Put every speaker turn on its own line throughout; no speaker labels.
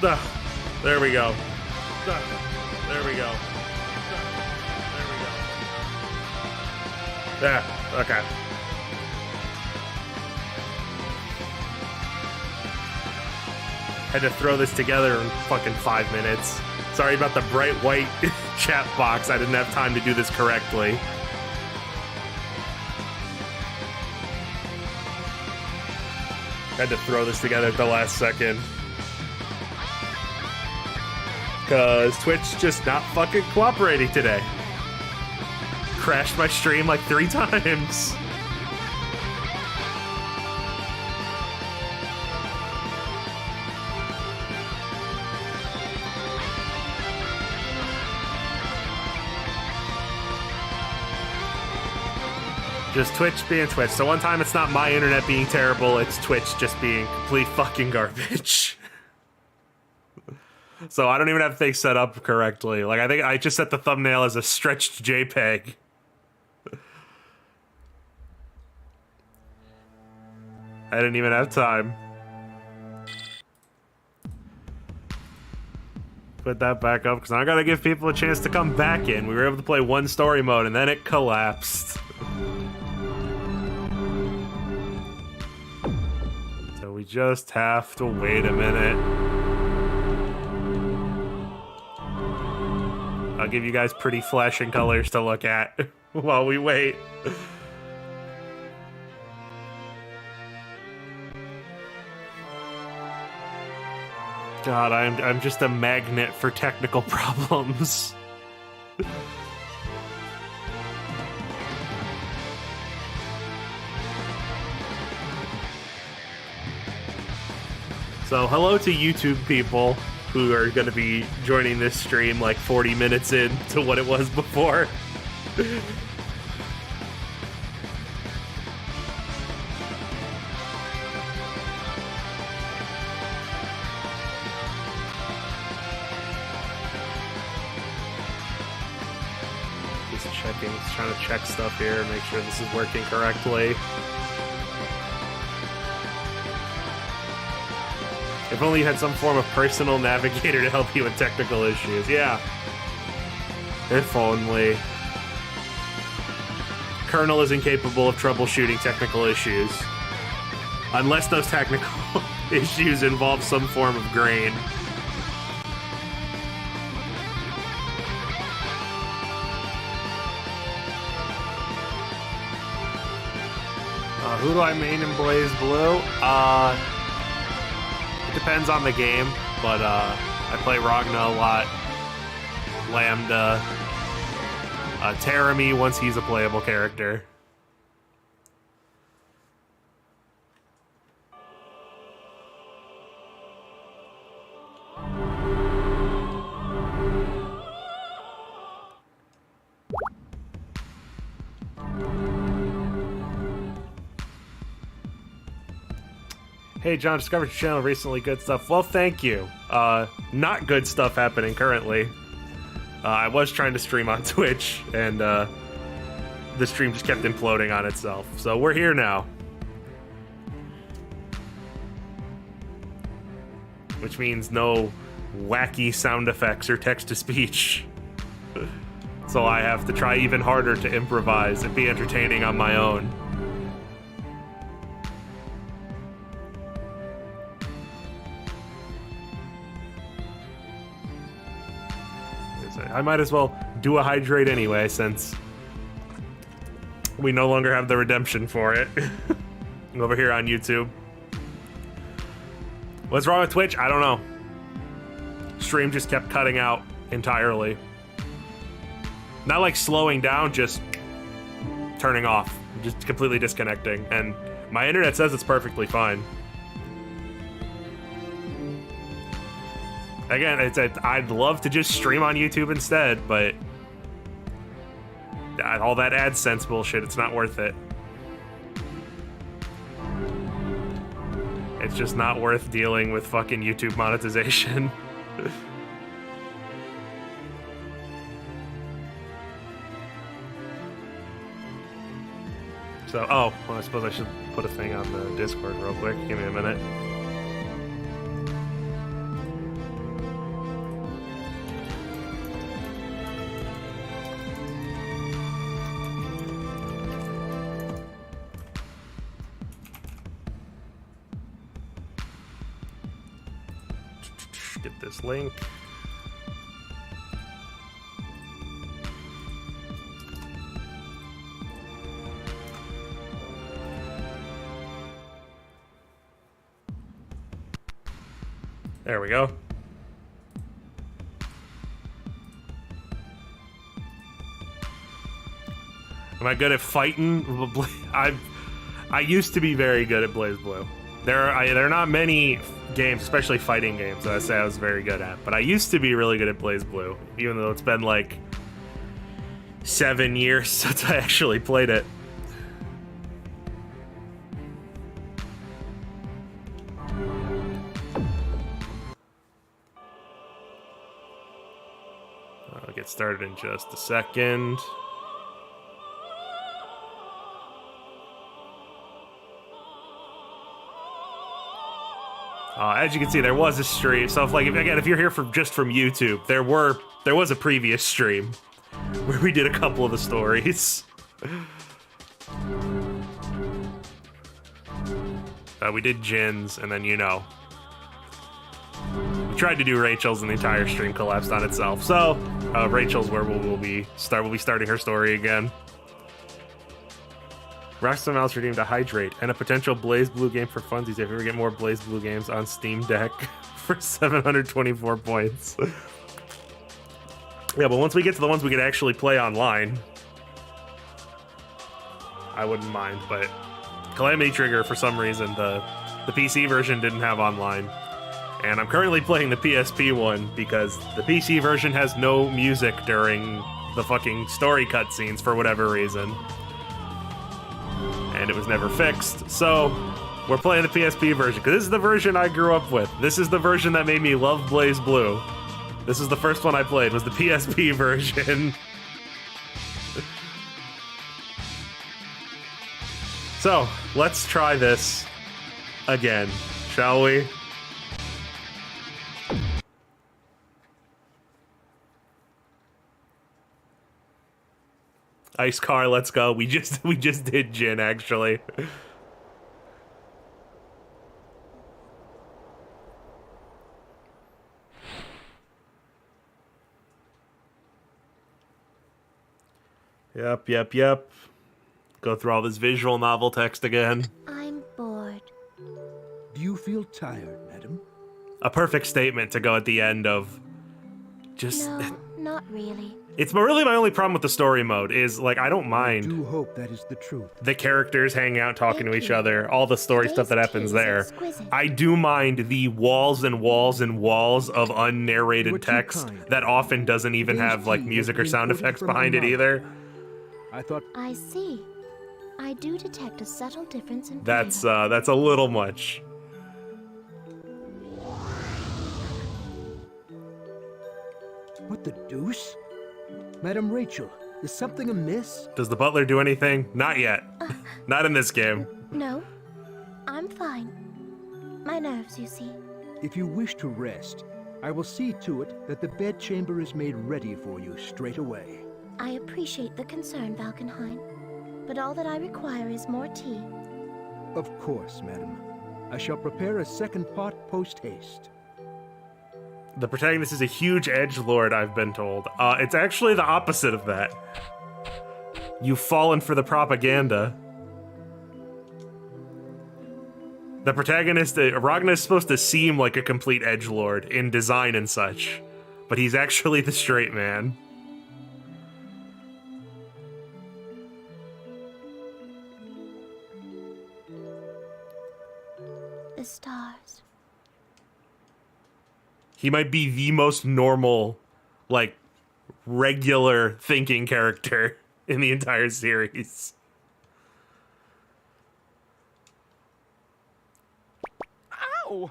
There we go. There we go. There we go. Yeah, okay. Had to throw this together in fucking 5 minutes. Sorry about the bright white chat box. I didn't have time to do this correctly. Had to throw this together at the last second. Because Twitch just not fucking cooperating today. Crashed my stream like 3 times. Just Twitch being Twitch. So one time it's not my internet being terrible, it's Twitch just being complete fucking garbage. So I don't even have things set up correctly. Like, I think I just set the thumbnail as a stretched JPEG. I didn't even have time. Put that back up, because I gotta give people a chance to come back in. We were able to play one story mode, and then it collapsed. So we just have to wait a minute. I'll give you guys pretty flashing colors to look at while we wait. God, I'm just a magnet for technical problems. So, hello to YouTube people who are going to be joining this stream like 40 minutes in to what it was before. Just checking, just trying to check stuff here, make sure this is working correctly. If only you had some form of personal navigator to help you with technical issues. Yeah. If only. Kernel is incapable of troubleshooting technical issues. Unless those technical issues involve some form of grain. Who do I main in BlazBlue? It depends on the game, but I play Ragna a lot. Lambda. Terami once he's a playable character. Hey John, discovered your channel recently, good stuff. Well, thank you. Not good stuff happening currently. I was trying to stream on Twitch, and the stream just kept imploding on itself. So we're here now. Which means no wacky sound effects or text-to-speech. So I have to try even harder to improvise and be entertaining on my own. I might as well do a hydrate anyway, since we no longer have the redemption for it. Over here on YouTube. What's wrong with Twitch? I don't know. Stream just kept cutting out entirely. Not like slowing down, just turning off. Just completely disconnecting. And my internet says it's perfectly fine. Again, I'd love to just stream on YouTube instead, but all that AdSense bullshit, it's not worth it. It's just not worth dealing with fucking YouTube monetization. So, oh, well, I suppose I should put a thing on the Discord real quick. Give me a minute. get this link. There we go. Am I good at fighting? I used to be very good at BlazBlue. There are not many games, especially fighting games, that I say I was very good at. But I used to be really good at BlazBlue, even though it's been like 7 years since I actually played it. I'll get started in just a second. As you can see, there was a stream. So if you're here just from YouTube, there was a previous stream where we did a couple of the stories. We did Jin's, and then we tried to do Rachel's, and the entire stream collapsed on itself. So Rachel's where we'll be starting her story again. Rockstar Mouse redeemed a Hydrate and a potential BlazBlue game for funsies if you ever get more BlazBlue games on Steam Deck for 724 points. Yeah, but once we get to the ones we could actually play online, I wouldn't mind. But Calamity Trigger, for some reason, the PC version didn't have online. And I'm currently playing the PSP one because the PC version has no music during the fucking story cutscenes for whatever reason. And it was never fixed, so we're playing the PSP version, because this is the version I grew up with. This is the version that made me love BlazBlue. This is the first one I played, was the PSP version. So, let's try this again, shall we? Ice Car, let's go. We just did Jin, actually. Yep. Go through all this visual novel text again.
I'm bored.
Do you feel tired, madam?
A perfect statement to go at the end of just...
No, not really.
It's really my only problem with the story mode is, like, I don't mind.
I do hope that is the truth.
The characters hanging out, talking to each other, all the story stuff that happens there. I do mind the walls and walls and walls of unnarrated text that often doesn't even have, like, music or sound effects behind it either.
I see. I do detect a subtle difference in
that's a little much.
What the deuce? Madam Rachel, is something amiss?
Does the butler do anything? Not yet. Not in this game.
No, I'm fine. My nerves, you see.
If you wish to rest, I will see to it that the bedchamber is made ready for you straight away.
I appreciate the concern, Valkenheim, but all that I require is more tea.
Of course, madam. I shall prepare a second pot post-haste.
The protagonist is a huge edgelord, I've been told. It's actually the opposite of that. You've fallen for the propaganda. The protagonist, Ragnar, is supposed to seem like a complete edgelord in design and such, but he's actually the straight man.
The stars.
He might be the most normal, like, regular thinking character in the entire series.
Ow!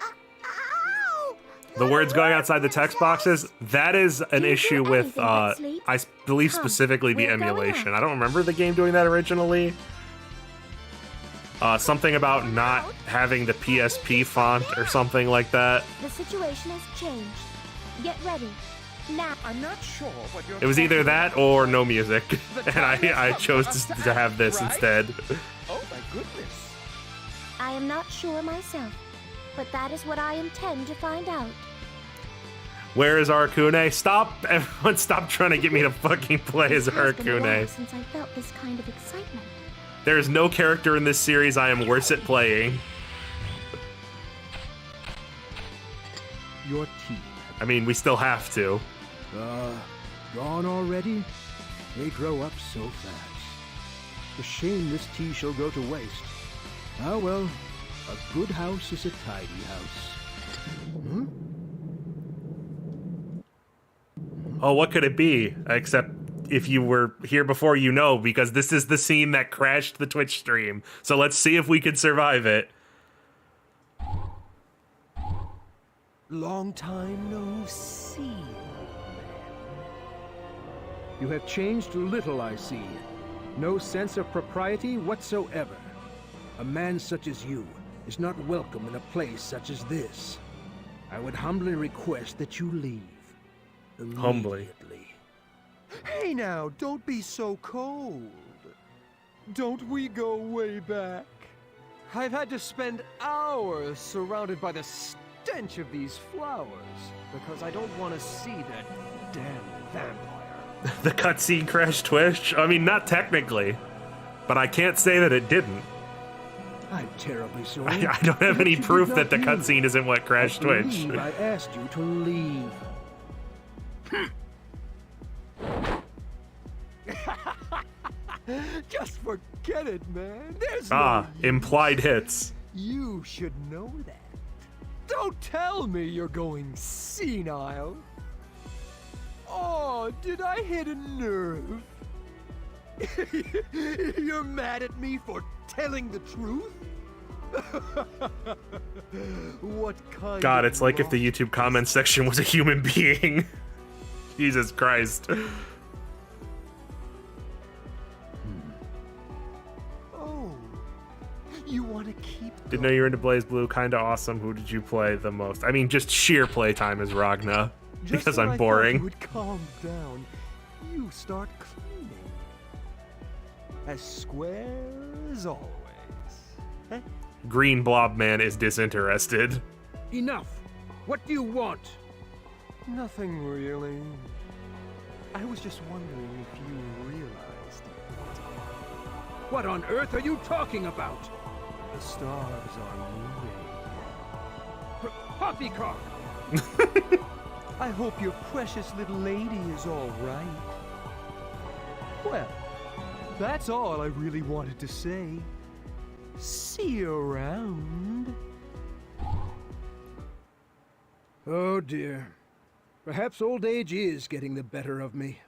Ow!
The words going outside the text boxes, that is an issue with, I believe specifically the emulation. I don't remember the game doing that originally. Something about not having the PSP font or something like that.
The situation has changed. Get ready. Now.
I'm not sure what you're
It was either that or no music, and I chose to have this instead.
Oh my goodness.
I am not sure myself. but that is what I intend to find out.
Where is Arcune? Stop! Everyone stop trying to get me to fucking play as
It has been a while
Arcune.
since I felt this kind of excitement.
There is no character in this series I am worse at playing.
Your tea.
I mean, we still have to.
Gone already? They grow up so fast. A shame this tea shall go to waste. Ah well, a good house is a tidy house. Hmm?
Oh, what could it be? Except if you were here before, you know, because this is the scene that crashed the Twitch stream. So let's see if we can survive it.
Long time no see.
You have changed little, I see. No sense of propriety whatsoever. A man such as you is not welcome in a place such as this. I would humbly request that you leave.
Humbly.
Immediately.
Hey now, don't be so cold. Don't we go way back? I've had to spend hours surrounded by the stench of these flowers because I don't want to see that damn vampire.
The cutscene crashed Twitch? I mean, not technically. But I can't say that it didn't.
I'm terribly sorry.
I don't have any
But you
proof
did
that the
not
cutscene isn't what crashed
I
Twitch.
believe I asked you to leave.
Just forget it, man. There's
Ah,
no
implied hits.
You should know that. Don't tell me you're going senile. Oh, did I hit a nerve? You're mad at me for telling the truth? What kind
God,
of
it's like if the
rock-
YouTube comments section was a human being. Jesus Christ.
Oh, you want to keep
Didn't know you were into BlazBlue. Kinda awesome. Who did you play the most? I mean, just sheer playtime is Ragna.
Just
Because
when
I'm
I thought
boring.
you would calm down, you start cleaning. As square as always. Eh?
Green Blob Man is disinterested.
Enough! What do you want?
Nothing really. I was just wondering if you realized
What on earth are you talking about?
the stars are moving.
Poppycock!
I hope your precious little lady is all right. Well, that's all I really wanted to say. See you around.
Oh dear. Perhaps old age is getting the better of me.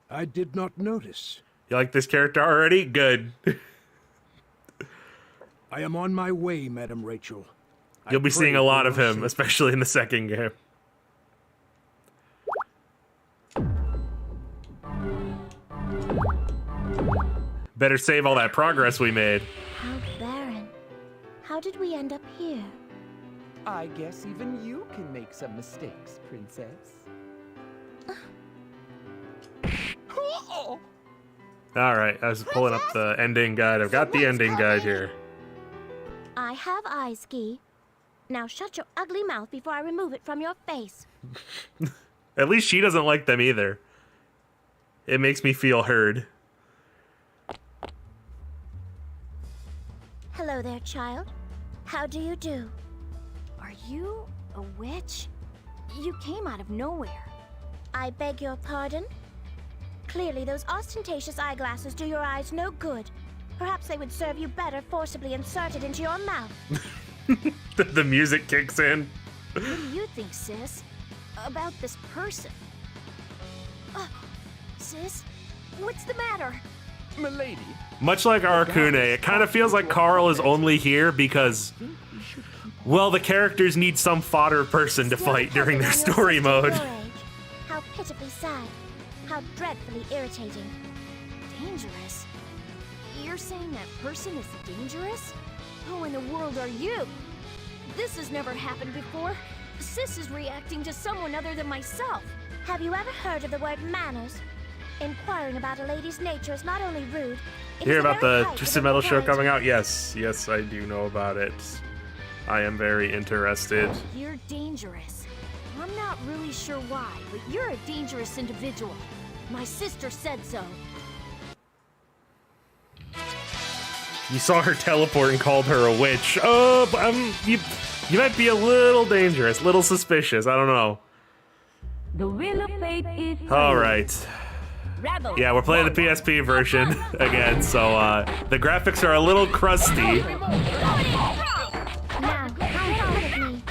I did not notice.
You like this character already? Good.
I am on my way, Madam Rachel. I
You'll be
pray
seeing a
for
lot of
your
him,
safety.
especially in the second game. Better save all that progress we made.
How barren. How did we end up here?
I guess even you can make some mistakes, princess.
Oh,
Alright, I was pulling up the ending guide. I've got the ending guide here.
I have eyes, Guy. Now shut your ugly mouth before I remove it from your face.
At least she doesn't like them either. It makes me feel heard.
Hello there, child. How do you do? Are you a witch? You came out of nowhere. I beg your pardon? Clearly, those ostentatious eyeglasses do your eyes no good. Perhaps they would serve you better forcibly inserted into your mouth.
The music kicks in.
What do you think, sis? About this person? Sis? What's the matter?
Milady,
Much like Arcune, it kind of feels like Carl is only here because, well, the characters need some fodder person to
Still
fight during their
puzzling on
story
your sister
mode.
your age. How pitifully sad. How dreadfully irritating. Dangerous? You're saying that person is dangerous? Who in the world are you? This has never happened before. Sis is reacting to someone other than myself. Have you ever heard of the word manners? Inquiring about a lady's nature is not only rude.
You hear about the Twisted Metal show coming out? Yes, I do know about it. I am very interested.
You're dangerous. I'm not really sure why, but you're a dangerous individual. My sister said so.
You saw her teleport and called her a witch. Oh, you might be a little dangerous, little suspicious. I don't know.
The wheel of fate is
All right.
Rebel.
Yeah, we're playing the PSP version again, so the graphics are a little crusty.
Now, count on with me.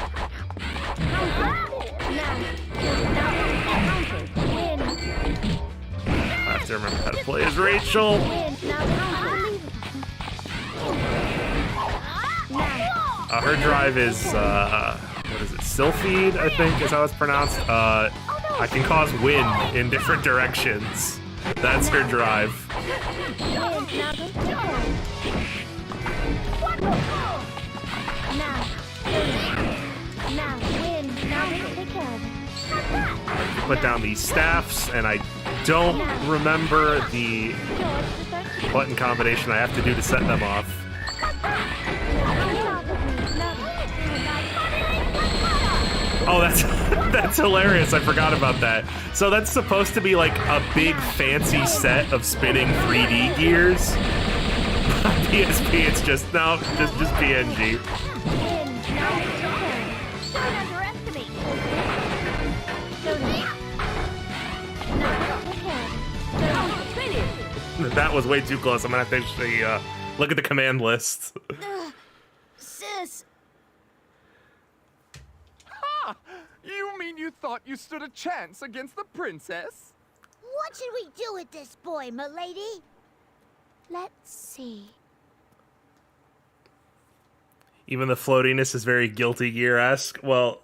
Win.
I have to remember how to play as Rachel.
Win. Now,
Her drive is, what is it, Sylphid, I think is how it's pronounced. I can cause wind in different directions. That's her drive.
win. Now, win. Now, take care of it.
Put down these staffs, and I don't remember the button combination I have to do to set them off. Oh, that's hilarious. I forgot about that. So that's supposed to be like a big fancy set of spinning 3D gears. PSP, it's just just PNG.
Don't underestimate.
That was way too close. I'm gonna have to actually look at the command list.
Sis.
Ha! You mean you thought you stood a chance against the princess?
What should we do with this boy, milady? Let's see.
Even the floatiness is very Guilty Gear-esque. Well,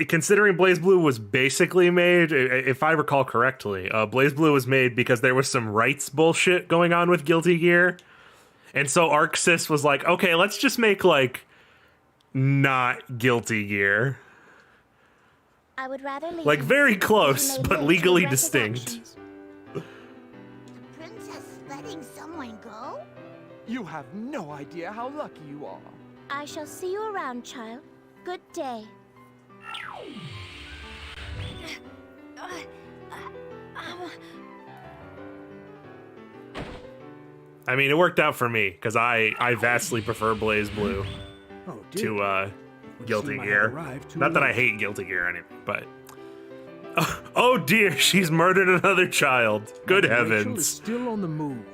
considering BlazBlue was basically made, if I recall correctly, BlazBlue was made because there was some rights bullshit going on with Guilty Gear. And so ArcSys was like, okay, let's just make, like, not Guilty Gear.
I would rather leave.
Like, very close,
He may
but
live
legally
to regret his
distinct.
actions. The princess is letting someone go?
You have no idea how lucky you are.
I shall see you around, child. Good day.
I mean, it worked out for me, because I vastly prefer BlazBlue
Oh, dear.
to
Would
Guilty
seem I have
Gear.
arrived too
Not that I
late.
hate Guilty Gear or anything, but... Oh dear, she's murdered another child. Good
Rachel is
heavens.
still on the move.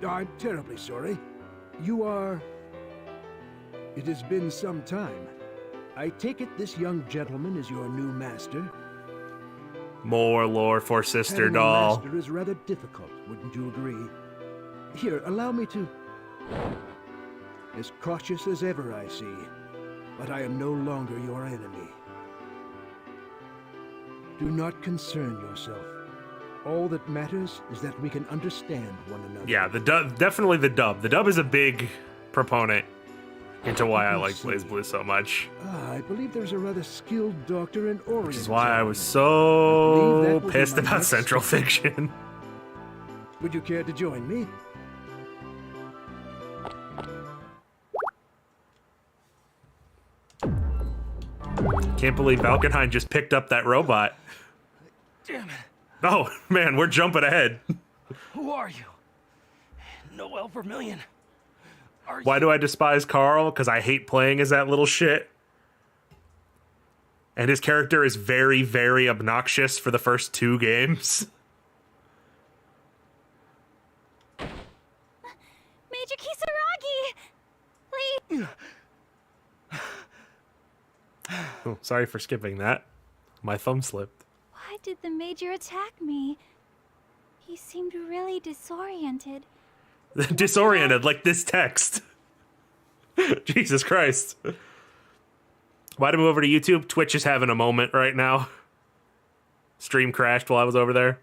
I'm terribly sorry. You are... It has been some time. I take it this young gentleman is your new master?
More lore for Sister
Having a
Doll.
master is rather difficult, wouldn't you agree? Here, allow me to... As cautious as ever, I see. But I am no longer your enemy. Do not concern yourself. All that matters is that we can understand one another.
Yeah, the dub, definitely the dub. The dub is a big proponent into why I like
Let's see.
BlazBlue so much.
I believe there's a rather skilled doctor in Orient.
Which is why I was
I
so
believe that will be
pissed
my
about
next
Central
step.
Fiction.
Would you care to join me?
Can't believe Valkenheim just picked up that robot.
Damn it.
Oh, man, we're jumping ahead.
Who are you? Noel Vermillion. Are
Why do I despise Carl? Because I hate playing as that little shit. And his character is very, very obnoxious for the first 2 games.
Major Kisaragi! Please!
Oh, sorry for skipping that. My thumb slipped.
Why did the Major attack me? He seemed really disoriented.
Disoriented, like this text. Jesus Christ. Why'd I move over to YouTube? Twitch is having a moment right now. Stream crashed while I was over there.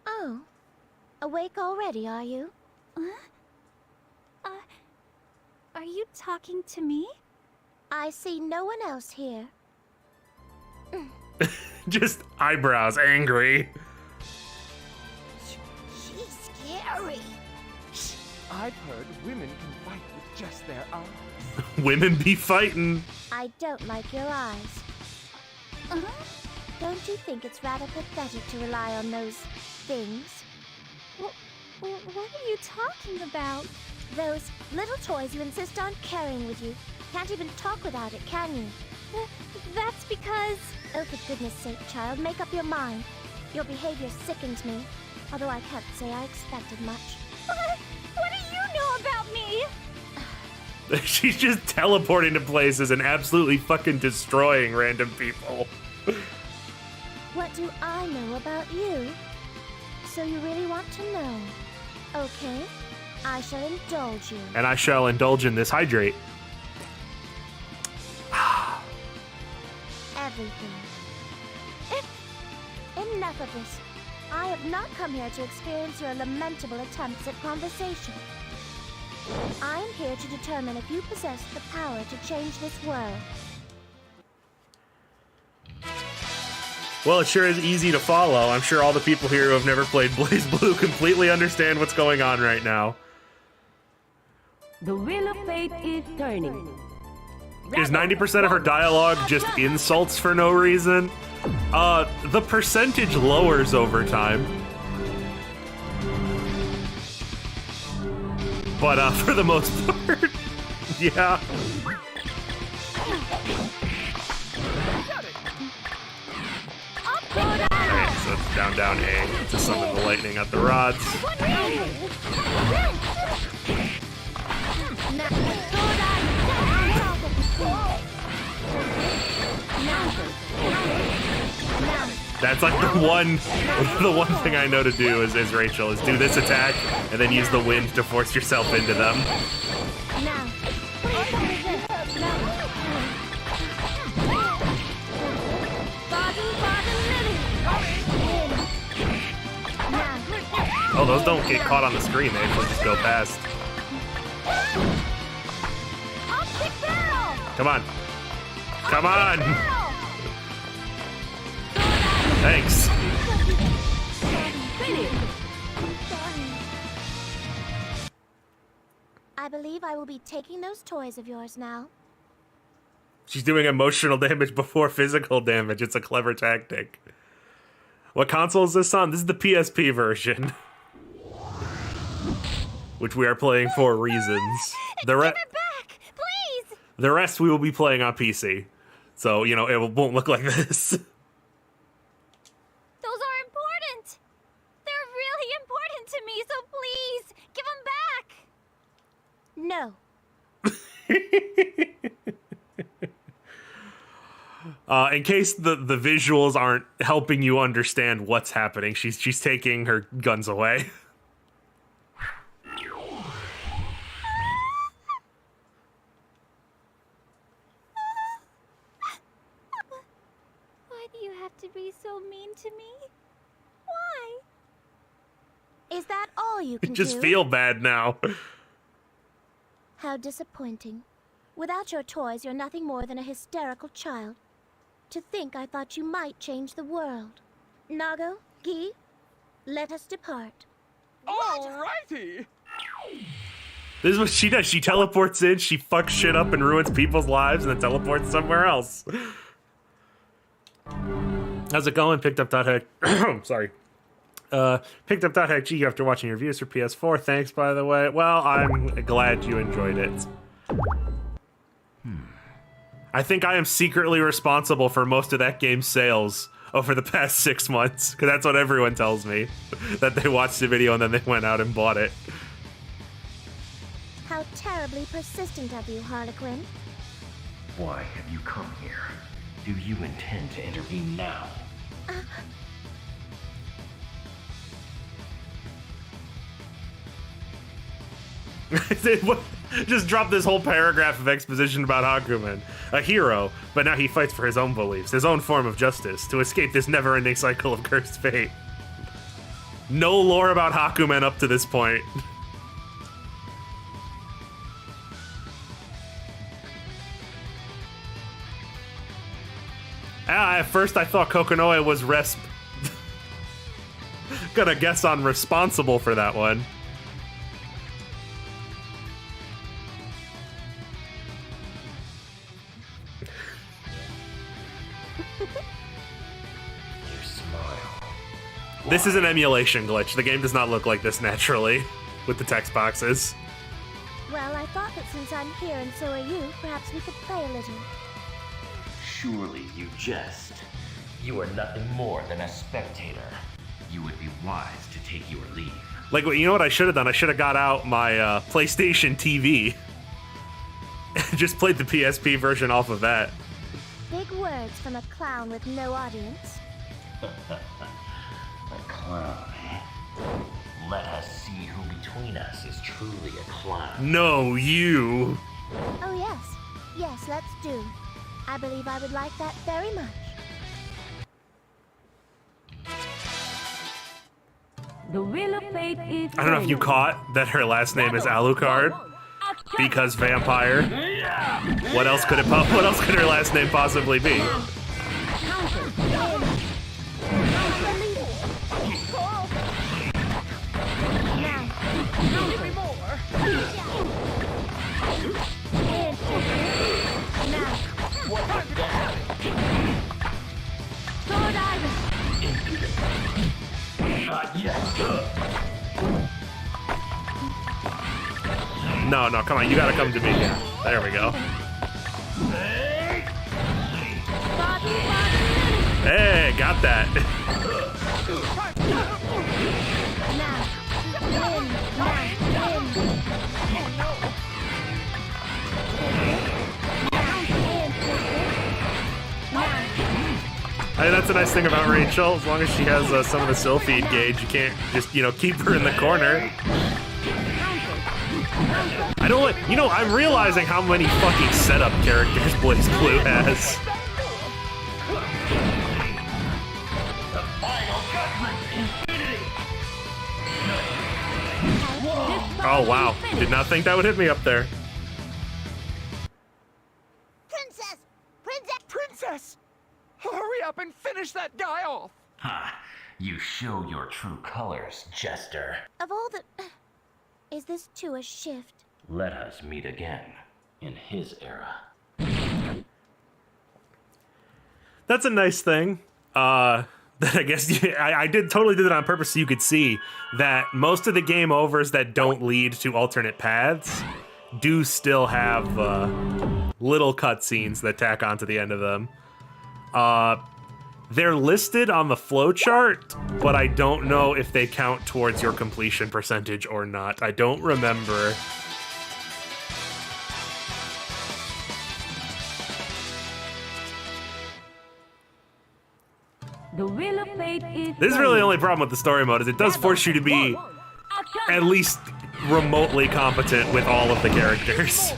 Oh. Awake already, are you? Are you talking to me? I see no one else here.
Just eyebrows angry.
She's scary.
I've heard women can fight with just their eyes.
Women be fighting.
I don't like your eyes. Don't you think it's rather pathetic to rely on those things? What are you talking about? Those little toys you insist on carrying with you. Can't even talk without it, can you? That's because... Oh, for goodness sake, child, make up your mind. Your behavior sickens me, although I can't say I expected much. What do you know about me?
She's just teleporting to places and absolutely fucking destroying random people.
What do I know about you? So you really want to know? Okay, I shall indulge you.
And I shall indulge in this hydrate.
Everything. Enough of this. I have not come here to experience your lamentable attempts at conversation. I am here to determine if you possess the power to change this world.
Well, it sure is easy to follow. I'm sure all the people here who have never played BlazBlue completely understand what's going on right now.
The wheel of fate is turning.
Is 90% of her dialogue just insults for no reason? The percentage lowers over time. But, for the most part, yeah. Alright, so it's down, A to summon the lightning at the rods. That's like the one thing I know to do is Rachel, is do this attack and then use the wind to force yourself into them. Oh, those don't get caught on the screen, they actually just go past. Come on. Come on! Thanks.
I believe I will be taking those toys of yours now.
She's doing emotional damage before physical damage. It's a clever tactic. What console is this on? This is the PSP version. Which we are playing for reasons.
Give it back, please!
The rest we will be playing on PC. So, you know, it won't look like this.
Those are important! They're really important to me, so please, give them back! No.
In case the visuals aren't helping you understand what's happening, she's taking her guns away.
Why do you have to be so mean to me? Why? Is that all you can
Just
do?
feel bad now.
How disappointing. Without your toys, you're nothing more than a hysterical child. To think I thought you might change the world. Nago, Gi, let us depart.
Alrighty!
This is what she does. She teleports in, she fucks shit up and ruins people's lives, and then teleports somewhere else. How's it going? Picked up .heck. Sorry. Picked up .heck G after watching your reviews for PS4. Thanks, by the way. Well, I'm glad you enjoyed it. I think I am secretly responsible for most of that game's sales over the past 6 months, because that's what everyone tells me. That they watched the video and then they went out and bought it.
How terribly persistent of you, Harlequin.
Why have you come here? Do you intend to intervene now?
Just drop this whole paragraph of exposition about Hakumen. A hero, but now he fights for his own beliefs, his own form of justice, to escape this never-ending cycle of cursed fate. No lore about Hakumen up to this point. At first I thought Kokonoe was Gonna guess on responsible for that one.
You smile.
This is an emulation glitch. The game does not look like this naturally with the text boxes.
Well, I thought that since I'm here and so are you, perhaps we could play a little.
Surely you jest. You are nothing more than a spectator. You would be wise to take your leave.
Like, you know what I should have done? I should have got out my PlayStation TV. Just played the PSP version off of that.
Big words from a clown with no audience.
A clown, eh? Let us see who between us is truly a clown.
No, you.
Oh yes. Yes, let's do. I believe I would like that very much.
The wheel of fate is.
I don't know if you caught that her last name is Alucard because vampire. What else could what else could her last name possibly be? No, no, come on, you gotta come to me. There we go. Hey, got that. Hey, that's a nice thing about Rachel. As long as she has some of the Sylphid gauge, you can't just, you know, keep her in the corner. I don't like, you know, I'm realizing how many fucking setup characters BlazBlue has. Oh wow, did not think that would hit me up there.
Princess!
Princess! Hurry up and finish that guy off!
Ha! You show your true colors, Jester.
Of all the... Is this too a shift?
Let us meet again in his era.
That's a nice thing. That I guess I totally did it on purpose so you could see that most of the game overs that don't lead to alternate paths do still have little cutscenes that tack onto the end of them. They're listed on the flowchart, but I don't know if they count towards your completion percentage or not. I don't remember.
The wheel of fate is.
This is really the only problem with the story mode is it does force you to be at least remotely competent with all of the characters.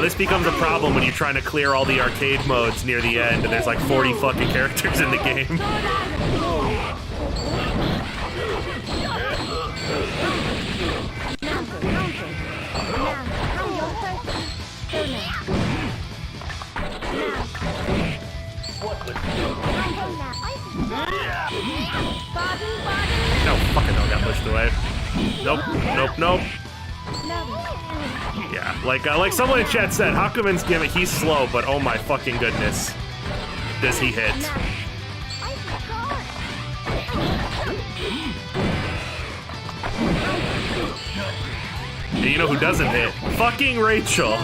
This becomes a problem when you're trying to clear all the arcade modes near the end and there's like 40 fucking characters in the game. No, fucking hell, got pushed away. Nope, nope, nope. Yeah, like someone in chat said, how come in Gimmick he's slow, but oh my fucking goodness, does he hit? And you know who doesn't hit? Fucking Rachel.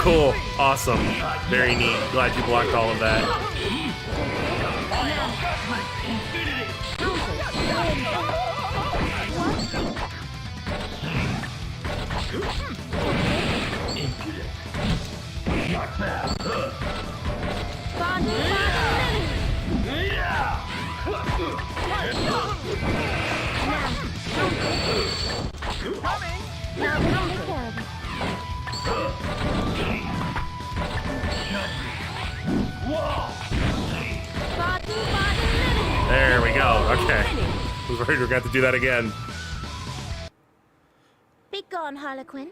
Cool, awesome, very neat. Glad you blocked all of that. There we go. Okay. I was worried we were going to have to do that again.
Be gone, Harlequin.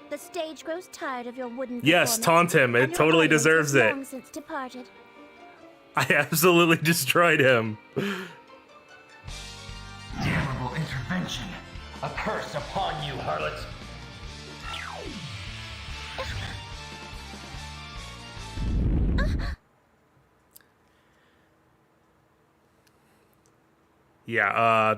The stage grows tired of your wooden
Yes,
performance,
taunt him.
and
It
your
totally
audience
deserves
has
it.
long since departed.
I absolutely destroyed him.
Terrible intervention. A curse upon you, harlot.
Yeah,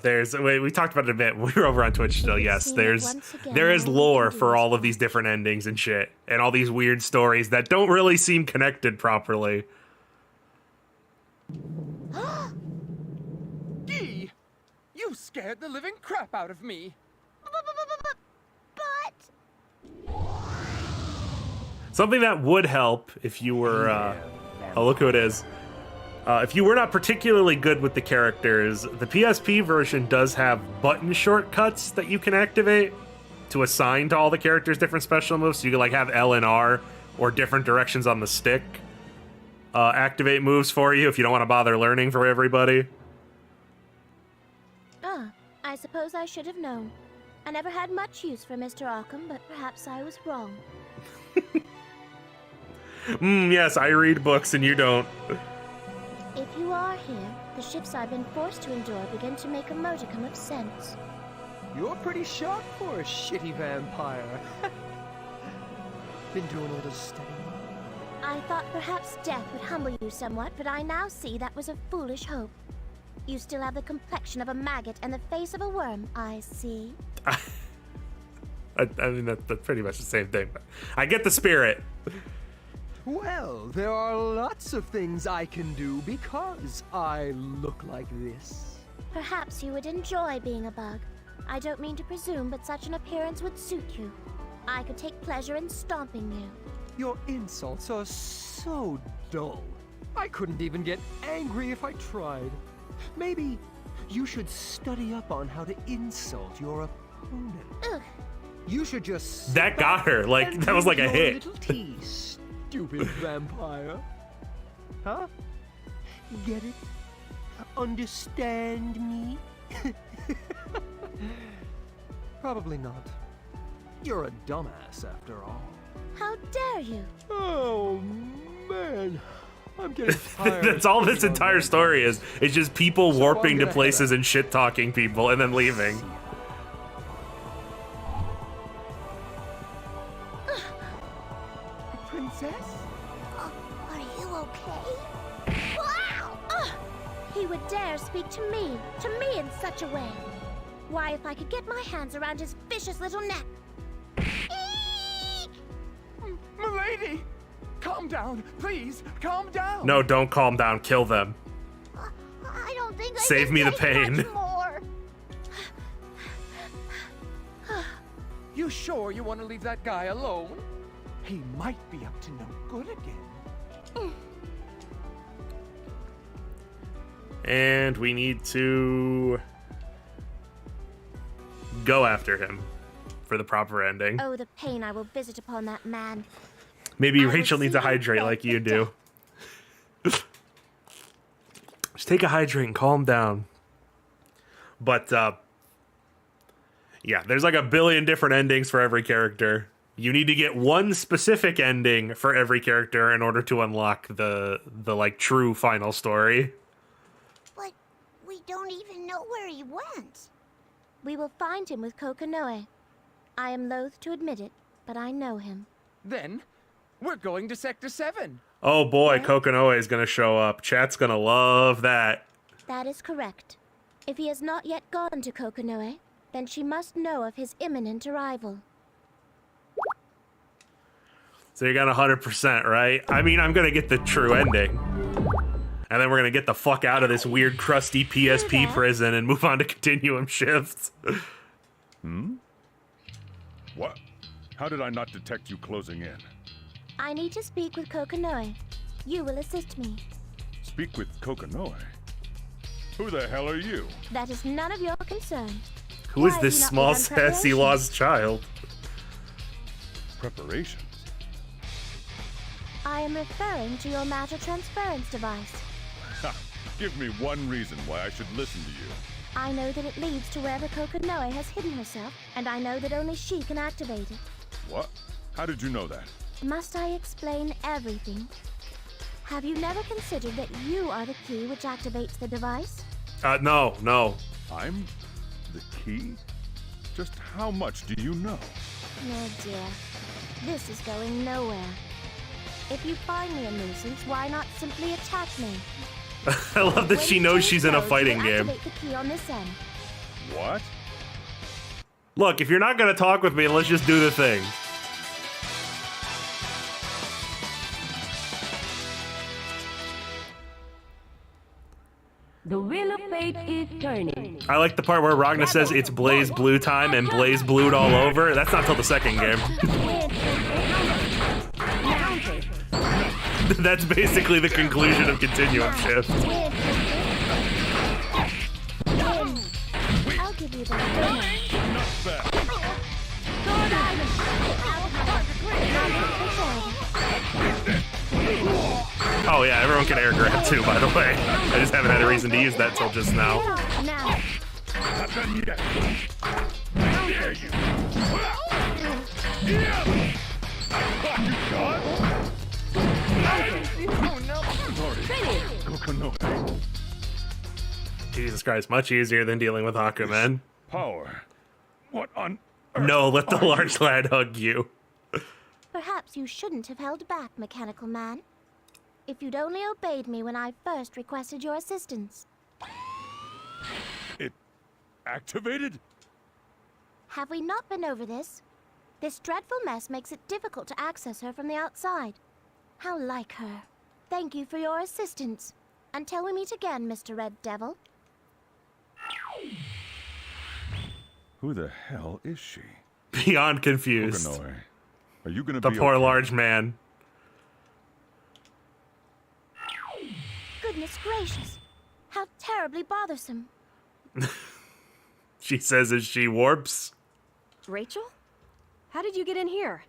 we talked about it a bit when we were over on Twitch still. Yes, there is lore for all of these different endings and shit, and all these weird stories that don't really seem connected properly.
Gee! You scared the living crap out of me.
But
Something that would help if you were, oh, look who it is. If you were not particularly good with the characters, the PSP version does have button shortcuts that you can activate to assign to all the characters different special moves. So you can like have L and R or different directions on the stick activate moves for you if you don't want to bother learning for everybody.
I suppose I should have known. I never had much use for Mr. Arkham, but perhaps I was wrong.
Yes, I read books and you don't.
If you are here, the shifts I've been forced to endure begin to make a modicum of sense.
You're pretty sharp for a shitty vampire. Been doing all the studying.
I thought perhaps death would humble you somewhat, but I now see that was a foolish hope. You still have the complexion of a maggot and the face of a worm, I see.
I mean, that's pretty much the same thing, but I get the spirit.
Well, there are lots of things I can do because I look like this.
Perhaps you would enjoy being a bug. I don't mean to presume, but such an appearance would suit you. I could take pleasure in stomping you.
Your insults are so dull. I couldn't even get angry if I tried. Maybe you should study up on how to insult your opponent.
Ugh.
You should just
That got her. Like,
and
that was like a
drink your
hit.
little tea, stupid vampire. Huh? Get it? Understand me? Probably not. You're a dumbass after all.
How dare you?
Oh man, I'm getting tired.
That's all this
of thinking
entire
about
story is. It's just people
So
warping
I'm
to
gonna
places
head
and shit talking people and then leaving.
Princess?
Are you okay? Wow! He would dare speak to me in such a way. Why, if I could get my hands around his vicious little neck. Eek!
Milady! Calm down, please, calm down!
No, don't calm down. Kill them.
I don't think I
Save
can
me the
take
pain.
much more.
You sure you want to leave that guy alone? He might be up to no good again.
And we need to go after him for the proper ending.
Oh, the pain I will visit upon that man.
Maybe
I will
Rachel needs
see
to
him
hydrate
beg
like
for
you do. Just take a hydrate and calm down. But, yeah, there's like a billion different endings for every character. You need to get one specific ending for every character in order to unlock the like true final story.
But we don't even know where he went. We will find him with Kokonoe. I am loath to admit it, but I know him.
Then, we're going to Sector 7.
Oh boy, Kokonoe is gonna show up. Chat's gonna love that.
That is correct. If he has not yet gone to Kokonoe, then she must know of his imminent arrival.
So you got 100%, right? I mean, I'm gonna get the true ending. And then we're gonna get the fuck out of this weird, crusty PSP prison and move on to Continuum shifts.
What? How did I not detect you closing in?
I need to speak with Kokonoe. You will assist me.
Speak with Kokonoe? Who the hell are you?
That is none of your concern.
Who is
Why
this
do you not
small,
begin
sassy,
preparations?
lost child?
Preparations?
I am referring to your matter transference device.
Ha! Give me one reason why I should listen to you.
I know that it leads to wherever Kokonoe has hidden herself, and I know that only she can activate it.
What? How did you know that?
Must I explain everything? Have you never considered that you are the key which activates the device?
No, no.
I'm the key? Just how much do you know?
Oh dear. This is going nowhere. If you find me a nuisance, why not simply attack me?
I love that she knows she's in a fighting game.
Activate the key on this end.
What?
Look, if you're not gonna talk with me, let's just do the thing.
The wheel of fate is turning.
I like the part where Ragna says it's BlazBlue time and BlazBlued all over. That's not till the second game. That's basically the conclusion of Continuum Shift.
I'll give you that.
Not bad.
Oh yeah, everyone can air grab too, by the way. I just haven't had a reason to use that till just now.
Now.
Not done yet. How dare you? Yeah. You God? Oh no! Kokonoe.
Jesus Christ, much easier than dealing with Hakumen.
Power. What on earth?
No, let the large lad hug you.
Perhaps you shouldn't have held back, Mechanical Man. If you'd only obeyed me when I first requested your assistance.
It activated?
Have we not been over this? This dreadful mess makes it difficult to access her from the outside. How like her. Thank you for your assistance. Until we meet again, Mr. Red Devil.
Who the hell is she?
Beyond confused.
Kokonoe, are you gonna
The
be
poor
okay?
large man.
Goodness gracious. How terribly bothersome.
She says as she warps.
Rachel? How did you get in here?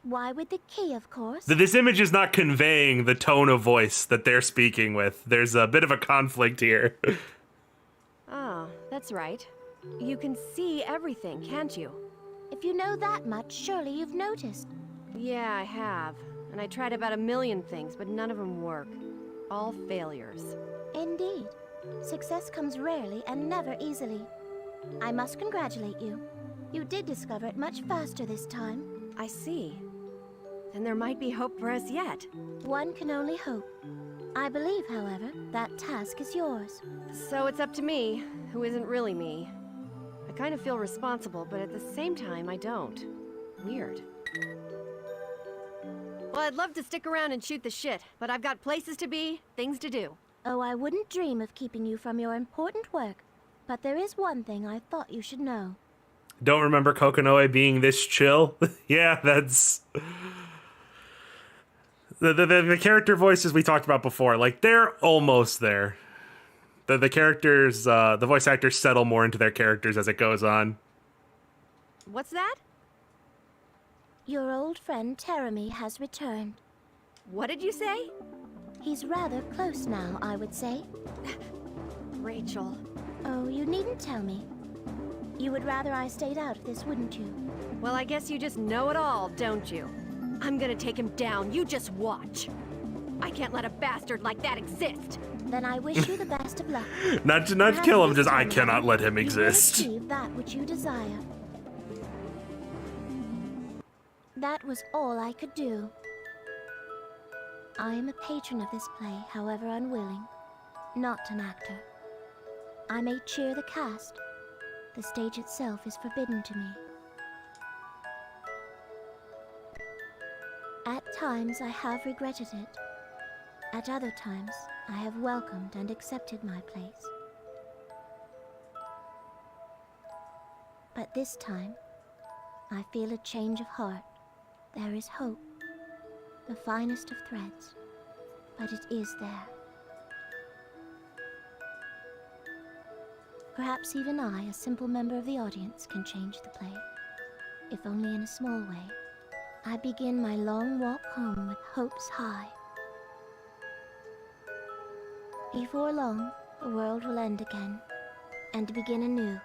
Why, with the key, of course.
This image is not conveying the tone of voice that they're speaking with. There's a bit of a conflict here.
Oh, that's right. You can see everything, can't you?
If you know that much, surely you've noticed.
Yeah, I have. And I tried about 1,000,000 things, but none of them work. All failures.
Indeed. Success comes rarely and never easily. I must congratulate you. You did discover it much faster this time.
I see. Then there might be hope for us yet.
One can only hope. I believe, however, that task is yours.
So it's up to me, who isn't really me. I kind of feel responsible, but at the same time, I don't. Weird. Well, I'd love to stick around and shoot the shit, but I've got places to be, things to do.
Oh, I wouldn't dream of keeping you from your important work. But there is one thing I thought you should know.
Don't remember Kokonoe being this chill? Yeah, that's... The character voices we talked about before, like, they're almost there. The characters, the voice actors settle more into their characters as it goes on.
What's that?
Your old friend Teremi has returned.
What did you say?
He's rather close now, I would say.
Rachel.
Oh, you needn't tell me. You would rather I stayed out of this, wouldn't you?
Well, I guess you just know it all, don't you? I'm gonna take him down, you just watch. I can't let a bastard like that exist.
Then I wish you the best of luck.
Not to
Perhaps
kill him,
this
just I
time
cannot let him
you will
exist.
achieve that which you desire. That was all I could do. I am a patron of this play, however unwilling. Not an actor. I may cheer the cast. The stage itself is forbidden to me. At times I have regretted it. At other times I have welcomed and accepted my place. But this time, I feel a change of heart. There is hope. The finest of threads. But it is there. Perhaps even I, a simple member of the audience, can change the play. If only in a small way. I begin my long walk home with hopes high. Before long, the world will end again, and begin anew.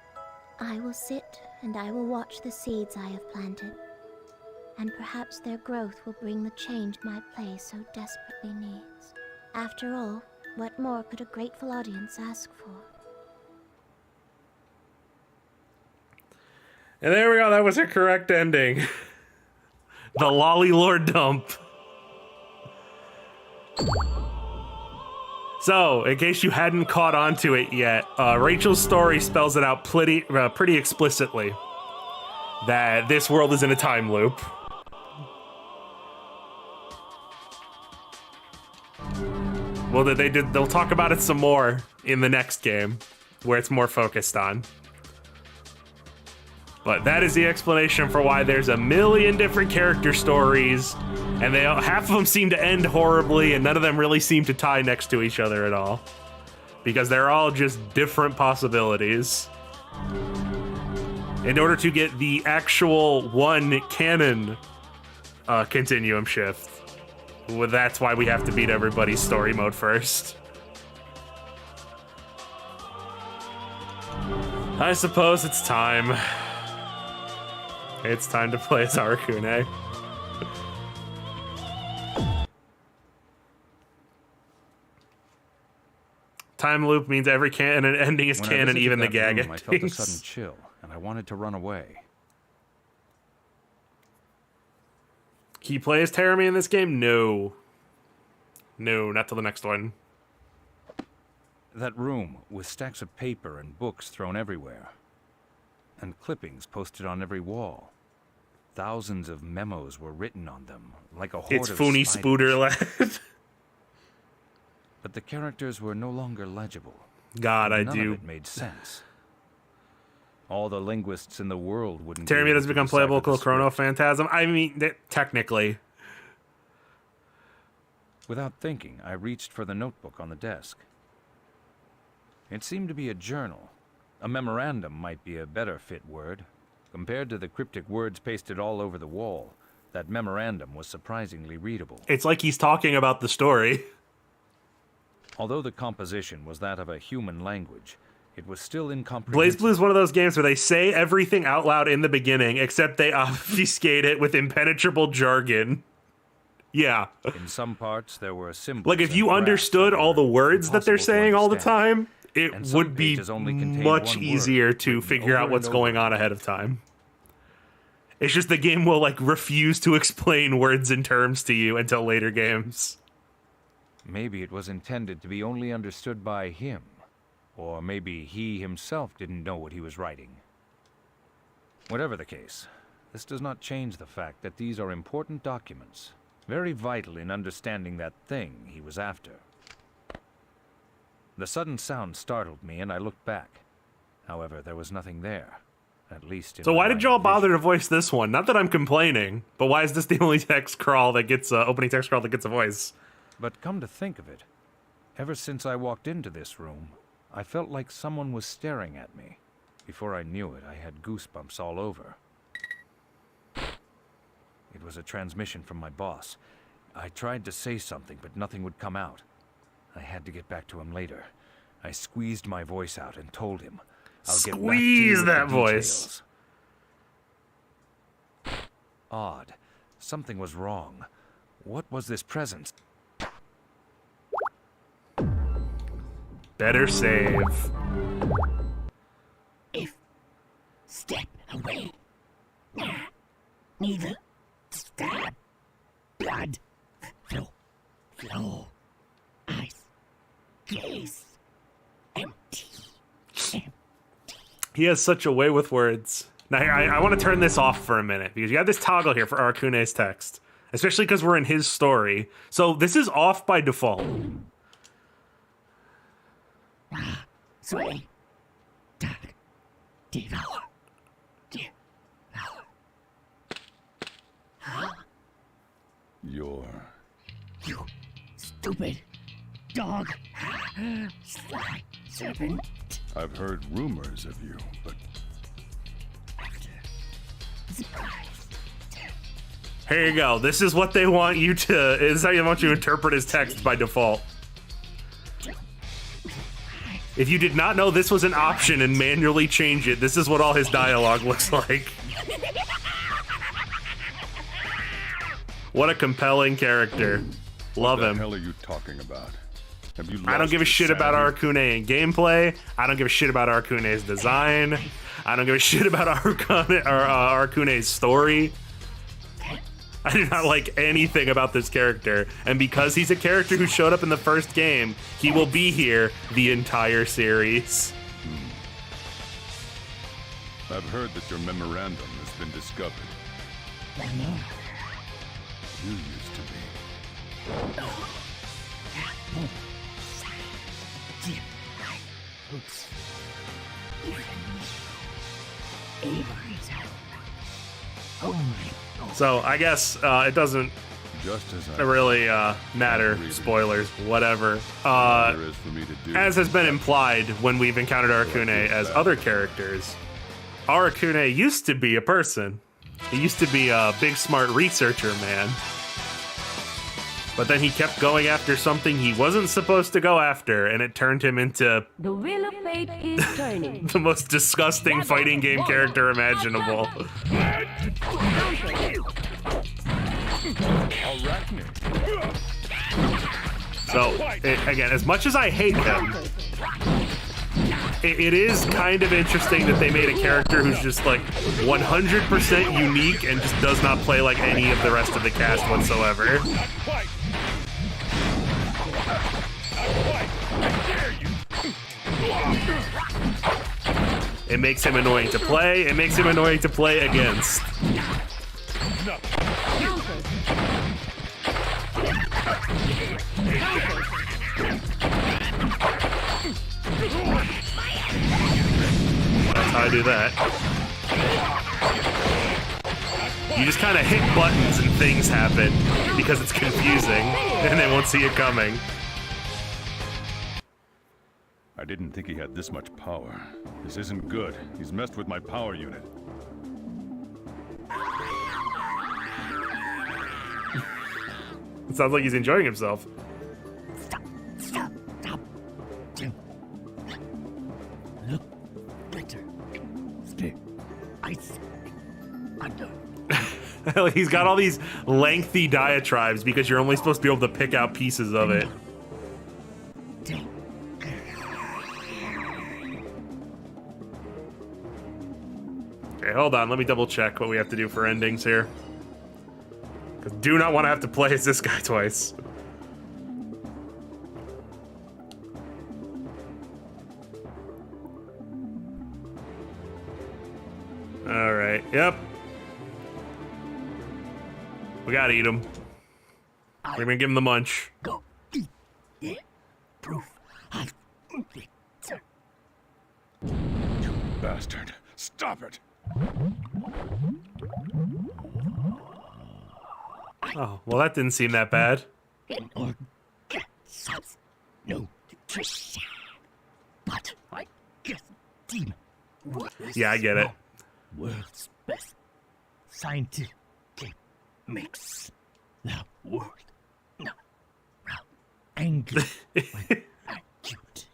I will sit and I will watch the seeds I have planted, and perhaps their growth will bring the change my play so desperately needs. After all, what more could a grateful audience ask for?
And there we go, that was a correct ending. The Lolly Lord dump. So, in case you hadn't caught on to it yet, Rachel's story spells it out pretty explicitly that this world is in a time loop. Well, they'll talk about it some more in the next game, where it's more focused on. But that is the explanation for why there's a million different character stories, and half of them seem to end horribly, and none of them really seem to tie next to each other at all. Because they're all just different possibilities. In order to get the actual one canon continuum shift, well, that's why we have to beat everybody's story mode first. I suppose it's time. It's time to play as Arakune. Time loop means every canon ending is canon, even the gag endings.
I felt a sudden chill, and I wanted to run away.
Can you play as Terumi in this game? No. No, not till the next one.
That room, with stacks of paper and books thrown everywhere. And clippings posted on every wall. Thousands of memos were written on them, like a horde
It's
of
Funi
spiders.
Spooder lad.
But the characters were no longer legible.
God, I
None
do.
of it made sense. All the linguists in the world wouldn't.
Terumi doesn't become playable
till
till Chrono Phantasm. I mean, technically.
Without thinking, I reached for the notebook on the desk. It seemed to be a journal. A memorandum might be a better fit word. Compared to the cryptic words pasted all over the wall, that memorandum was surprisingly readable.
It's like he's talking about the story.
Although the composition was that of a human language, it was still incomprehensible.
BlazBlue is one of those games where they say everything out loud in the beginning, except they obfuscate it with impenetrable jargon. Yeah.
In some parts, there were symbols.
Like, if you understood all the words that they're saying all the time, it would be much easier to figure out what's going on ahead of time. It's just the game will, like, refuse to explain words and terms to you until later games.
Maybe it was intended to be only understood by him. Or maybe he himself didn't know what he was writing. Whatever the case, this does not change the fact that these are important documents, very vital in understanding that thing he was after. The sudden sound startled me, and I looked back. However, there was nothing there, at least in
So
my
why did y'all
vision.
bother to voice this one? Not that I'm complaining, but why is this the only text crawl that gets opening text crawl that gets a voice?
But come to think of it, ever since I walked into this room, I felt like someone was staring at me. Before I knew it, I had goosebumps all over. It was a transmission from my boss. I tried to say something, but nothing would come out. I had to get back to him later. I squeezed my voice out and told him, I'll get back to you
Squeeze
with
that
the
voice.
details. Odd. Something was wrong. What was this presence?
Better save.
If step away, neither stab, blood, flow, eyes, gaze, empty.
He has such a way with words. Now, I want to turn this off for a minute, because you have this toggle here for Arakune's text, especially because we're in his story. So this is off by default.
Sway, dark, devour. Huh?
You're...
You stupid dog. Sly serpent.
I've heard rumors of you, but...
After surprise.
Here you go. This is what they want you to... This is how they want you to interpret his text by default. If you did not know this was an option and manually change it, this is what all his dialogue looks like. What a compelling character. Love
What
him.
the hell are you talking about? Have you
I don't
lost
give a
your
shit about
sanity?
Arcune in gameplay. I don't give a shit about Arcune's design. I don't give a shit about Arcune's story. I do not like anything about this character. And because he's a character who showed up in the first game, he will be here the entire series.
I've heard that your memorandum has been discovered. You used to be.
So I guess it doesn't
Just as I
really matter. Spoilers, whatever.
there is for me to do.
As has been implied when we've encountered Arcune as other characters, Arcune used to be a person. He used to be a big smart researcher man. But then he kept going after something he wasn't supposed to go after, and it turned him into
The wheel of fate is turning.
the most disgusting fighting game character imaginable. So, again, as much as I hate him, it is kind of interesting that they made a character who's just like 100% unique and just does not play like any of the rest of the cast whatsoever. It makes him annoying to play. It makes him annoying to play against. That's how I do that. You just kind of hit buttons and things happen because it's confusing and they won't see it coming.
I didn't think he had this much power. This isn't good. He's messed with my power unit.
It sounds like he's enjoying himself.
Stop. Look better. Stay. Ice. Under.
He's got all these lengthy diatribes because you're only supposed to be able to pick out pieces of it. Okay, hold on. Let me double check what we have to do for endings here. Because do not want to have to play as this guy twice. Alright, yep. We gotta eat him. We're gonna give him the munch.
Go eat it. Proof.
You bastard. Stop it.
Oh, well, that didn't seem that bad.
No nutrition. But I guess demon.
Yeah, I get it.
World's best scientific mix. The world. No. Angry.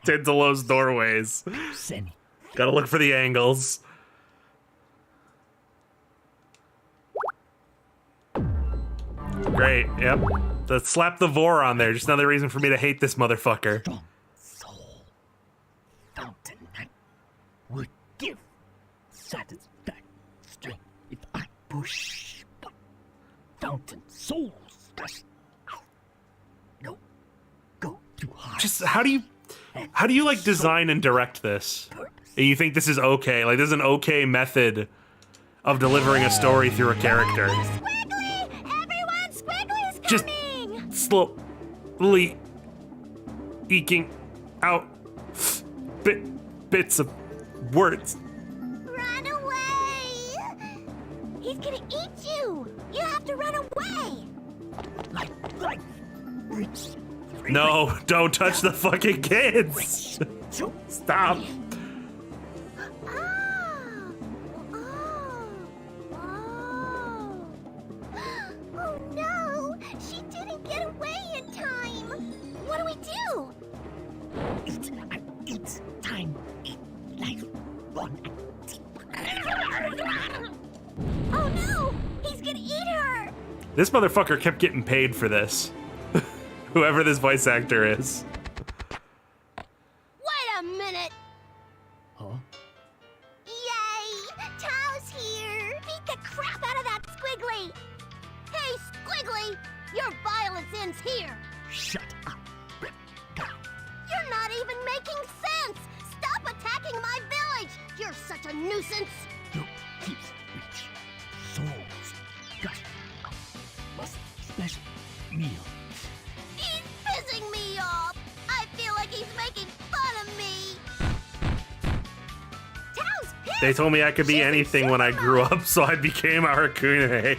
Tintelo's doorways. Gotta look for the angles. Great, yep. Slap the vor on there. Just another reason for me to hate this motherfucker.
Strong soul. Fountain that would give satisfaction strength if I push. But fountain souls just go too hard.
Just how do you like design and direct this? And you think this is okay? Like this is an okay method of delivering a story through a character. Just slowly eking out bits of words.
Run away! He's gonna eat you! You have to run away!
No, don't touch the fucking kids! Stop!
Oh no! She didn't get away in time! What do we do?
It's time. Life. One.
Oh no! He's gonna eat her!
This motherfucker kept getting paid for this. Whoever this voice actor is.
Wait a minute!
Huh?
Yay! Tao's here! Beat the crap out of that Squiggly! Hey, Squiggly! Your violence ends here!
Shut up.
You're not even making sense! Stop attacking my village! You're such a nuisance!
You keep rich souls. Got must special meal.
He's pissing me off! I feel like he's making fun of me! Tao's pissed!
They told me I could be anything when I grew up, so I became Arakune.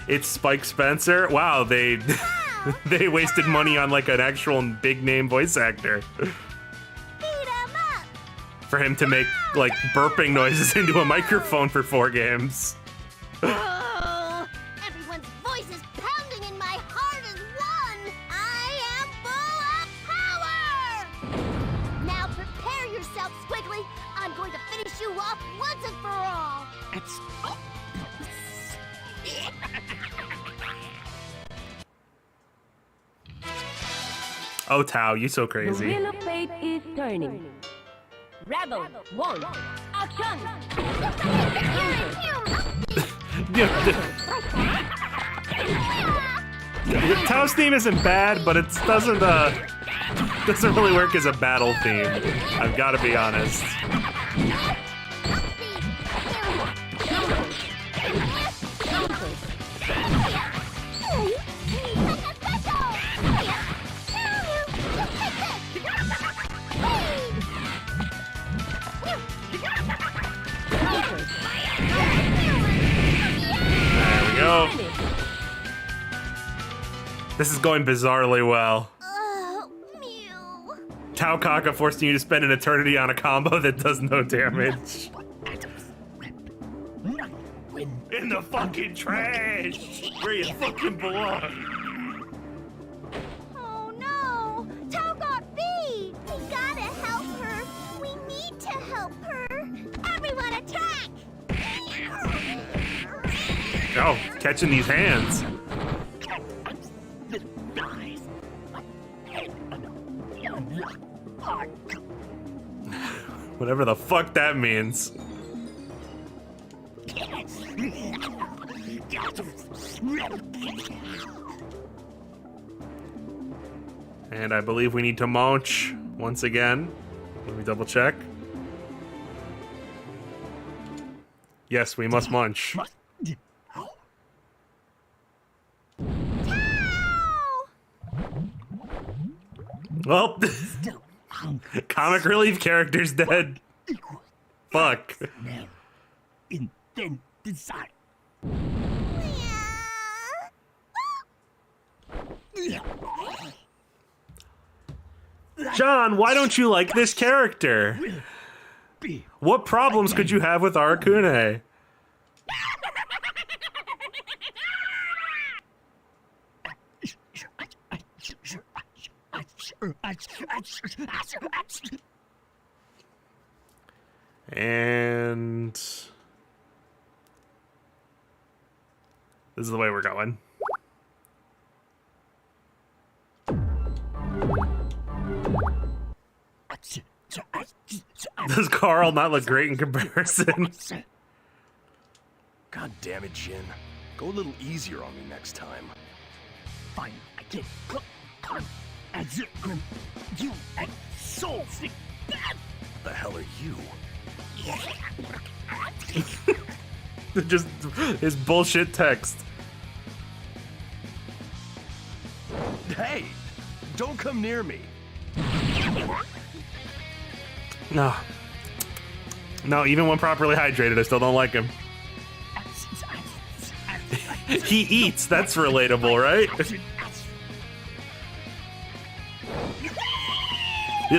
It's Spike Spencer? Wow, they they wasted money on like an actual big name voice actor.
Beat him up!
For him to make like burping noises into a microphone for 4 games.
Oh, everyone's voice is pounding and my heart is one! I am full of power! Now prepare yourself, Squiggly! I'm going to finish you off once and for all!
It's
Oh, Tao, you so
The
crazy.
wheel of fate is turning. Rebel 1. Action!
Tao's theme isn't bad, but it doesn't really work as a battle theme. I've got to be honest. There we go. This is going bizarrely well.
Mew.
Tao Kaka forcing you to spend an eternity on a combo that does no damage. In the fucking trash! Where you fucking belong.
Oh no! Tao got beat! We gotta help her! We need to help her! Everyone attack!
Oh, catching these hands. Whatever the fuck that means. And I believe we need to munch once again. Let me double check. Yes, we must munch. Well, comic relief character's dead. Fuck.
And then decide.
John, why don't you like this character? What problems could you have with Arakune? And this is the way we're going. Does Carl not look great in comparison?
God damn it, Jin. Go a little easier on me next time.
Fine, I can come as you and soul sick bad.
The hell are you?
Just his bullshit text.
Hey, don't come near me.
No. No, even when properly hydrated, I still don't like him. He eats, that's relatable, right?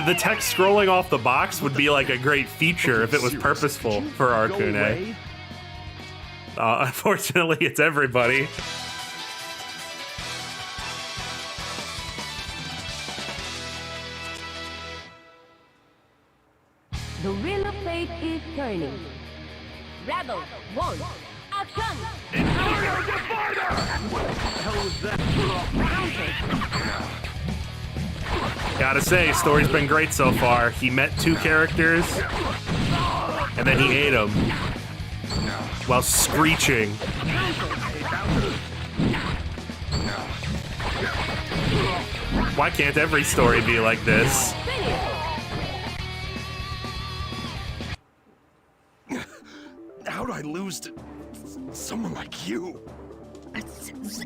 The text scrolling off the box would be like a great feature if it was purposeful for Arakune. Unfortunately, it's everybody.
The wheel of fate is turning. Rebel 1. Action!
Gotta say, story's been great so far. He met 2 characters, and then he ate them while screeching. Why can't every story be like this?
How'd I lose to someone like you?
As the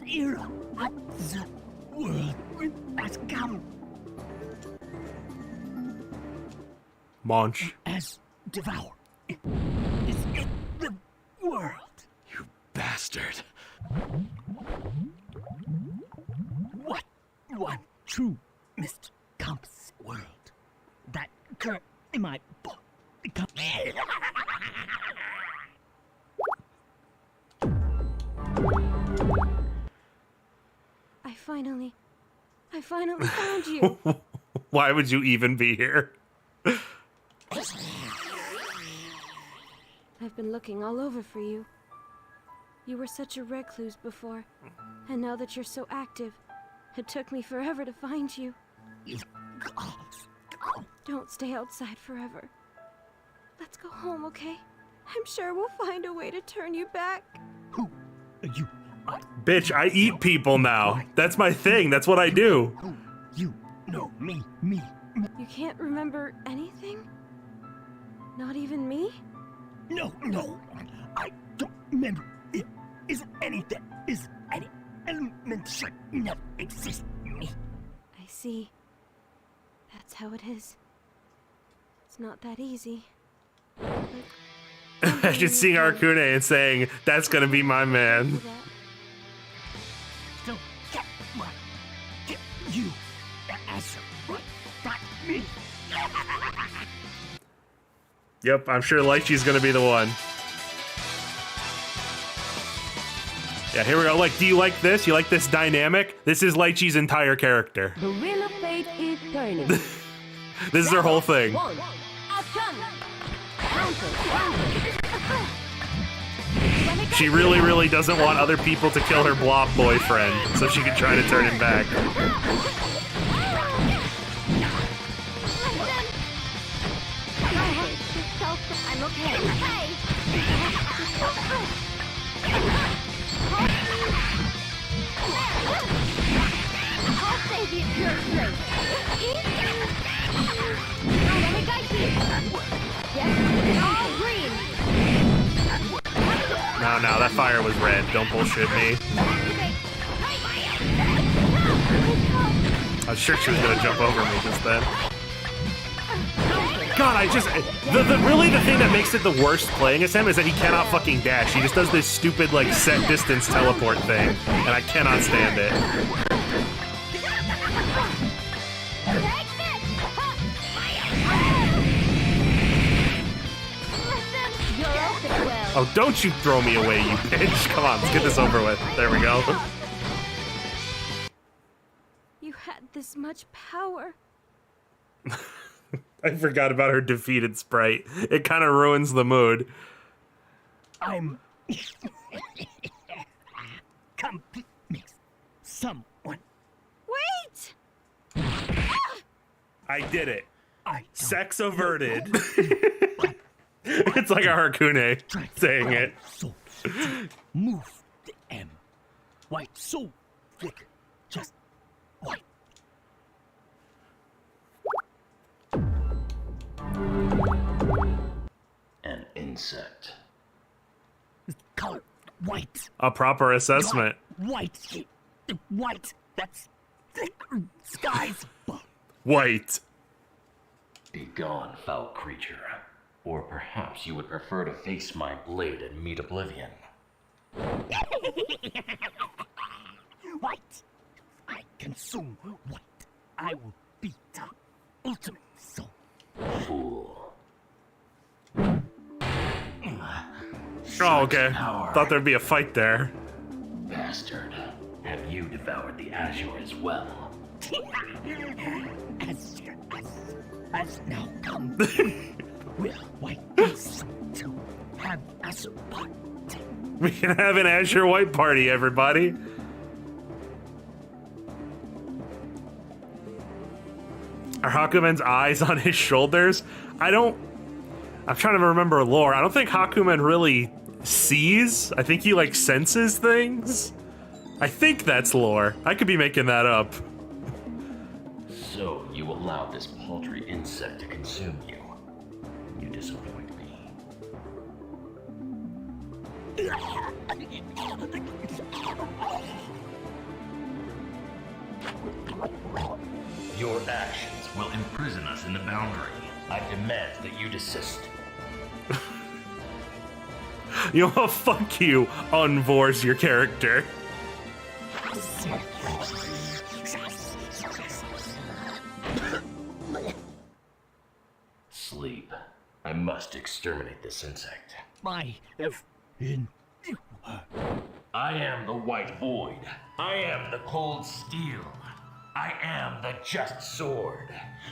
era of the world has come,
Munch.
as devoured is in the world.
You bastard.
What one true Mr. Compass world that current in my book become
I finally found you.
Why would you even be here?
I've been looking all over for you. You were such a recluse before, and now that you're so active, it took me forever to find you. Don't stay outside forever. Let's go home, okay? I'm sure we'll find a way to turn you back.
Who are you?
Bitch, I eat people now. That's my thing. That's what I do.
You know me.
You can't remember anything? Not even me?
No. I don't remember. It isn't anything. Is any element should never exist in me.
I see. That's how it is. It's not that easy.
Imagine seeing Arcune and saying, that's gonna be my man.
Don't get you as right back me.
Yep, I'm sure Lychee's gonna be the one. Yeah, here we go. Like, do you like this? You like this dynamic? This is Lychee's entire character.
The wheel of fate is turning.
This is her whole thing.
1. Action! Counter.
She really, really doesn't want other people to kill her blob boyfriend, so she can try to turn him back.
I'm okay. I'll save you, pure strength. All green.
No, that fire was red. Don't bullshit me. I was sure she was gonna jump over me just then. God, really the thing that makes it the worst playing as him is that he cannot fucking dash. He just does this stupid, like, set distance teleport thing, and I cannot stand it. Oh, don't you throw me away, you bitch. Come on, let's get this over with. There we go.
You had this much power.
I forgot about her defeated sprite. It kind of ruins the mood.
I'm complete mix. Someone.
Wait!
I did it.
I
Sex averted. It's like a Harkune saying it.
So move the M. White so flicker. Just white.
An insect.
Color white.
A proper assessment.
White. White. That's thick skies.
White.
Be gone, foul creature. Or perhaps you would prefer to face my blade and meet oblivion.
White. I consume white. I will be the ultimate soul.
Fool.
Oh, okay. Thought there'd be a fight there.
Bastard. Have you devoured the Azure as well?
Azure has now come. We're white to have us a party.
We can have an Azure White party, everybody. Are Hakumen's eyes on his shoulders? I'm trying to remember lore. I don't think Hakumen really sees. I think he, like, senses things. I think that's lore. I could be making that up.
So you allowed this paltry insect to consume you. You disappoint me. Your actions will imprison us in the boundary. I demand that you desist.
You know what? Fuck you, Unvors your character.
Sleep. I must exterminate this insect.
I have been.
I am the White Void. I am the Cold Steel. I am the Just Sword.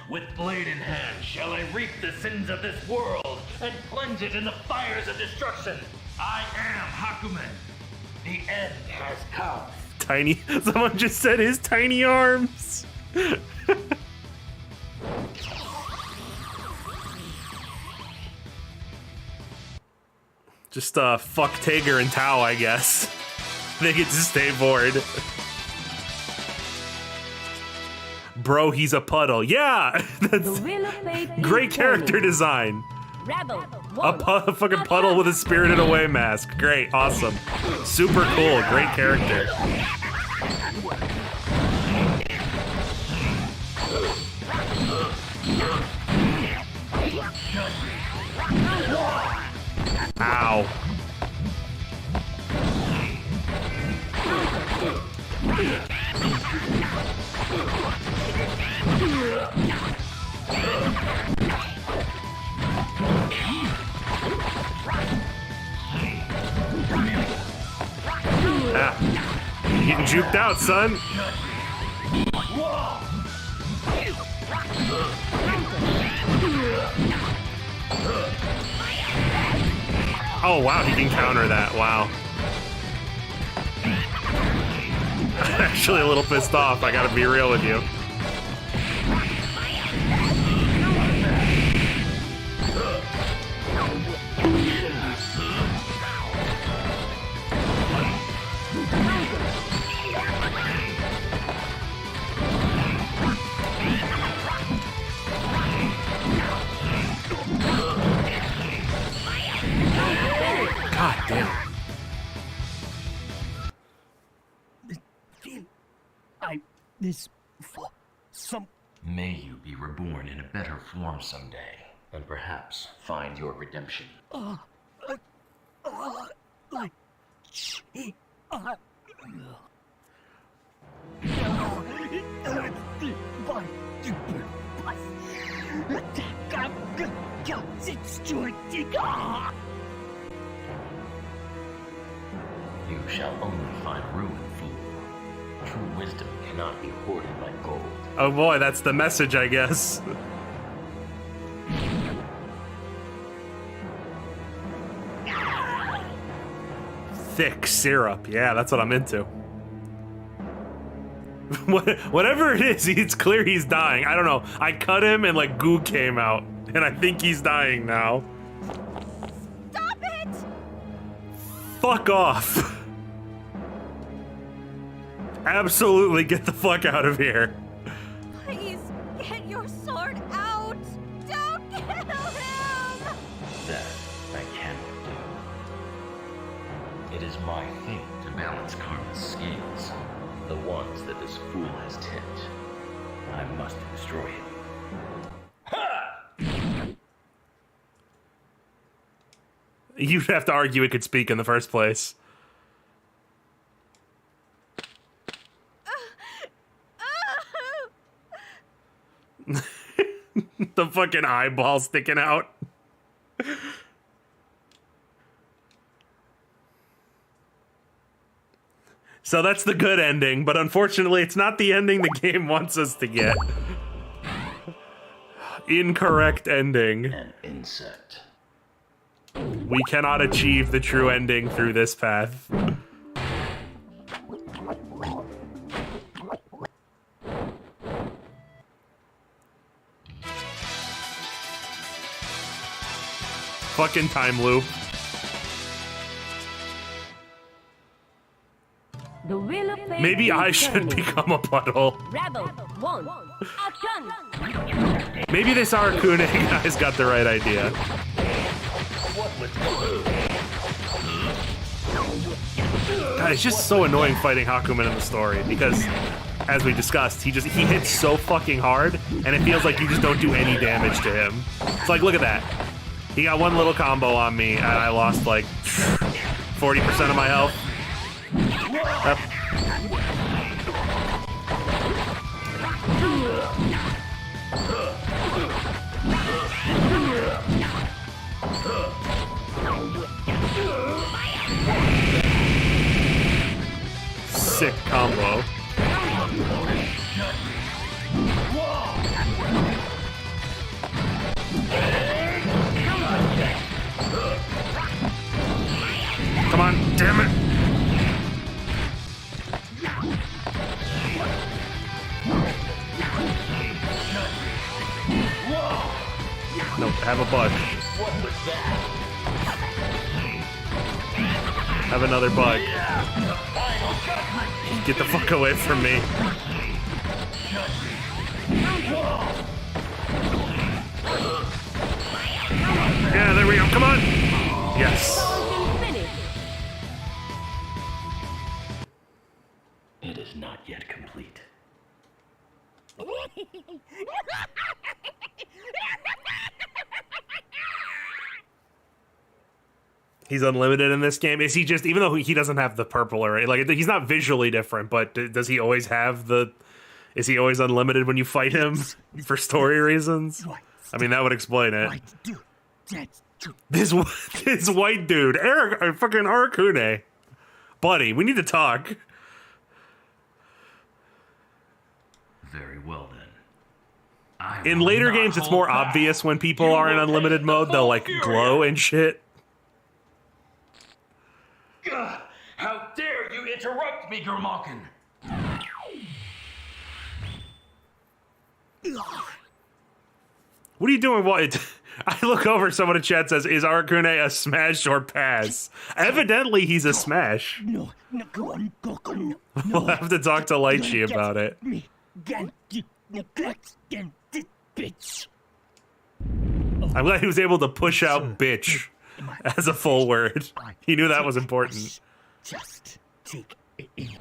With blade in hand shall I reap the sins of this world and plunge it in the fires of destruction. I am Hakumen. The end has come.
Tiny. Someone just said his tiny arms. Just fuck Tager and Tao, I guess. They get to stay bored. Bro, he's a puddle. Yeah, that's great character design.
Rebel,
A fucking puddle with a Spirited Away mask. Great, awesome, super cool, great character. Ow. Ah. You're getting juked out, son. Oh wow, he can counter that. Wow. I'm actually a little pissed off, I gotta be real with you. God damn.
This for some.
May you be reborn in a better form someday, and perhaps find your redemption.
Like.
You shall only find ruin, fool. True wisdom cannot be hoarded like gold.
Oh boy, that's the message, I guess. Thick syrup. Yeah, that's what I'm into. Whatever it is, it's clear he's dying. I don't know. I cut him and like goo came out, and I think he's dying now.
Stop it!
Fuck off. Absolutely get the fuck out of here.
Please, get your sword out! Don't kill him!
That I cannot do. It is my fate to balance karma's scales, the ones that this fool has tipped. I must destroy him. Ha!
You'd have to argue it could speak in the first place. The fucking eyeball sticking out. So that's the good ending, but unfortunately it's not the ending the game wants us to get. Incorrect ending.
An insect.
We cannot achieve the true ending through this path. Fucking time loop.
The wheel of fate
Maybe I
is
should
turning.
become a puddle.
Rebel 1. Action!
Maybe this Arcune guy's got the right idea. God, it's just so annoying fighting Hakumen in the story because, as we discussed, he hits so fucking hard, and it feels like you just don't do any damage to him. It's like, look at that. He got one little combo on me, and I lost like 40% of my health. Yep. Sick combo. Come on, damn it. No, have a bug. Have another bug. Get the fuck away from me. Yeah, there we go. Come on. Yes.
It is not yet complete.
He's unlimited in this game. Is he just, even though he doesn't have the purple or like, he's not visually different, but does he always have the, is he always unlimited when you fight him for story reasons? I mean, that would explain it. This white dude, fucking Arcune. Buddy, we need to talk.
Very well then.
In later games, it's more obvious when people are in unlimited mode. They'll like glow and shit.
Ugh, how dare you interrupt me, Gurmalkin!
What are you doing? What? I look over, someone in chat says, is Arcune a smash or pass? Evidently, he's a smash.
No, go on.
We'll have to talk to Lychee about it.
Bitch.
I'm glad he was able to push out bitch as a full word. He knew that was important.
Just take it in.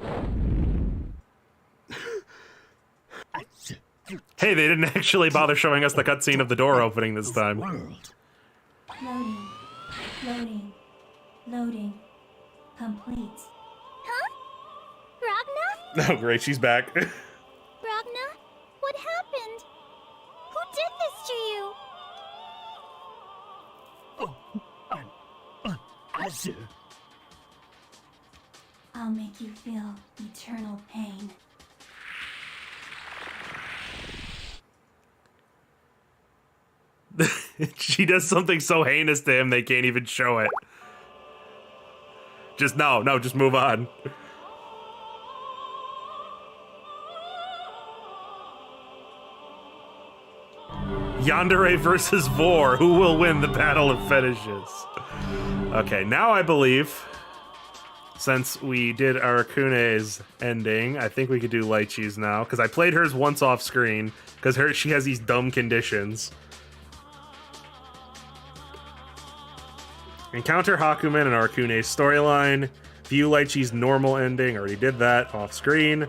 Hey, they didn't actually bother showing us the cutscene of the door opening this time.
Loading. Complete. Huh? Ragna?
Oh, great, she's back.
Ragna? What happened? Who did this to you?
Azur.
I'll make you feel eternal pain.
She does something so heinous to him they can't even show it. Just just move on. Yandere versus Vor. Who will win the Battle of Fetishes? Okay, now I believe, since we did Arakune's ending, I think we could do Lychee's now, because I played hers once off screen, because she has these dumb conditions. Encounter Hakumen and Arakune's storyline. View Lychee's normal ending. Already did that off screen.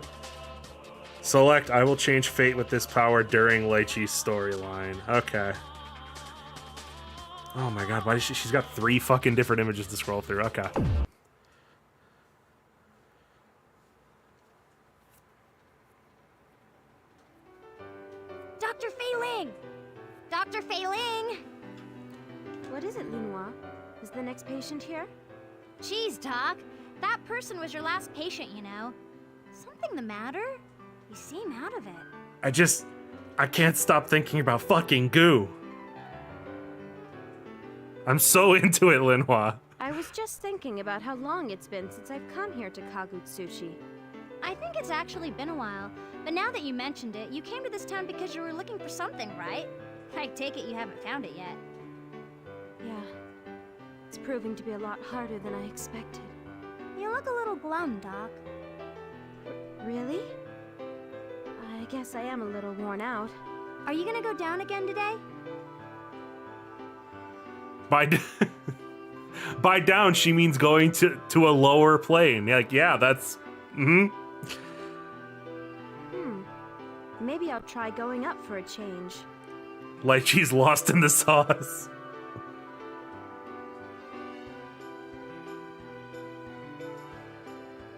Select I will change fate with this power during Lychee's storyline. Okay. Oh my god, why is she's got 3 fucking different images to scroll through. Okay.
Dr. Fei Ling! Dr. Fei Ling!
What is it, Linois? Is the next patient here?
Jeez, Doc. That person was your last patient, you know. Something the matter? You seem out of it.
I can't stop thinking about fucking goo. I'm so into it, Linhua.
I was just thinking about how long it's been since I've come here to Kagutsuchi.
I think it's actually been a while, but now that you mentioned it, you came to this town because you were looking for something, right? I take it you haven't found it yet.
Yeah. It's proving to be a lot harder than I expected.
You look a little glum, Doc.
Really? I guess I am a little worn out.
Are you gonna go down again today?
By down, she means going to a lower plane. Like, yeah, that's...
Maybe I'll try going up for a change.
Like she's lost in the sauce.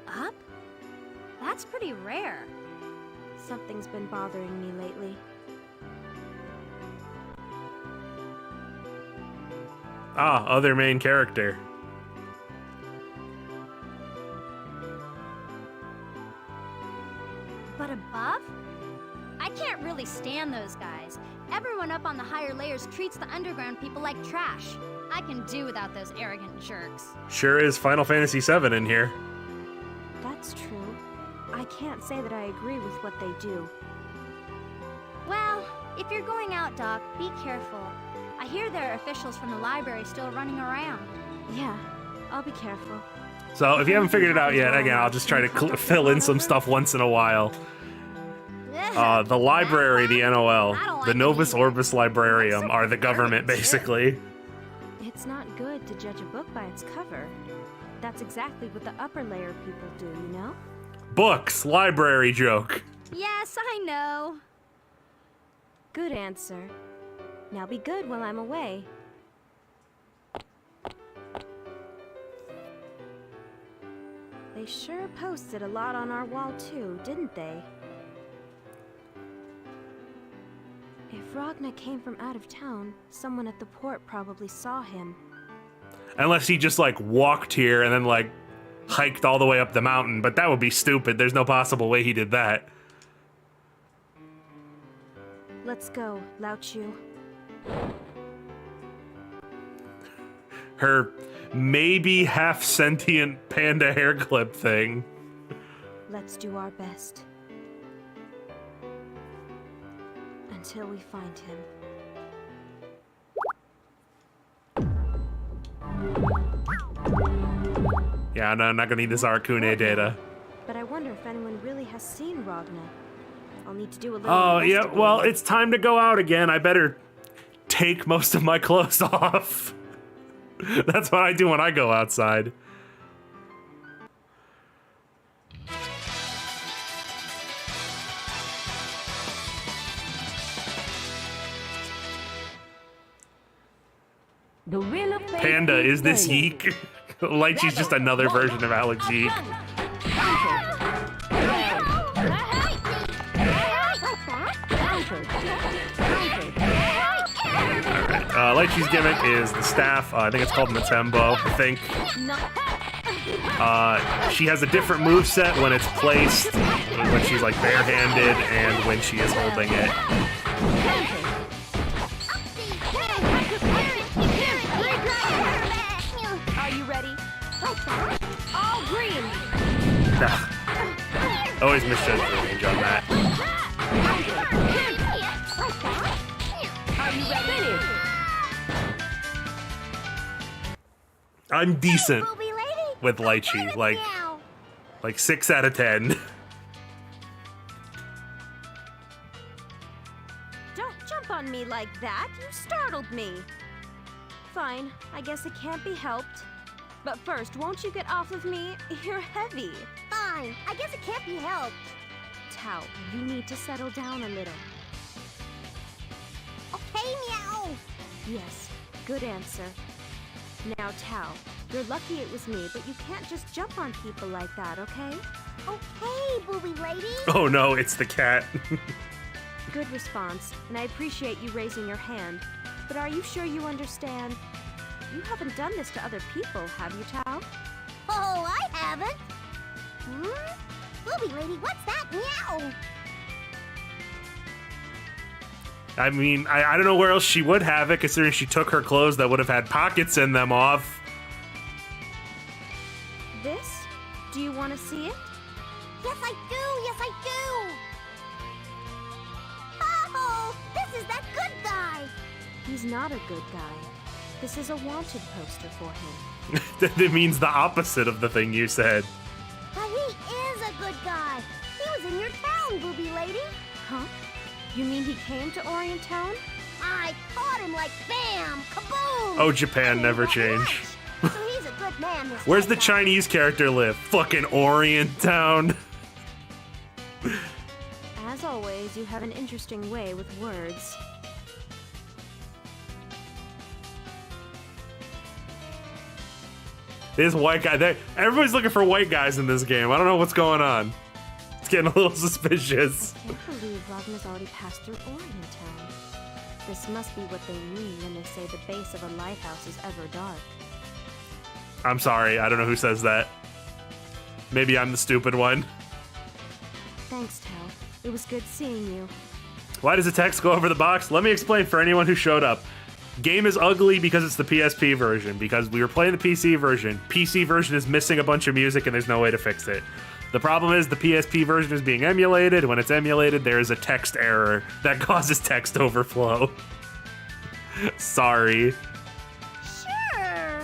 Up? That's pretty rare.
Something's been bothering me lately.
Ah, other main character.
But above? I can't really stand those guys. Everyone up on the higher layers treats the underground people like trash. I can do without those arrogant jerks.
Sure is Final Fantasy VII in here.
That's true. I can't say that I agree with what they do.
Well, if you're going out, Doc, be careful. I hear there are officials from the library still running around.
Yeah, I'll be careful.
So if you haven't figured it out yet, again, I'll just try to fill in some stuff once in a while. The library, the NOL, the Novus Orbis Librarium are the government, basically.
It's not good to judge a book by its cover. That's exactly what the upper layer people do, you know?
Books, library joke.
Yes, I know.
Good answer. Now be good while I'm away. They sure posted a lot on our wall too, didn't they? If Ragna came from out of town, someone at the port probably saw him.
Unless he just, like, walked here and then, like, hiked all the way up the mountain, but that would be stupid. There's no possible way he did that.
Let's go, Lao Chu.
Her maybe half-sentient panda hair clip thing.
Let's do our best. Until we find him.
Yeah, no, I'm not gonna need this Arcune data.
But I wonder if anyone really has seen Ragna. I'll need to do a little
Oh, yeah,
investigating.
well, it's time to go out again. I better take most of my clothes off. That's what I do when I go outside.
The Wheel of Fate
Panda, is this
turning.
Yeek? Like she's just another version of Alex Yeek. Lychee's gimmick is the staff. I think it's called Matembo, I think. She has a different moveset when it's placed, when she's like barehanded, and when she is holding it.
Are you ready? All green!
Always misjudged the range on that.
Are you ready?
I'm decent with Lychee, like 6 out of 10.
Don't jump on me like that. You startled me. Fine, I guess it can't be helped. But first, won't you get off of me? You're heavy.
Fine, I guess it can't be helped.
Tao, you need to settle down a little.
Okay, meow!
Yes, good answer. Now, Tao, you're lucky it was me, but you can't just jump on people like that, okay?
Okay, booby lady!
Oh no, it's the cat.
Good response, and I appreciate you raising your hand. But are you sure you understand? You haven't done this to other people, have you, Tao?
Oh, I haven't! Booby lady, what's that meow?
I mean, I don't know where else she would have it, considering she took her clothes that would have had pockets in them off.
This? Do you want to see it?
Yes, I do! Yes, I do! Oh, this is that good guy!
He's not a good guy. This is a wanted poster for him.
That means the opposite of the thing you said.
But he is a good guy! He was in your town, booby lady!
Huh? You mean he came to Orient Town?
I caught him like bam! Kaboom!
Oh, Japan never changed.
So he's a good man, this
Where's
good
the
guy.
Chinese character live? Fucking Orient Town.
As always, you have an interesting way with words.
This white guy, everybody's looking for white guys in this game. I don't know what's going on. It's getting a little suspicious.
I can't believe Ragna's already passed through Orient Town. This must be what they mean when they say the base of a lighthouse is ever dark.
I'm sorry, I don't know who says that. Maybe I'm the stupid one.
Thanks, Tal. It was good seeing you.
Why does the text go over the box? Let me explain for anyone who showed up. Game is ugly because it's the PSP version, because we were playing the PC version. PC version is missing a bunch of music and there's no way to fix it. The problem is the PSP version is being emulated. When it's emulated, there is a text error that causes text overflow. Sorry.
Sure.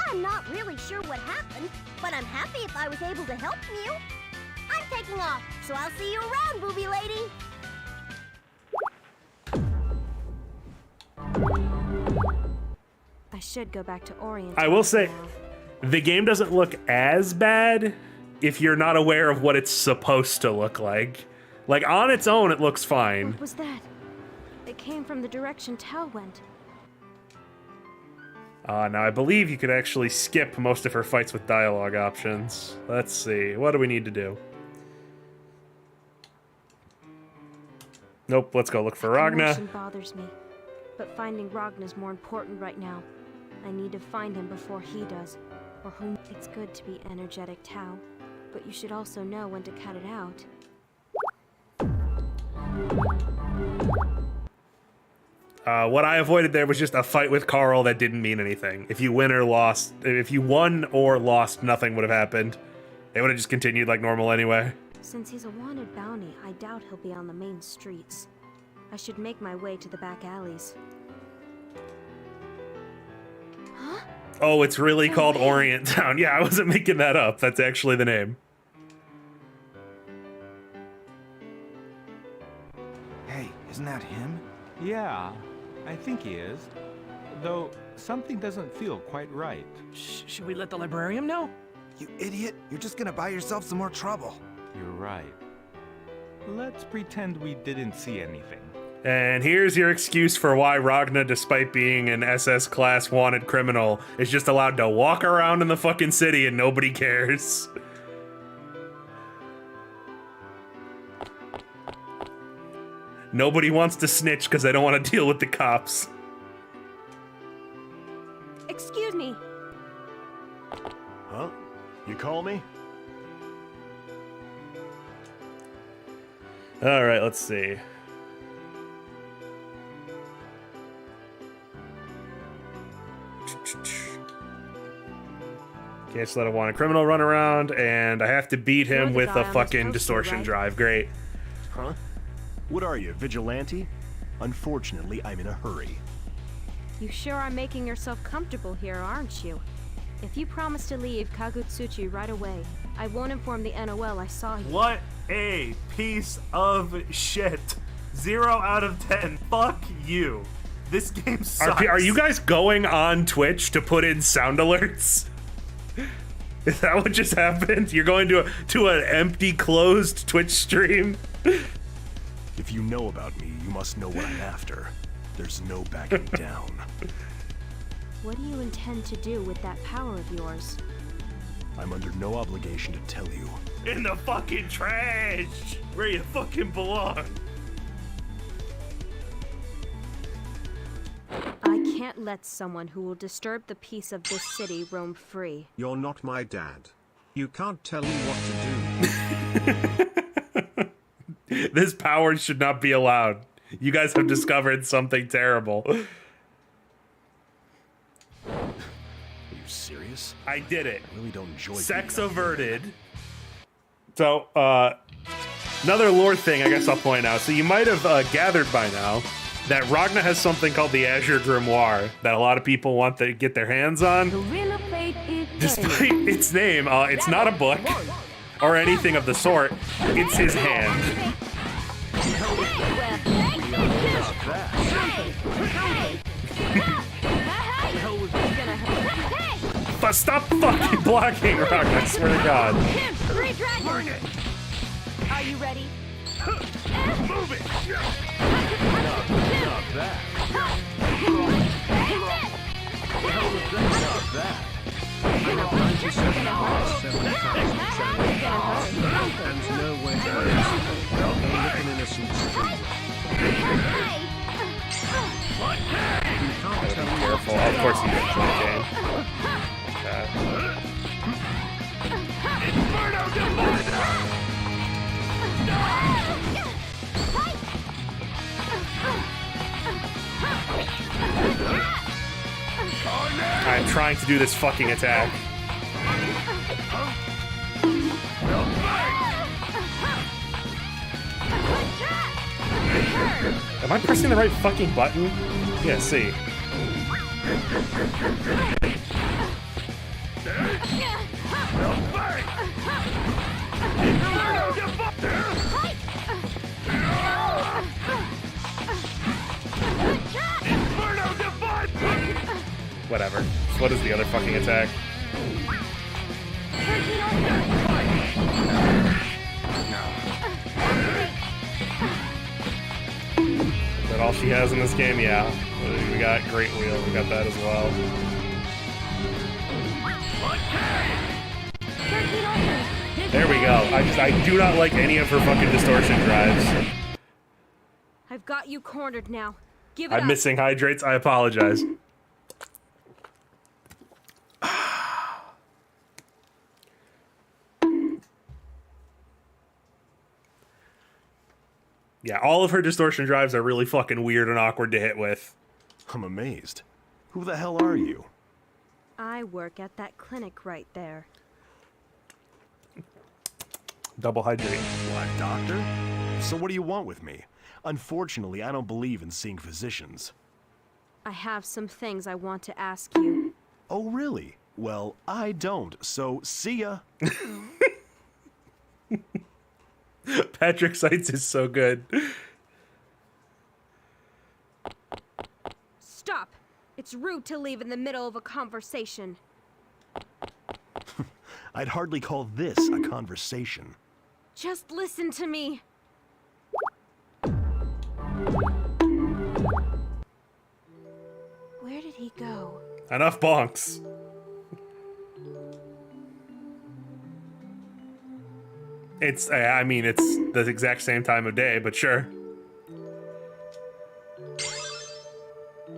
I'm not really sure what happened, but I'm happy if I was able to help you. I'm taking off, so I'll see you around, booby lady.
I should go back to Orient.
I will say,
now.
the game doesn't look as bad if you're not aware of what it's supposed to look like. Like, on its own, it looks fine.
What was that? It came from the direction Tal went.
Now, I believe you could actually skip most of her fights with dialogue options. Let's see. What do we need to do? Nope, let's go look for Ragna.
Emotion bothers me, but finding Ragna's more important right now. I need to find him before he does, or whom. It's good to be energetic, Tao, but you should also know when to cut it out.
What I avoided there was just a fight with Carl that didn't mean anything. If you won or lost, nothing would have happened. They would have just continued like normal anyway.
Since he's a wanted bounty, I doubt he'll be on the main streets. I should make my way to the back alleys. Huh?
Oh, it's really called Orient Town. Yeah, I wasn't making that up. That's actually the name.
Hey, isn't that him?
Yeah, I think he is. Though, something doesn't feel quite right.
Should we let the librarian know?
You idiot! You're just gonna buy yourself some more trouble.
You're right. Let's pretend we didn't see anything.
And here's your excuse for why Ragna, despite being an SS class wanted criminal, is just allowed to walk around in the fucking city and nobody cares. Nobody wants to snitch because they don't want to deal with the cops.
Excuse me.
Huh? You call me?
All right, let's see. Can't just let a wanted criminal run around, and I have to beat him with a fucking distortion drive. Great.
Huh? What are you, vigilante? Unfortunately, I'm in a hurry.
You sure are making yourself comfortable here, aren't you? If you promise to leave Kagutsuchi right away, I won't inform the NOL I saw you.
What a piece of shit. 0 out of 10. Fuck you. This game sucks. Are you guys going on Twitch to put in sound alerts? Is that what just happened? You're going to an empty, closed Twitch stream?
If you know about me, you must know what I'm after. There's no backing down.
What do you intend to do with that power of yours?
I'm under no obligation to tell you.
In the fucking trash! Where you fucking belong.
I can't let someone who will disturb the peace of this city roam free.
You're not my dad. You can't tell me what to do.
This power should not be allowed. You guys have discovered something terrible.
Are you serious?
I did it.
I really don't enjoy
Sex
being
averted. So, another lore thing I guess I'll point out. So you might have gathered by now that Ragna has something called the Azure Grimoire that a lot of people want to get their hands on. Despite its name, it's not a book or anything of the sort. It's his hand. But stop fucking blocking, Ragna, I swear to God.
Are you ready?
Move it!
I have 97 hours, 7,000 and no way to no little innocent stranger. You can't tell me.
Careful. Of course he didn't play the game. I'm trying to do this fucking attack. Am I pressing the right fucking button? Yeah, see. Whatever. So what is the other fucking attack? Is that all she has in this game? Yeah. We got Great Wheel. We got that as well. There we go. I do not like any of her fucking distortion drives.
I've got you cornered now. Give it up.
I'm missing hydrates. I apologize. Yeah, all of her distortion drives are really fucking weird and awkward to hit with.
I'm amazed. Who the hell are you?
I work at that clinic right there.
Double hydrate.
What, doctor? So what do you want with me? Unfortunately, I don't believe in seeing physicians.
I have some things I want to ask you.
Oh, really? Well, I don't, so see ya.
Patrick Seitz is so good.
Stop! It's rude to leave in the middle of a conversation.
I'd hardly call this a conversation.
Just listen to me. Where did he go?
Enough bonks. I mean, it's the exact same time of day, but sure.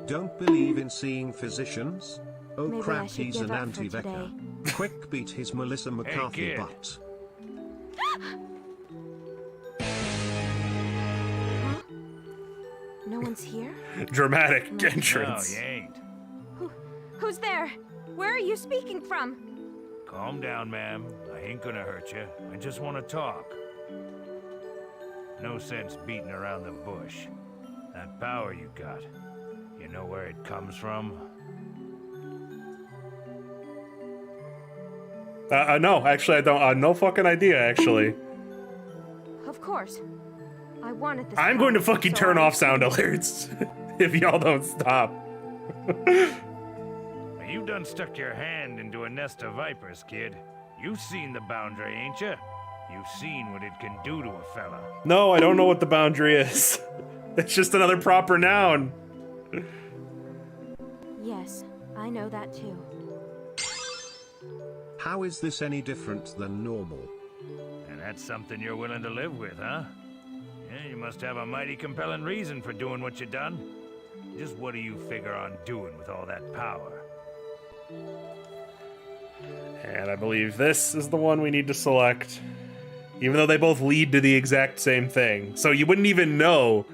Don't believe in seeing physicians? Oh
Maybe
crap,
I should
he's
give
an
up for
anti-Vecker.
today.
Quick, beat his Melissa McCarthy
kid.
butt.
Huh? No one's here?
Dramatic
No,
entrance.
you ain't.
Who's there? Where are you speaking from?
Calm down, ma'am. I ain't gonna hurt you. I just want to talk. No sense beating around the bush. That power you got, you know where it comes from?
No, actually, I don't. No fucking idea, actually.
Of course. I wanted this.
I'm going to fucking turn off sound alerts if y'all don't stop.
You done stuck your hand into a nest of vipers, kid. You've seen the boundary, ain't you? You've seen what it can do to a fella.
No, I don't know what the boundary is. It's just another proper noun.
Yes, I know that too.
How is this any different than normal?
And that's something you're willing to live with, huh? Yeah, you must have a mighty compelling reason for doing what you done. Just what do you figure on doing with all that power?
And I believe this is the one we need to select. Even though they both lead to the exact same thing. So you wouldn't even know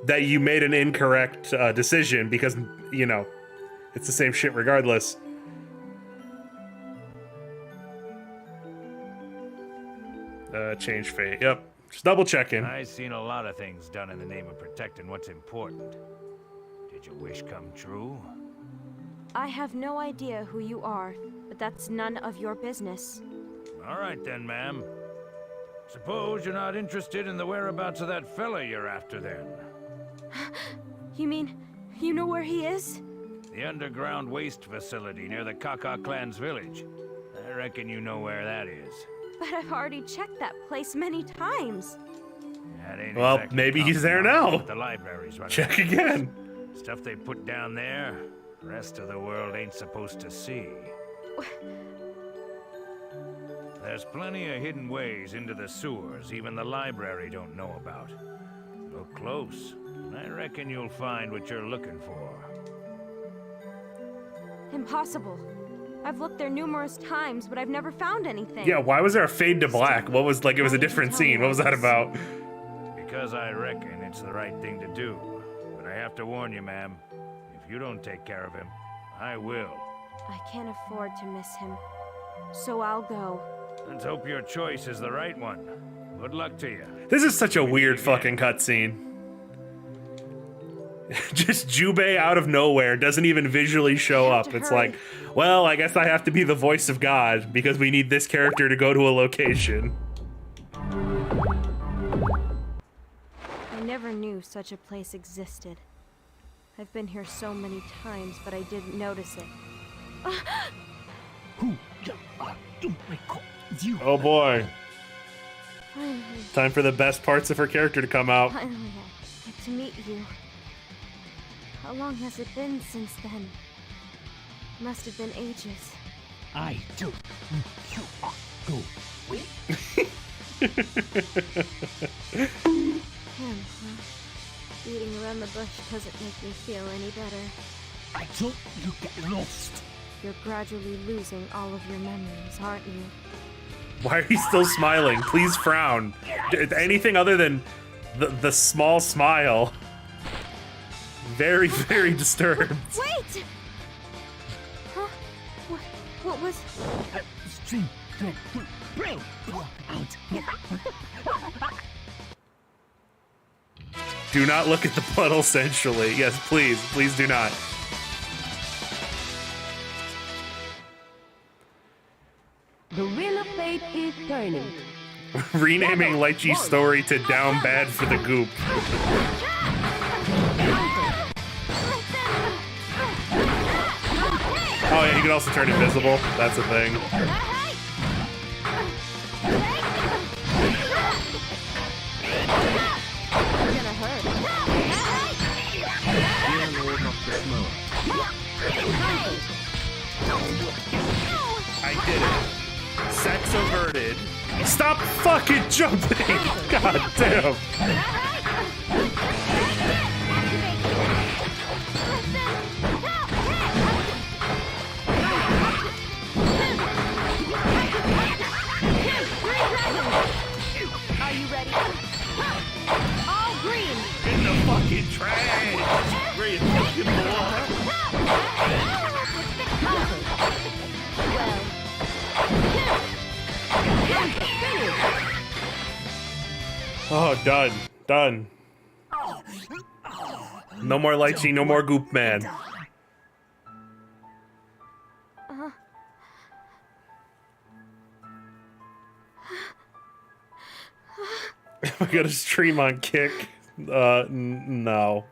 that you made an incorrect decision because, you know, it's the same shit regardless. Change fate. Yep. Just double checking.
I've seen a lot of things done in the name of protecting what's important. Did your wish come true?
I have no idea who you are, but that's none of your business.
All right then, ma'am. Suppose you're not interested in the whereabouts of that fella you're after then.
You mean, you know where he is?
The underground waste facility near the Kaka clan's village. I reckon you know where that is.
But I've already checked that place many times.
That ain't
Well,
exactly
maybe he's there
common
now.
with the libraries running
Check
around.
again.
Stuff they put down there, the rest of the world ain't supposed to see. There's plenty of hidden ways into the sewers even the library don't know about. Look close, and I reckon you'll find what you're looking for.
Impossible. I've looked there numerous times, but I've never found anything.
Yeah, why was there a fade to black? What was, like, it was a different scene. What was that about?
Because I reckon it's the right thing to do. But I have to warn you, ma'am. If you don't take care of him, I will.
I can't afford to miss him. So I'll go.
Let's hope your choice is the right one. Good luck to you.
This is such a weird fucking cutscene. Just Jubei out of nowhere, doesn't even visually show up. It's like, well, I guess I have to be the voice of God because we need this character to go to a location.
I never knew such a place existed. I've been here so many times, but I didn't notice it.
Oh boy.
Finally.
Time for the best parts of her character to come out.
Finally, I get to meet you. How long has it been since then? Must have been ages.
I do. You are go.
Him, huh? Beating around the bush doesn't make me feel any better.
I told you get lost.
You're gradually losing all of your memories, aren't you?
Why are you still smiling? Please frown. Anything other than the small smile. Very, very disturbed.
Wait! Huh? What was...
Stream, bring out.
Do not look at the puddle sensually. Yes, please. Please do not.
The wheel of fate is turning.
Renaming Lychee's story to Down Bad for the Goop. Oh yeah, you can also turn invisible. That's a thing. I did it. Sex averted. Stop fucking jumping! God damn.
Are you ready? All green!
In the fucking trash! Where you fucking belong? Oh, done. Done. No more Lychee, no more Goop Man. Am I gonna stream on Kick? No.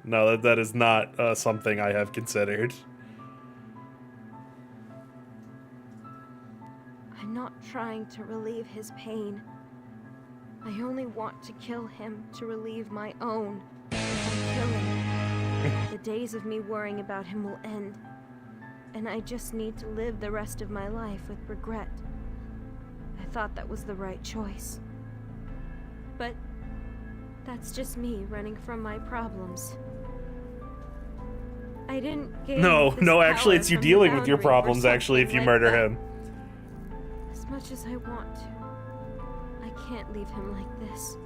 No, that is not something I have considered.
I'm not trying to relieve his pain. I only want to kill him to relieve my own. If I kill him, the days of me worrying about him will end. And I just need to live the rest of my life with regret. I thought that was the right choice. But that's just me running from my problems. I didn't gain
No,
this
no, actually
power
it's you
from the
dealing with your
boundary or
problems, actually, if you
something
murder
like that.
him.
As much as I want to, I can't leave him like this.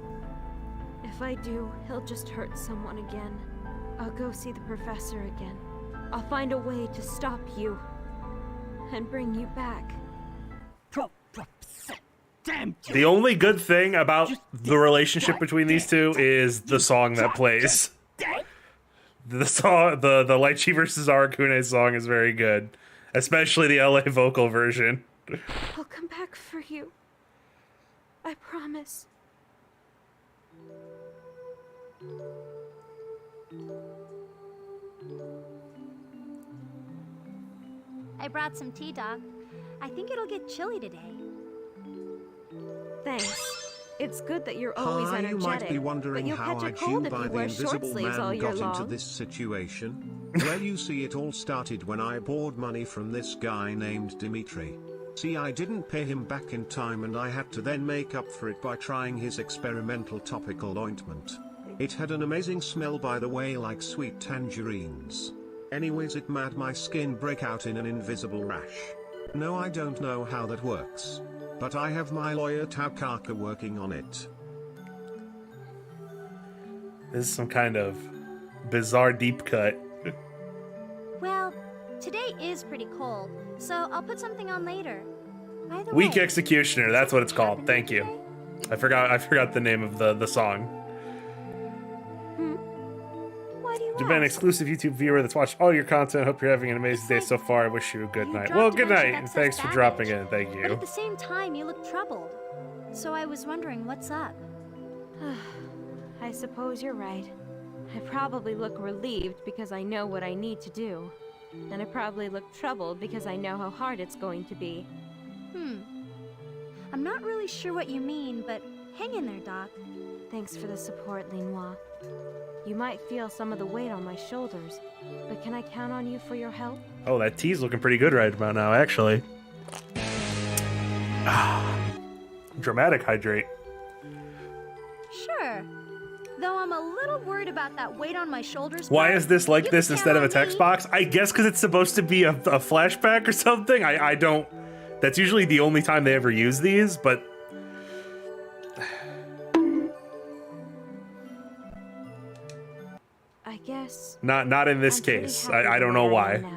If I do, he'll just hurt someone again. I'll go see the professor again. I'll find a way to stop you. And bring you back.
The only good thing about the relationship between these two is the song that plays. The song, the Lychee versus Arakune song is very good. Especially the LA vocal version.
I'll come back for you. I promise.
I brought some tea, Doc. I think it'll get chilly today.
Thanks. It's good that you're always
Hi,
energetic.
you might be wondering
but you'll
how
catch a
I
cold
Jew
if
by
you
the
wear short
invisible
sleeves all
man
year
got
long.
into this situation. Well, you see, it all started when I borrowed money from this guy named Dimitri. See, I didn't pay him back in time and I had to then make up for it by trying his experimental topical ointment. It had an amazing smell, by the way, like sweet tangerines. Anyways, it made my skin break out in an invisible rash. No, I don't know how that works. But I have my lawyer Taukaka working on it.
This is some kind of bizarre deep cut.
Well, today is pretty cold, so I'll put something on later. By the
Weak
way,
Executioner, that's what it's called. Thank you. I forgot the name of the song.
why do you
You've been an exclusive YouTube viewer that's watched all your content. Hope you're having an amazing day so far. I wish you a good night. Well, good night, and thanks for dropping in. Thank
But at
you.
the same time, you look troubled. So I was wondering what's up.
I suppose you're right. I probably look relieved because I know what I need to do. And I probably look troubled because I know how hard it's going to be.
I'm not really sure what you mean, but hang in there, Doc.
Thanks for the support, Linois. You might feel some of the weight on my shoulders, but can I count on you for your help?
Oh, that tea's looking pretty good right about now, actually. Dramatic hydrate.
Sure. Though I'm a little worried about that weight on my shoulders.
Why
part,
is this like
you
this
can
instead of a
count on
text
me.
box? I guess because it's supposed to be a flashback or something. I don't. That's usually the only time they ever use these, but.
I guess.
Not in this
I'm pretty
case.
happy
I don't
the
know
way I am
why.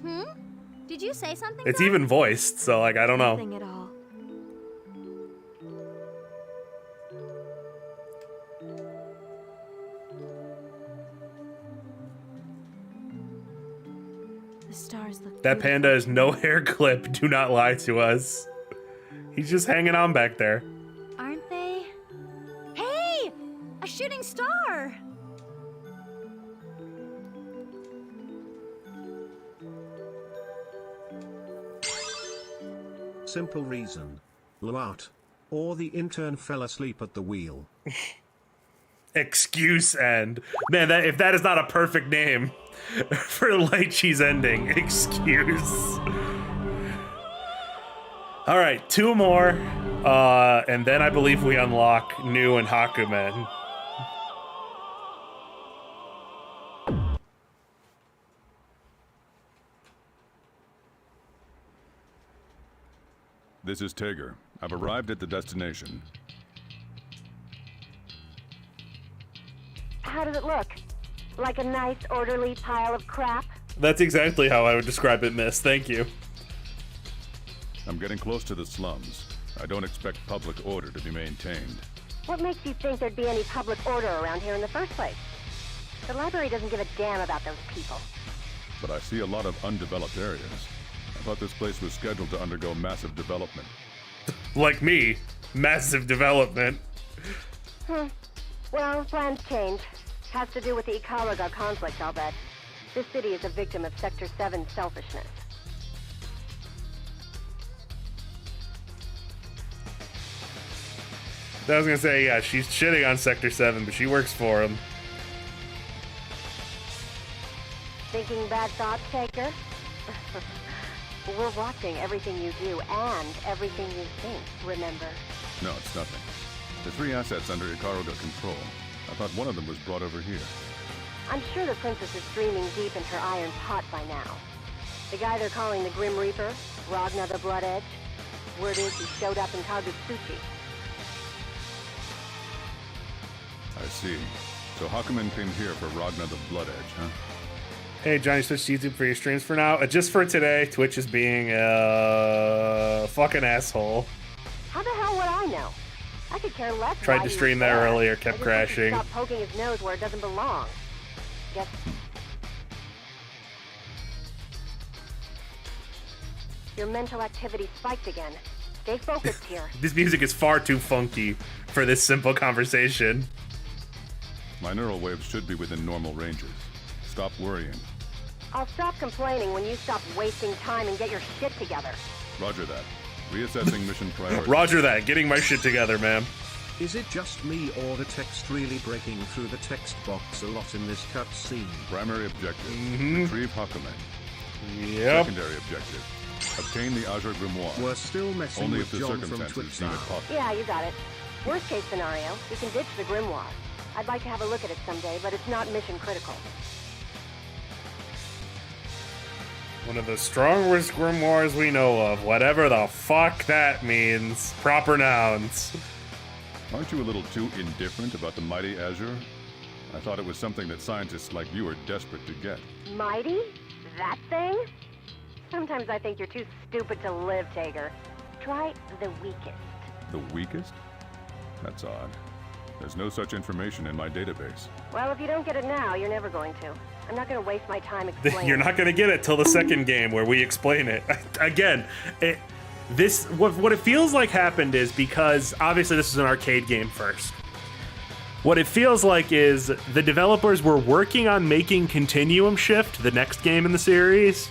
now.
Did you say something?
It's
Doc?
even voiced, so like I don't know.
Nothing at all. The stars look
That panda is no hair clip. Do not lie to us. He's just hanging on back there.
Aren't they? Hey! A shooting star!
Simple reason. Lout. Or the intern fell asleep at the wheel.
Excuse end. Man, that if that is not a perfect name for Lychee's ending. Excuse. All right, 2 more, and then I believe we unlock New and Hakumen.
This is Tager. I've arrived at the destination.
How does it look? Like a nice, orderly pile of crap?
That's exactly how I would describe it, miss. Thank you.
I'm getting close to the slums. I don't expect public order to be maintained.
What makes you think there'd be any public order around here in the first place? The library doesn't give a damn about those people.
But I see a lot of undeveloped areas. I thought this place was scheduled to undergo massive development.
Like me, massive development.
Well, plans change. Has to do with the Ikaruga conflict, I'll bet. This city is a victim of Sector 7's selfishness.
I was gonna say, yeah, she's shitting on Sector 7, but she works for him.
Thinking bad thoughts, Taker? We're watching everything you do and everything you think, remember?
No, it's nothing. The 3 assets under Ikaruga control. I thought one of them was brought over here.
I'm sure the princess is dreaming deep in her iron pot by now. The guy they're calling the Grim Reaper, Ragna the Blood Edge, word is he showed up in Kagutsuchi.
I see. So Hakumen came here for Ragnar the Blood Edge, huh?
Hey, Johnny, switch to YouTube for your streams for now. Just for today, Twitch is being a fucking asshole.
How the hell would I know? I could care less.
Tried to stream there earlier, kept crashing.
Stop poking his nose where it doesn't belong. Guess. Your mental activity spiked again. Stay focused here.
This music is far too funky for this simple conversation.
My neural waves should be within normal ranges. Stop worrying.
I'll stop complaining when you stop wasting time and get your shit together.
Roger that. Reassessing mission priority.
Roger that. Getting my shit together, ma'am.
Is it just me or the text really breaking through the text box a lot in this cutscene?
Primary objective. Retrieve Hakumen.
Yep.
Secondary objective. Obtain the Azure Grimoire.
We're still messing
Only
with
if the
John from
circumstances
Twitch
seem it
now.
possible.
Yeah, you got it. Worst case scenario, we can ditch the grimoire. I'd like to have a look at it someday, but it's not mission critical.
One of the strongest grimoires we know of. Whatever the fuck that means. Proper nouns.
Aren't you a little too indifferent about the mighty Azure? I thought it was something that scientists like you are desperate to get.
Mighty? That thing? Sometimes I think you're too stupid to live, Tager. Try the weakest.
The weakest? That's odd. There's no such information in my database.
Well, if you don't get it now, you're never going to. I'm not going to waste my time explaining.
You're not going to get it till the second game where we explain it. Again, what it feels like happened is, because obviously this is an arcade game first. What it feels like is the developers were working on making Continuum Shift, the next game in the series.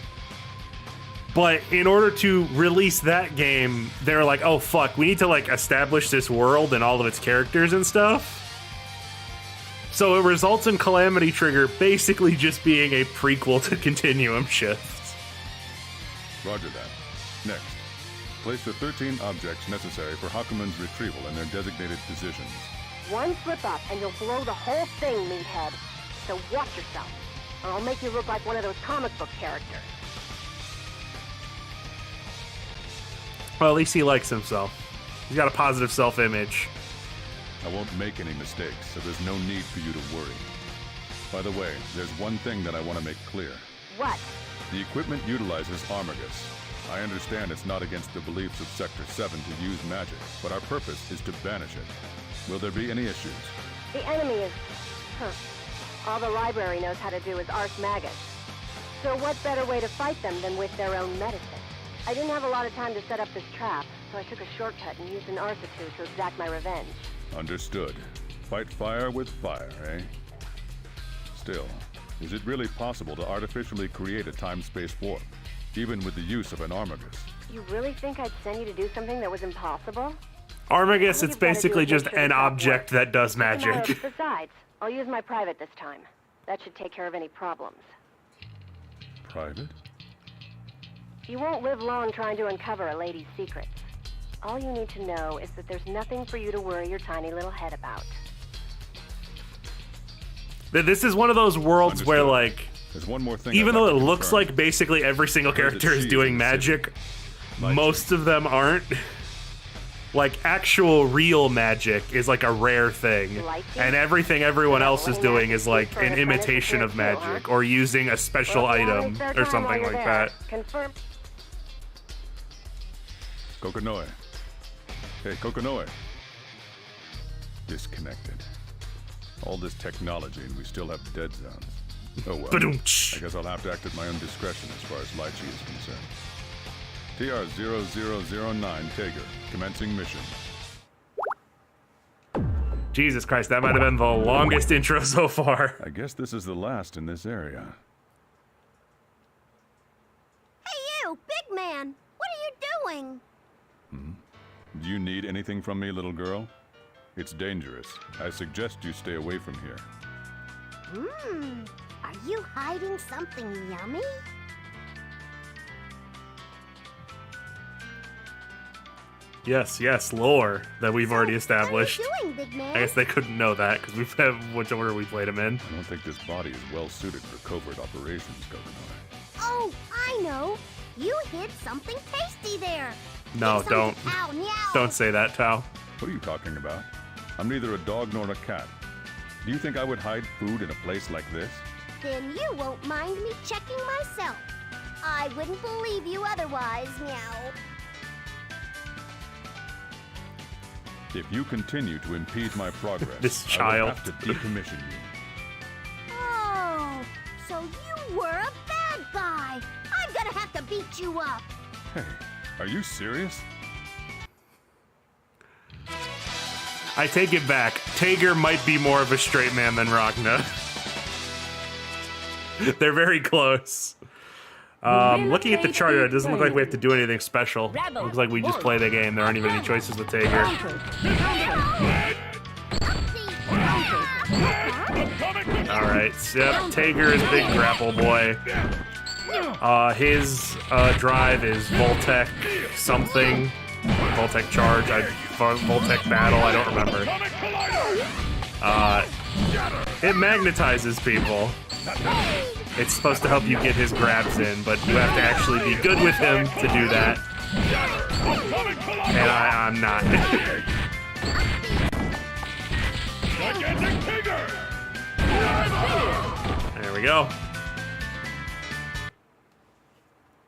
But in order to release that game, they're like, oh fuck, we need to like establish this world and all of its characters and stuff. So it results in Calamity Trigger basically just being a prequel to Continuum Shift.
Roger that. Next, place the 13 objects necessary for Hakumen's retrieval in their designated positions.
One slip up and you'll blow the whole thing, meathead. So watch yourself, or I'll make you look like one of those comic book characters.
Well, at least he likes himself. He's got a positive self-image.
I won't make any mistakes, so there's no need for you to worry. By the way, there's one thing that I want to make clear.
What?
The equipment utilizes Armagus. I understand it's not against the beliefs of Sector 7 to use magic, but our purpose is to banish it. Will there be any issues?
The enemy is... All the library knows how to do is Ars Magus. So what better way to fight them than with their own medicine? I didn't have a lot of time to set up this trap, so I took a shortcut and used an Arsatu to exact my revenge.
Understood. Fight fire with fire, eh? Still, is it really possible to artificially create a time-space warp, even with the use of an Armagus?
You really think I'd send you to do something that was impossible?
Armagus, it's basically just an object that does magic.
Besides, I'll use my private this time. That should take care of any problems.
Private?
You won't live long trying to uncover a lady's secrets. All you need to know is that there's nothing for you to worry your tiny little head about.
This is one of those worlds where, like,
there's one more thing
even though it looks like basically every single character is doing magic, most of them aren't. Like, actual real magic is like a rare thing, and everything everyone else is doing is like an imitation of magic or using a special item or something like that.
Confirm.
Kokonoe. Hey, Kokonoe. Disconnected. All this technology and we still have dead zones. Oh well. I guess I'll have to act at my own discretion as far as Lychee is concerned. TR-0009 Tager, commencing mission.
Jesus Christ, that might have been the longest intro so far.
I guess this is the last in this area.
Hey you, big man! What are you doing?
Do you need anything from me, little girl? It's dangerous. I suggest you stay away from here.
Are you hiding something yummy?
Yes, lore that we've already established.
What are you doing, big man?
I guess they couldn't know that because we've had which order we played him in.
I don't think this body is well suited for covert operations, Kokonoe.
Oh, I know. You hid something tasty there.
No, don't.
Ow, meow.
Don't say that, Tao.
What are you talking about? I'm neither a dog nor a cat. Do you think I would hide food in a place like this?
Then you won't mind me checking myself. I wouldn't believe you otherwise, meow.
If you continue to impede my progress,
This
I
child.
will have to decommission you.
Oh, so you were a bad guy. I'm gonna have to beat you up.
Hey, are you serious?
I take it back. Tager might be more of a straight man than Ragna. They're very close. Looking at the charter, it doesn't look like we have to do anything special. Looks like we just play the game. There aren't even any choices with Tager. Alright, yep, Tager is big grapple boy. His drive is Voltec something. Voltec charge, Voltec battle, I don't remember. It magnetizes people. It's supposed to help you get his grabs in, but you have to actually be good with him to do that. And I'm not. There we go.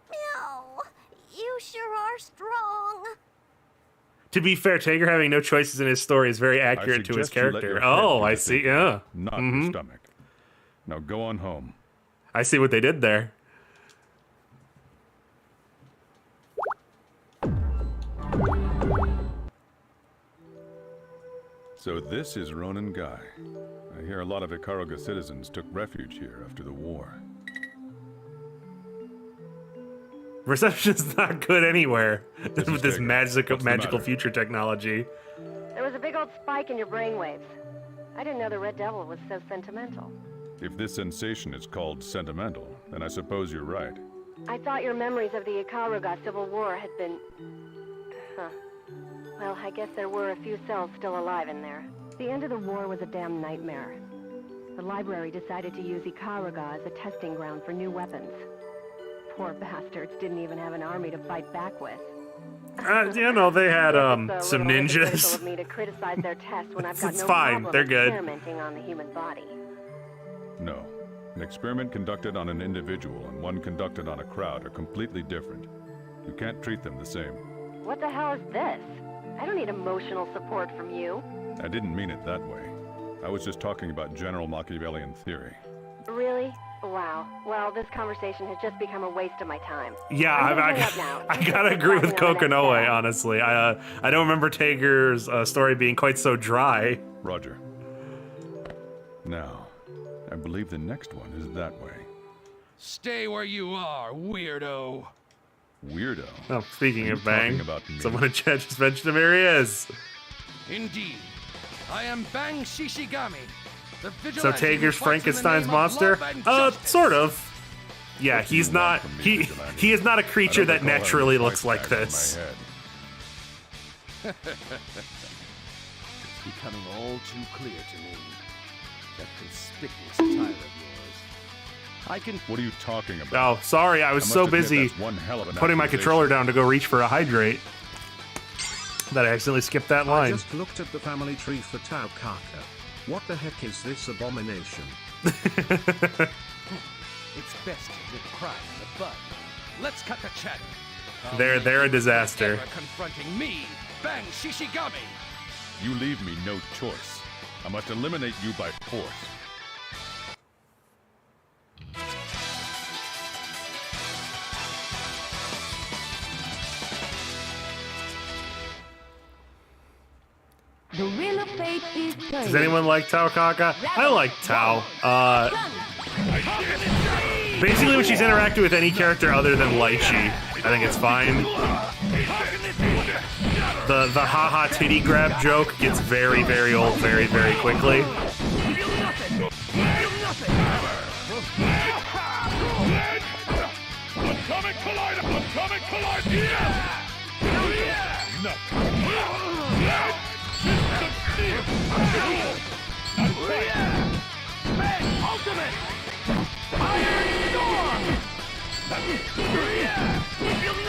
Meow, you sure are strong.
To be fair, Tager having no choices in his story is very accurate to his
suggest you let
character.
your head
Oh,
do
I
the
see,
thinking,
yeah.
Not your stomach. Now go on home.
I see what they did there.
So this is Ronin Guy. I hear a lot of Ikaruga citizens took refuge here after the war.
Reception's not good anywhere with this magical
matter?
future technology.
There was a big old spike in your brainwaves. I didn't know the Red Devil was so sentimental.
If this sensation is called sentimental, then I suppose you're right.
I thought your memories of the Ikaruga Civil War had been... Huh. Well, I guess there were a few cells still alive in there. The end of the war was a damn nightmare. The library decided to use Ikaruga as a testing ground for new weapons. Poor bastards didn't even have an army to fight back with.
You know, they had
It's a
some
little hypocritical
ninjas.
of me to criticize their tests when I've got
It's
no
fine,
problem
they're good.
experimenting on the human body.
No. An experiment conducted on an individual and one conducted on a crowd are completely different. You can't treat them the same.
What the hell is this? I don't need emotional support from you.
I didn't mean it that way. I was just talking about general Machiavellian theory.
Really? Wow. Well, this conversation has just become a waste of my time.
Yeah,
I'm gonna hang up now.
I gotta agree with Kokonoe, honestly. I don't remember Tager's story being quite so dry.
Roger. Now, I believe the next one is that way.
Stay where you are, weirdo.
Weirdo.
Oh, speaking
Are
of
you
Bang,
talking about me?
someone in chat just mentioned him. Here he is.
Indeed. I am Bang Shishigami. The
So
vigilante who
Tager's
fights in the
Frankenstein's
name of
monster?
love and justice.
Sort of. Yeah,
What do
he's
you
not.
want from me,
He
vigilante?
is not a creature
I don't
that
recall having
naturally
a
looks
price
like
tag on my
this.
head.
It's becoming all too clear to me. That conspicuous tire of yours. I can...
What are you talking about?
Oh, sorry, I was
must
so
admit
busy
that's one hell of an
putting my
accusation.
controller down to go reach for a hydrate that I accidentally skipped that
I
line.
just looked at the family tree for Tao Kaka. What the heck is this abomination?
It's best to nip crime in the bud. Let's cut the chatter.
They're a disaster.
Ever confronting me, Bang Shishigami.
You leave me no choice. I must eliminate you by force.
The wheel of fate is turning.
Does anyone like Tao Kaka? I like Tao. Basically, when she's interacting with any character other than Lychee, I think it's fine. The haha titty grab joke gets very, very old very, very quickly.
Atomic Collider! Atomic Collider!
Ultimate! Iron Storm!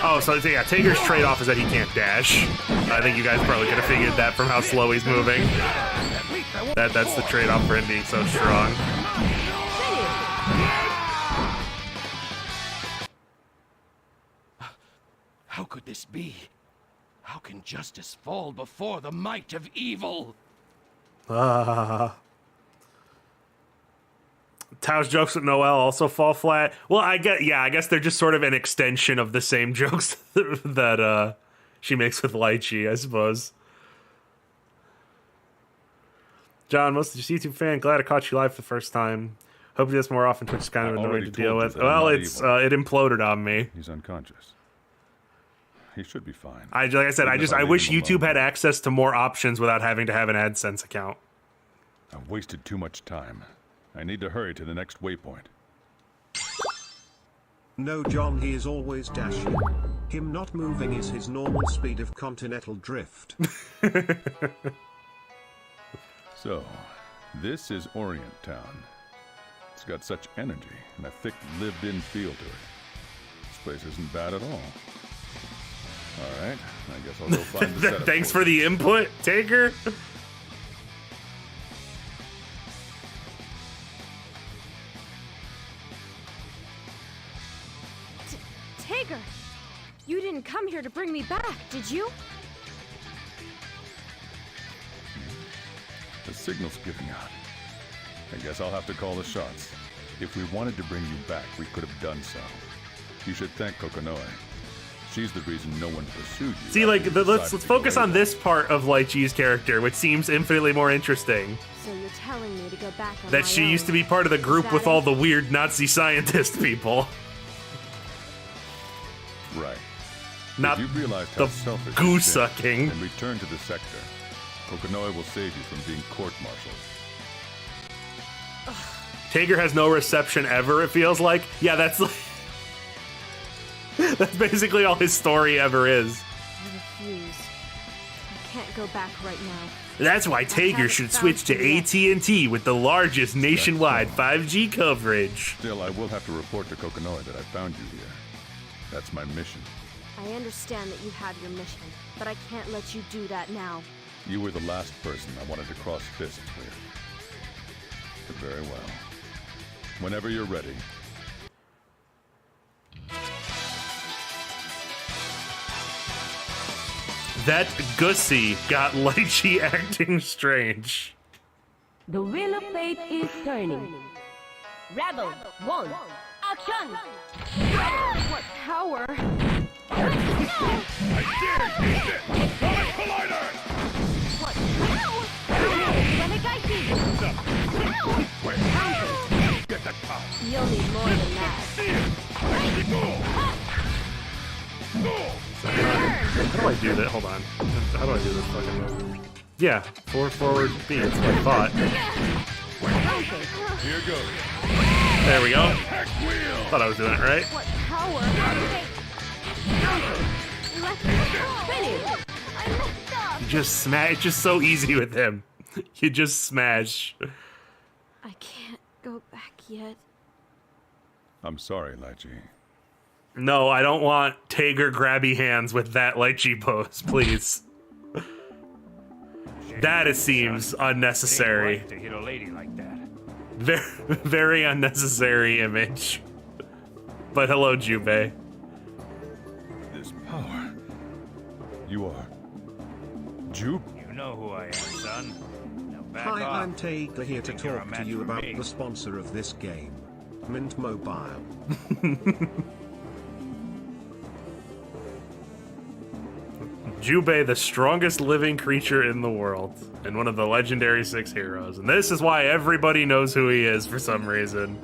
Oh, so yeah, Tager's trade-off is that he can't dash. I think you guys probably could have figured that from how slow he's moving. That's the trade-off for him being so strong.
How could this be? How can justice fall before the might of evil?
Tao's jokes with Noelle also fall flat. Well, I guess they're just sort of an extension of the same jokes that she makes with Lychee, I suppose. John, most of your YouTube fan, glad I caught you live for the first time. Hope you do this more often. Twitch is kind of annoying to deal with. Well, it imploded on me.
He's unconscious. He should be fine.
Like I said, I wish YouTube had access to more options without having to have an AdSense account.
I've wasted too much time. I need to hurry to the next waypoint.
No, John, he is always dashing. Him not moving is his normal speed of continental drift.
So, this is Orient Town. It's got such energy and a thick, lived-in feel to it. This place isn't bad at all. All right, I guess I'll go find the setup.
Thanks for the input, Taker.
Tager, you didn't come here to bring me back, did you?
The signal's giving out. I guess I'll have to call the shots. If we wanted to bring you back, we could have done so. You should thank Kokonoe. She's the reason no one pursued you.
See, like, let's focus on this part of Lychee's character, which seems infinitely more interesting.
So you're telling me to go back on
That she used to be part of the group with all the weird Nazi scientist people.
Right.
Not
if you realized
the
how selfish
goo
you've been
sucking.
and return to the sector, Kokonoe will save you from being court-martialed.
Tager has no reception ever, it feels like. Yeah, that's like... that's basically all his story ever is.
I refuse. I can't go back right now.
That's why Tager should switch to AT&T with the largest nationwide 5G coverage.
Still, I will have to report to Kokonoe that I found you here. That's my mission.
I understand that you have your mission, but I can't let you do that now.
You were the last person I wanted to cross fists with. Very well. Whenever you're ready.
That Gussie got Lychee acting strange.
The wheel of fate is turning. Rebel 1, action!
What power?
I dare you! Atomic Collider! What power?
Get that power!
You'll need more than that.
How do I do that? Hold on. How do I do this fucking move? Yeah, forward B. That's what I thought.
Here goes.
There we go. Thought I was doing it right.
What power?
You just smash. It's just so easy with him. You just smash.
I can't go back yet.
I'm sorry, Lychee.
No, I don't want Tager grabby hands with that Lychee pose, please. That it seems unnecessary.
To hit a lady like that.
Very, very unnecessary image. But hello, Jubei.
This power. You are... Jube?
You know who I am, son. Now back
Hi,
off.
I'm Tager here to
Think you're a
talk to
match
you
for
about
me.
the sponsor of this game, Mint Mobile.
Jubei, the strongest living creature in the world, and one of the legendary 6 heroes. And this is why everybody knows who he is for some reason.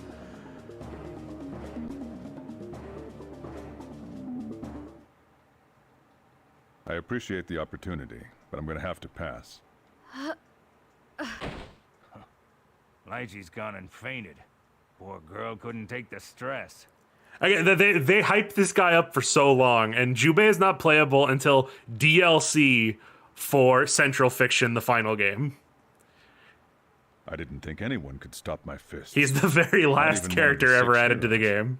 I appreciate the opportunity, but I'm gonna have to pass.
Lychee's gone and fainted. Poor girl couldn't take the stress.
Again, they hyped this guy up for so long, and Jubei is not playable until DLC for Central Fiction, the final game.
I didn't think anyone could stop my fists.
He's the very
Not
last
even one of
character
the
ever
6
added to the
heroes.
game.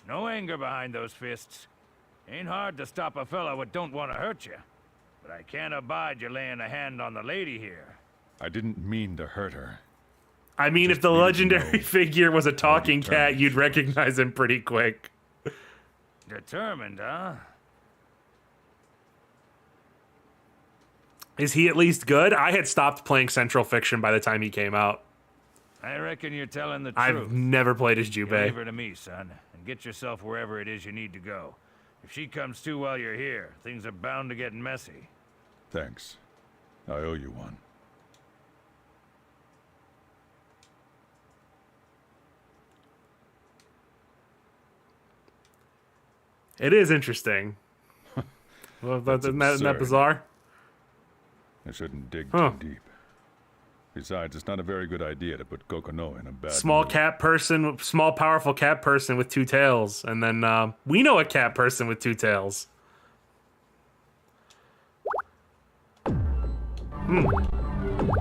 No anger behind those fists. Ain't hard to stop a fella what don't want to hurt you. But I can't abide you laying a hand on the lady here.
I didn't mean to hurt her.
I mean, if the legendary figure was a talking cat, you'd recognize him pretty quick.
Determined, huh?
Is he at least good? I had stopped playing Central Fiction by the time he came out.
I reckon you're telling the truth.
I've never played as
You
Jubei.
leave her to me, son, and get yourself wherever it is you need to go. If she comes to while you're here, things are bound to get messy.
Thanks. I owe you one.
It is interesting. Well, isn't that bizarre?
I shouldn't dig
Huh.
too deep. Besides, it's not a very good idea to put Kokonoe in a bad
Small
mood.
cat person, small powerful cat person with two tails, and then we know a cat person with two tails.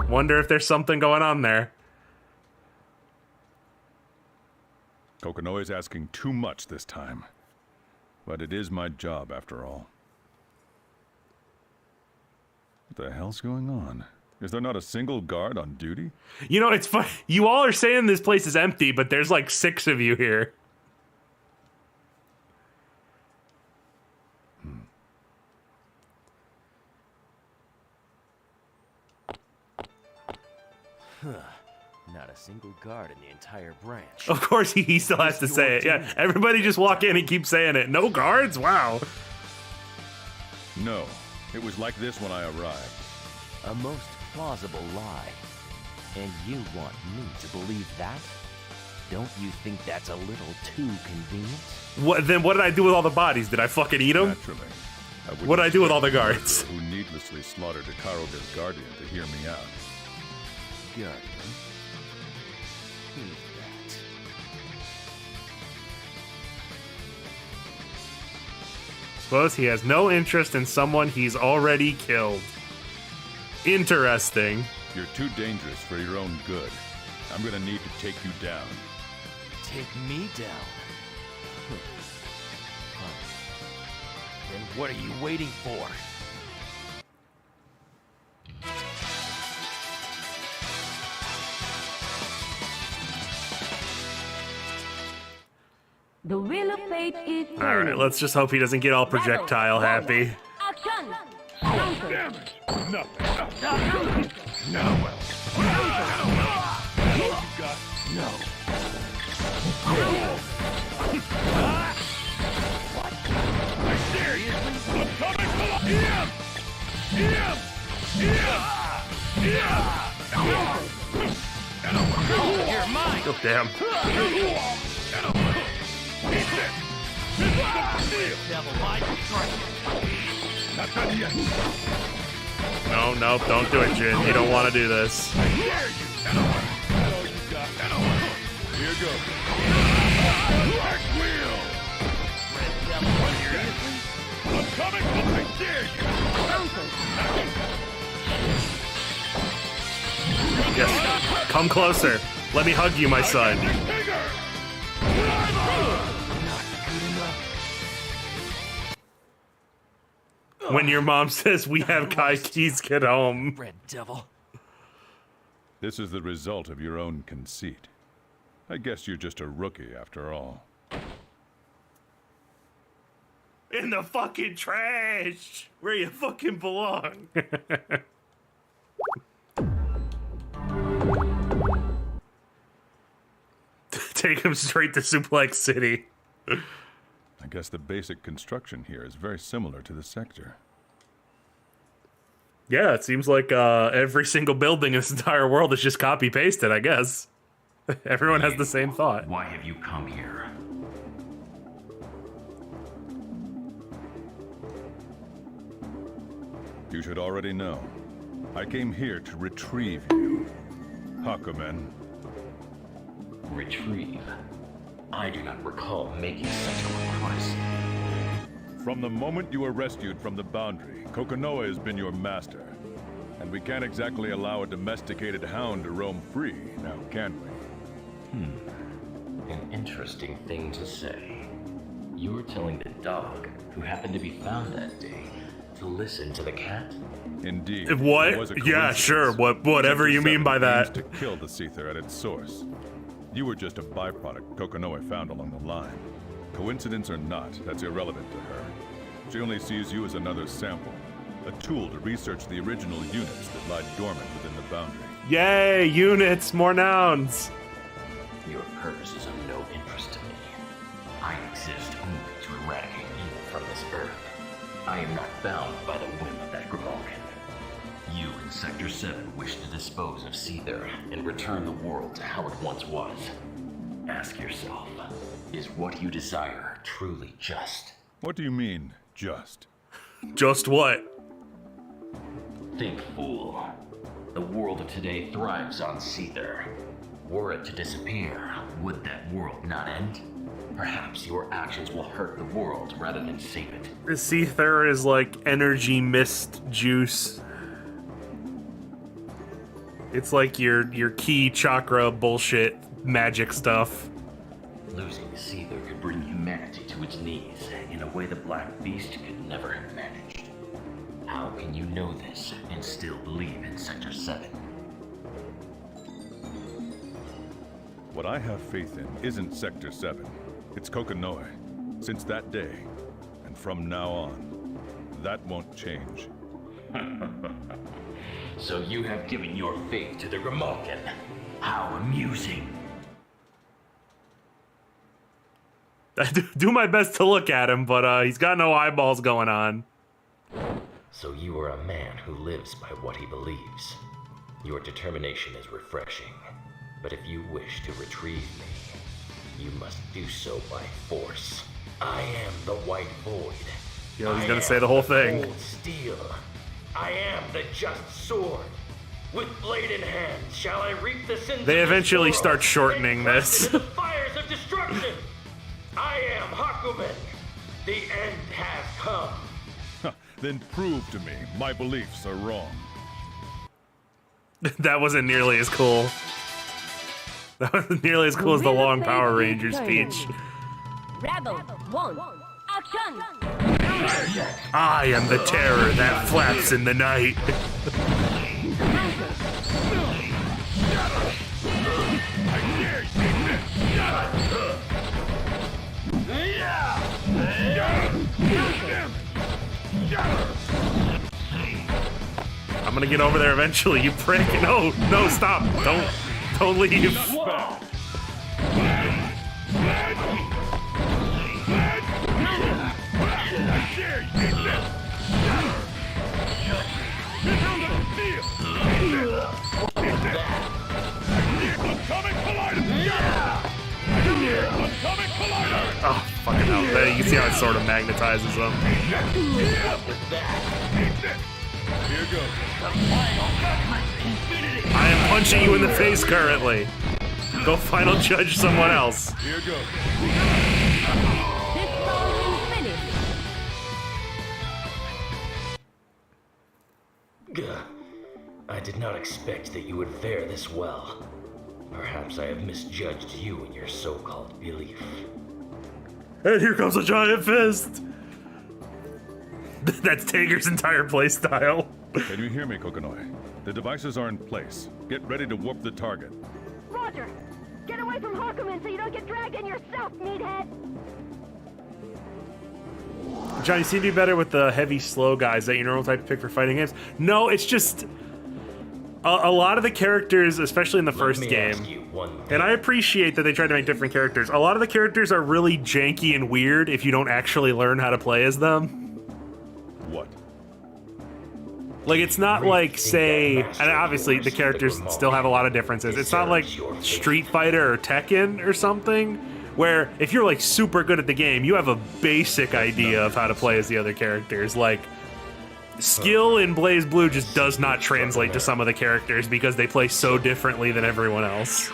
Wonder if there's something going on there.
Kokonoe's asking too much this time. But it is my job, after all. What the hell's going on? Is there not a single guard on duty?
You know, it's funny. You all are saying this place is empty, but there's like 6 of you here.
Not a single guard in the entire branch.
Of course, he still has to say it. Yeah, everybody just walk in and keep saying it. No guards? Wow.
No. It was like this when I arrived.
A most plausible lie. And you want me to believe that? Don't you think that's a little too convenient?
Then what did I do with all the bodies? Did I fucking eat them?
Naturally.
What did I do with all the guards?
Who needlessly slaughtered Ikaruga's guardian to hear me out.
Guardian? Who's that?
Suppose he has no interest in someone he's already killed. Interesting.
You're too dangerous for your own good. I'm gonna need to take you down.
Take me down? Then what are you waiting for?
The wheel of fate is
All
turning.
right, let's just hope he doesn't get all projectile happy.
Action!
Damn it! Nothing. No. You got no. What? I dare you! I'm coming for him!
You're mine!
Oh, damn.
Devil, my
Not done yet.
No, don't do it, Jin. You don't want to do this.
I dare you! All you got. Here goes. Back wheel!
Red Devil, seriously?
I'm coming! I dare you!
Yes. Come closer. Let me hug you, my son. When your mom says we have Kai keys, get home.
Red Devil.
This is the result of your own conceit. I guess you're just a rookie after all.
In the fucking trash, where you fucking belong. Take him straight to Suplex City.
I guess the basic construction here is very similar to the sector.
Yeah, it seems like every single building in this entire world is just copy-pasted, I guess. Everyone has the same thought.
Why have you come here?
You should already know. I came here to retrieve you. Hakumen.
Retrieve? I do not recall making such a request.
From the moment you were rescued from the boundary, Kokonoe has been your master. And we can't exactly allow a domesticated hound to roam free, now can we?
An interesting thing to say. You were telling the dog, who happened to be found that day, to listen to the cat?
Indeed.
What?
It was a
Yeah, sure.
coincidence.
Whatever you
Sector
mean by
7
that.
aims to kill the Seether at its source. You were just a byproduct Kokonoe found along the line. Coincidence or not, that's irrelevant to her. She only sees you as another sample, a tool to research the original units that lie dormant within the boundary.
Yay, units, more nouns.
Your purpose is of no interest to me. I exist only to eradicate evil from this earth. I am not bound by the whim of that Grimalkin. You in Sector 7 wish to dispose of Seether and return the world to how it once was. Ask yourself, is what you desire truly just?
What do you mean, just?
Just what?
Think, fool. The world of today thrives on Seether. Were it to disappear, would that world not end? Perhaps your actions will hurt the world rather than save it.
The Seether is like energy mist juice. It's like your key chakra bullshit magic stuff.
Losing Seether could bring humanity to its knees in a way the Black Beast could never have managed. How can you know this and still believe in Sector 7?
What I have faith in isn't Sector 7. It's Kokonoe. Since that day, and from now on, that won't change.
So you have given your faith to the Grimalkin. How amusing.
I do my best to look at him, but he's got no eyeballs going on.
So you are a man who lives by what he believes. Your determination is refreshing. But if you wish to retrieve me, you must do so by force. I am the White Void.
Yo, he's gonna say the whole thing.
Cold steel. I am the just sword. With blade in hand, shall I reap the sins
They
of
eventually
this
start
world
shortening
and crush
this.
it in the fires of destruction. I am Hakumen. The end has come.
Then prove to me my beliefs are wrong.
That wasn't nearly as cool. That wasn't nearly as cool as the long Power Ranger speech.
Rebel 1, action!
I am the terror that flaps in the night. I'm gonna get over there eventually, you prick. No, no, stop. Don't leave. Oh, fucking hell. There, you can see how it sort of magnetizes them.
Here goes.
I am punching you in the face currently. Go final judge someone else.
Here goes.
This round is finished.
Gah. I did not expect that you would fare this well. Perhaps I have misjudged you and your so-called belief.
And here comes a giant fist! That's Tager's entire playstyle.
Can you hear me, Kokonoe? The devices are in place. Get ready to warp the target.
Roger! Get away from Hakumen so you don't get dragged in yourself, meathead!
Johnny, you seem to be better with the heavy, slow guys. Is that your normal type to pick for fighting games? No, it's just... A lot of the characters, especially in the first game, and I appreciate that they tried to make different characters. A lot of the characters are really janky and weird if you don't actually learn how to play as them.
What?
Like, it's not like, say, and obviously the characters still have a lot of differences. It's not like Street Fighter or Tekken or something, where if you're like super good at the game, you have a basic idea of how to play as the other characters. Like, skill in BlazBlue just does not translate to some of the characters because they play so differently than everyone else.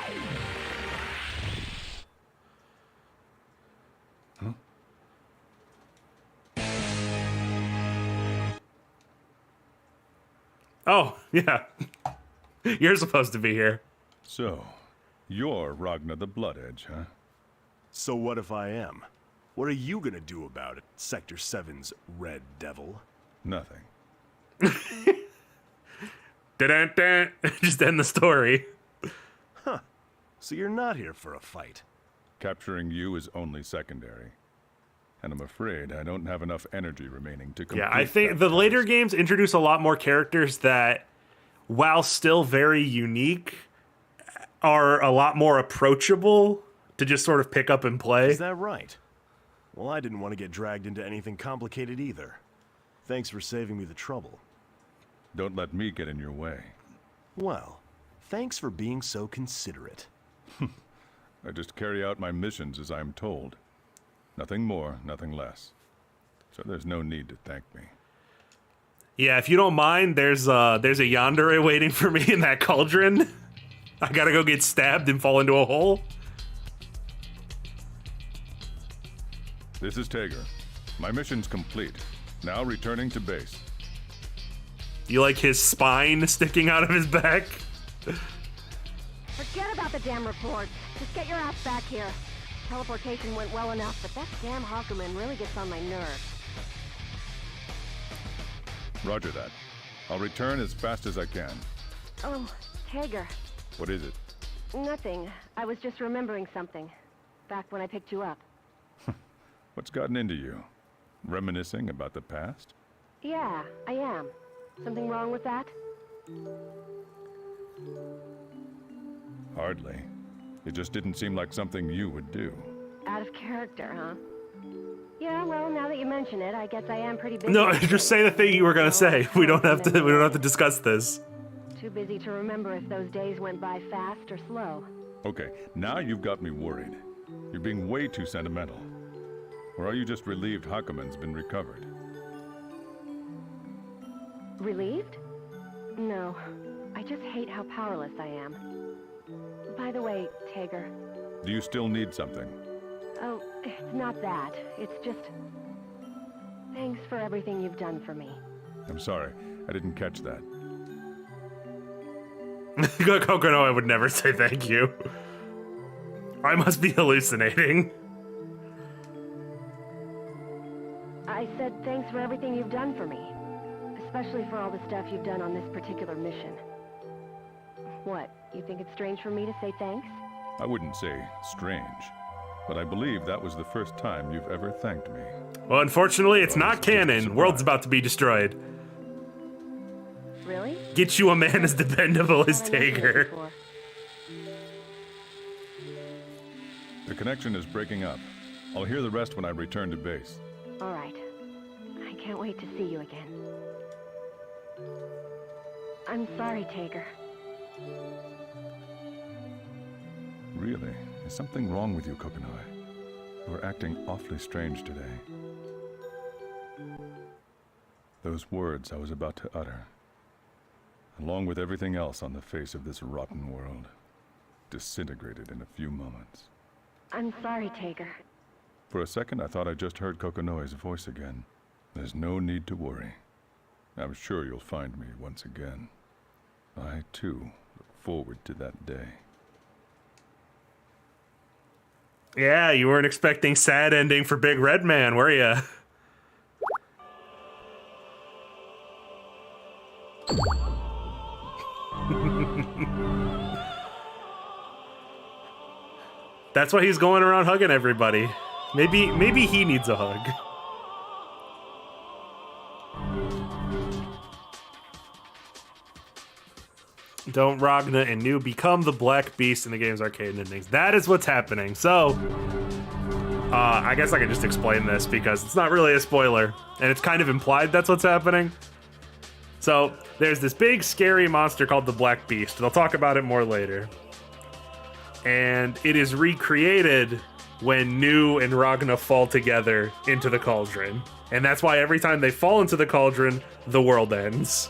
Huh?
Oh, yeah. You're supposed to be here.
So, you're Ragnar the Blood Edge, huh?
So what if I am? What are you gonna do about it, Sector 7's Red Devil?
Nothing.
Da-dun-dun. Just end the story.
Huh. So you're not here for a fight.
Capturing you is only secondary. And I'm afraid I don't have enough energy remaining to complete
Yeah, I think the later games introduce a lot more characters that, while still very unique, are a lot more approachable to just sort of pick up and play.
Is that right? Well, I didn't want to get dragged into anything complicated either. Thanks for saving me the trouble.
Don't let me get in your way.
Well, thanks for being so considerate.
I just carry out my missions as I'm told. Nothing more, nothing less. So there's no need to thank me.
Yeah, if you don't mind, there's a yandere waiting for me in that cauldron. I gotta go get stabbed and fall into a hole.
This is Tager. My mission's complete. Now returning to base.
You like his spine sticking out of his back?
Forget about the damn reports. Just get your ass back here. Teleportation went well enough, but that damn Hakuman really gets on my nerves.
Roger that. I'll return as fast as I can.
Oh, Tager.
What is it?
Nothing. I was just remembering something. Back when I picked you up.
What's gotten into you? Reminiscing about the past?
Yeah, I am. Something wrong with that?
Hardly. It just didn't seem like something you would do.
Out of character, huh? Yeah, well, now that you mention it, I guess I am pretty busy.
No, just say the thing you were gonna say. We don't have to discuss this.
Too busy to remember if those days went by fast or slow.
Okay, now you've got me worried. You're being way too sentimental. Or are you just relieved Hakumen's been recovered?
Relieved? No. I just hate how powerless I am. By the way, Tager.
Do you still need something?
Oh, it's not that. It's just... Thanks for everything you've done for me.
I'm sorry, I didn't catch that.
Kokono, I would never say thank you. I must be hallucinating.
I said thanks for everything you've done for me. Especially for all the stuff you've done on this particular mission. What, you think it's strange for me to say thanks?
I wouldn't say strange, but I believe that was the first time you've ever thanked me.
Well, unfortunately, it's not canon. World's about to be destroyed.
Really?
Get you a man as dependable as Tager.
The connection is breaking up. I'll hear the rest when I return to base.
All right. I can't wait to see you again. I'm sorry, Tager.
Really? Is something wrong with you, Kokonoi? You're acting awfully strange today. Those words I was about to utter, along with everything else on the face of this rotten world, disintegrated in a few moments.
I'm sorry, Tager.
For a second, I thought I just heard Kokonoi's voice again. There's no need to worry. I'm sure you'll find me once again. I, too, look forward to that day.
Yeah, you weren't expecting sad ending for Big Red Man, were ya? That's why he's going around hugging everybody. Maybe he needs a hug. Don't Ragna and New become the Black Beast in the game's arcade endings? That is what's happening. So, I guess I can just explain this because it's not really a spoiler, and it's kind of implied that's what's happening. So, there's this big, scary monster called the Black Beast. They'll talk about it more later. And it is recreated when New and Ragna fall together into the cauldron. And that's why every time they fall into the cauldron, the world ends.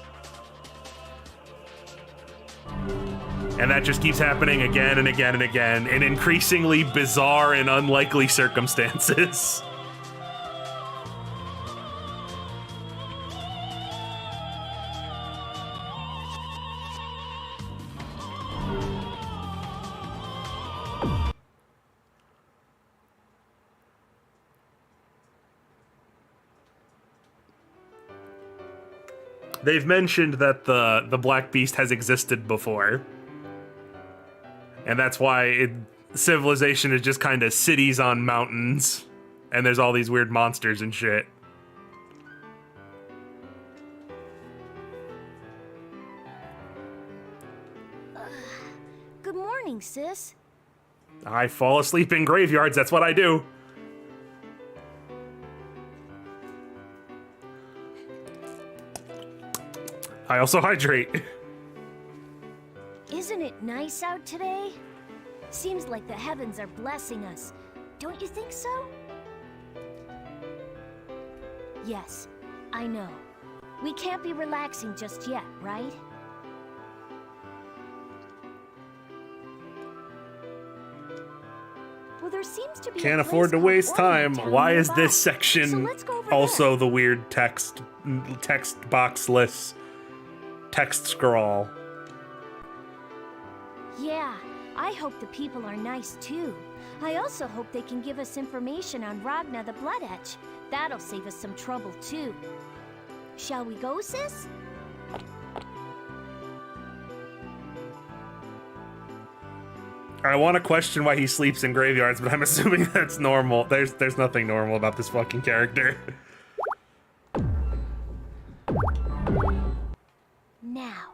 And that just keeps happening again and again and again in increasingly bizarre and unlikely circumstances. They've mentioned that the Black Beast has existed before. And that's why civilization is just kind of cities on mountains. And there's all these weird monsters and shit.
Good morning, sis.
I fall asleep in graveyards, that's what I do. I also hydrate.
Isn't it nice out today? Seems like the heavens are blessing us. Don't you think so? Yes, I know. We can't be relaxing just yet, right? Well, there seems to be
Can't afford to waste time. Why is this section also the weird text boxless text scroll?
Yeah, I hope the people are nice too. I also hope they can give us information on Ragna the Blood Etch. That'll save us some trouble too. Shall we go, sis?
I want to question why he sleeps in graveyards, but I'm assuming that's normal. There's nothing normal about this fucking character.
Now,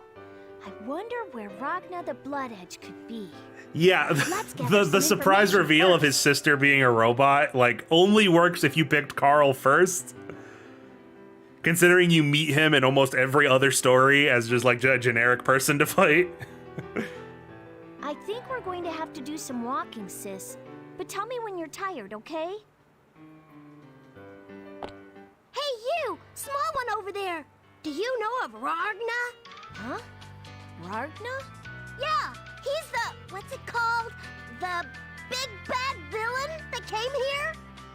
I wonder where Ragna the Blood Edge could be.
Yeah, the surprise reveal of his sister being a robot, like, only works if you picked Carl first. Considering you meet him in almost every other story as just like a generic person to fight.
I think we're going to have to do some walking, sis. But tell me when you're tired, okay? Hey, you! Small one over there! Do you know of Ragna? Huh? Ragna? Yeah, he's the... what's it called? The big bad villain that came here?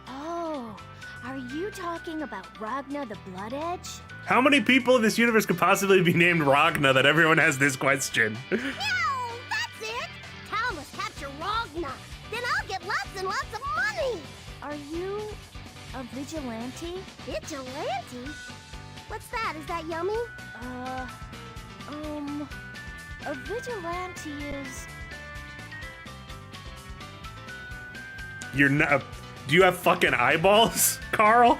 Oh, are you talking about Ragna the Blood Edge?
How many people in this universe could possibly be named Ragna that everyone has this question?
That's it! Tal must capture Ragna. Then I'll get lots and lots of money! Are you a vigilante? Vigilante? What's that? Is that yummy? A vigilante is...
You're not... Do you have fucking eyeballs, Carl?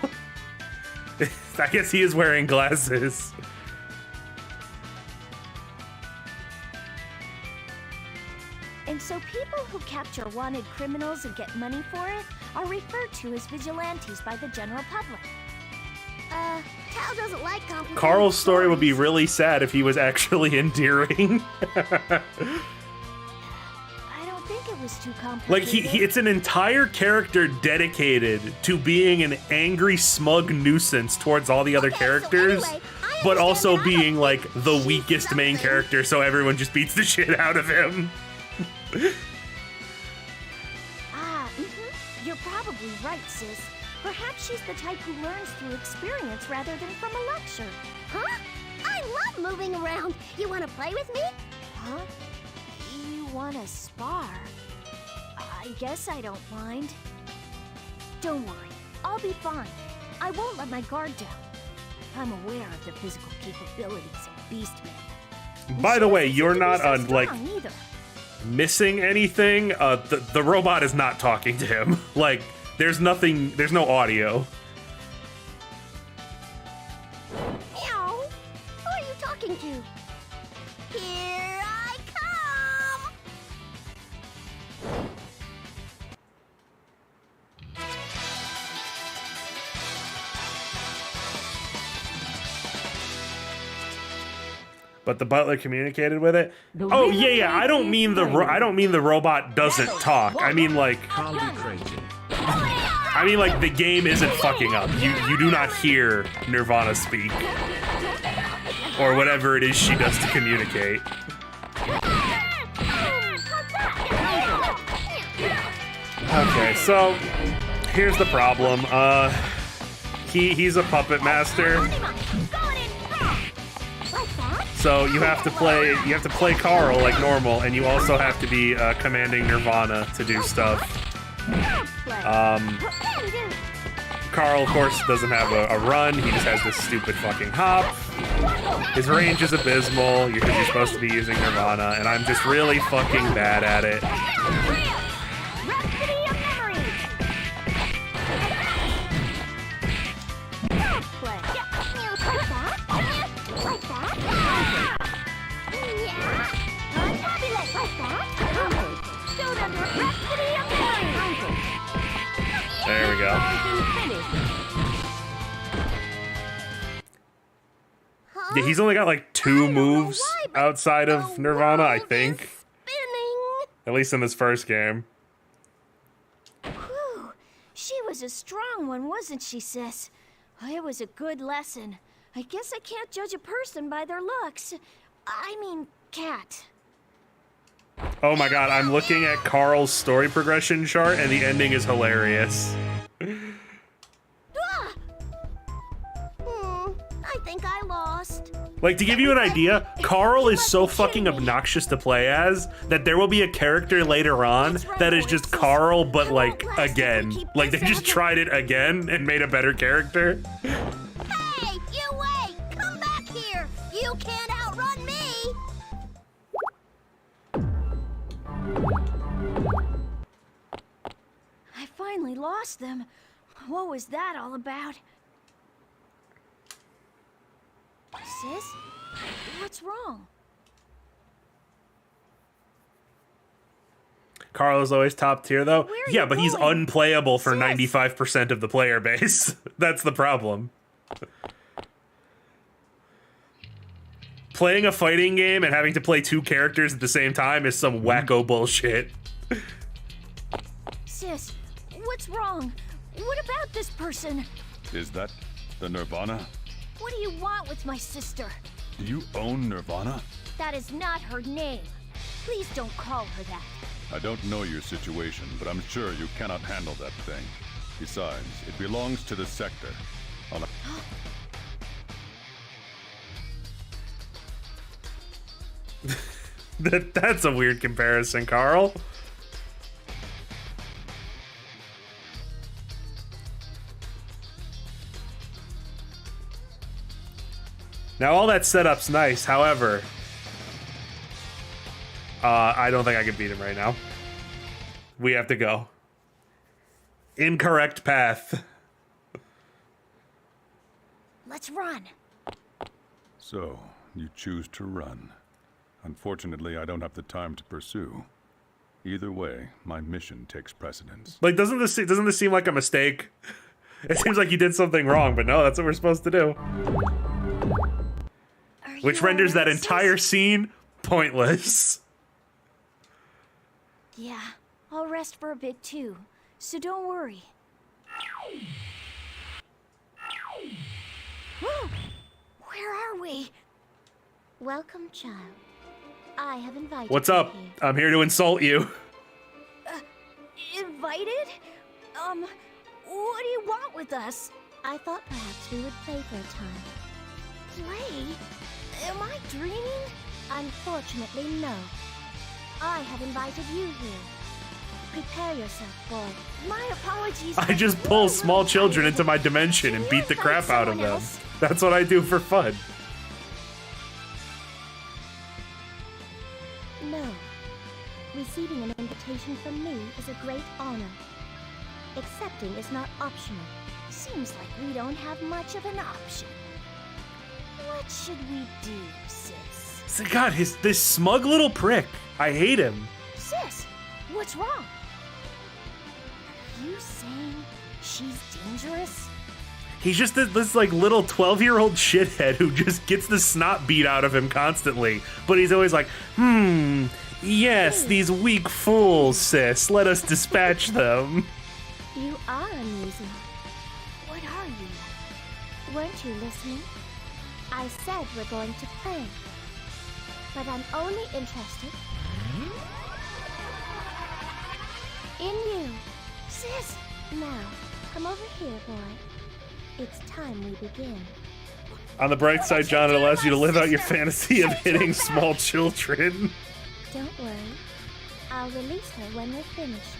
I guess he is wearing glasses.
And so people who capture wanted criminals and get money for it are referred to as vigilantes by the general public. Tal doesn't like complicated
Carl's story
stories.
would be really sad if he was actually endearing.
I don't think it was too complicated.
Like, it's an entire character dedicated to being an angry, smug nuisance towards all the other characters, but also being, like, the weakest main character, so everyone just beats the shit out of him.
You're probably right, sis. Perhaps she's the type who learns through experience rather than from a lecture. Huh? I love moving around. You want to play with me? Huh? You want to spar? I guess I don't mind. Don't worry. I'll be fine. I won't let my guard down. I'm aware of the physical capabilities of Beastmen.
By the way, you're not, like,
either.
missing anything. The robot is not talking to him. Like, there's nothing, there's no audio.
Meow. Who are you talking to? Here I come!
But the butler communicated with it. Oh yeah. I don't mean the robot doesn't talk. I mean like the game isn't fucking up. You do not hear Nirvana speak or whatever it is she does to communicate. Okay, so here's the problem. He's a puppet master. So you have to play Carl like normal, and you also have to be commanding Nirvana to do stuff. Carl, of course, doesn't have a run. He just has this stupid fucking hop. His range is abysmal because you're supposed to be using Nirvana, and I'm just really fucking bad at it. There we go. Yeah, he's only got like 2 moves outside of Nirvana, I think. At least in this first game.
Whew. She was a strong one, wasn't she, sis? It was a good lesson. I guess I can't judge a person by their looks. I mean, cat.
Oh my god, I'm looking at Carl's story progression chart, and the ending is hilarious.
I think I lost.
Like, to give you an idea, Carl is so fucking obnoxious to play as that there will be a character later on that is just Carl, but like, again. Like, they just tried it again and made a better character.
Hey, you wait! Come back here! You can't outrun me! I finally lost them. What was that all about? Sis? What's wrong?
Carl is always top tier, though. Yeah, but he's unplayable for 95% of the player base. That's the problem. Playing a fighting game and having to play 2 characters at the same time is some wacko bullshit.
Sis, what's wrong? What about this person?
Is that the Nirvana?
What do you want with my sister?
Do you own Nirvana?
That is not her name. Please don't call her that.
I don't know your situation, but I'm sure you cannot handle that thing. Besides, it belongs to the sector.
That's a weird comparison, Carl. Now, all that setup's nice, however, I don't think I can beat him right now. We have to go. Incorrect path.
Let's run.
So, you choose to run. Unfortunately, I don't have the time to pursue. Either way, my mission takes precedence.
Like, doesn't this seem like a mistake? It seems like you did something wrong, but no, that's what we're supposed to do. Which renders that entire scene pointless.
Yeah, I'll rest for a bit too, so don't worry. Whoa! Where are we? Welcome, child. I have invited
What's
you
up?
here.
I'm here to insult you.
Invited? What do you want with us? I thought perhaps we would play for a time. Play? Am I dreaming? Unfortunately, no. I have invited you here. Prepare yourself, boy. My apologies.
I just pull small children into my dimension and beat the crap out of them. That's what I do for fun.
No. Receiving an invitation from me is a great honor. Accepting is not optional. Seems like we don't have much of an option. What should we do, sis?
So God, this smug little prick. I hate him.
Sis, what's wrong? Are you saying she's dangerous?
He's just this like little 12-year-old shithead who just gets the snot beat out of him constantly. But he's always like, yes, these weak fools, sis. Let us dispatch them.
You are amusing. What are you? Weren't you listening? I said we're going to play. But I'm only interested in you. Sis, now, come over here, boy. It's time we begin.
On the bright side, John, it allows you to live out your fantasy of hitting small children.
Don't worry. I'll release her when we're finished.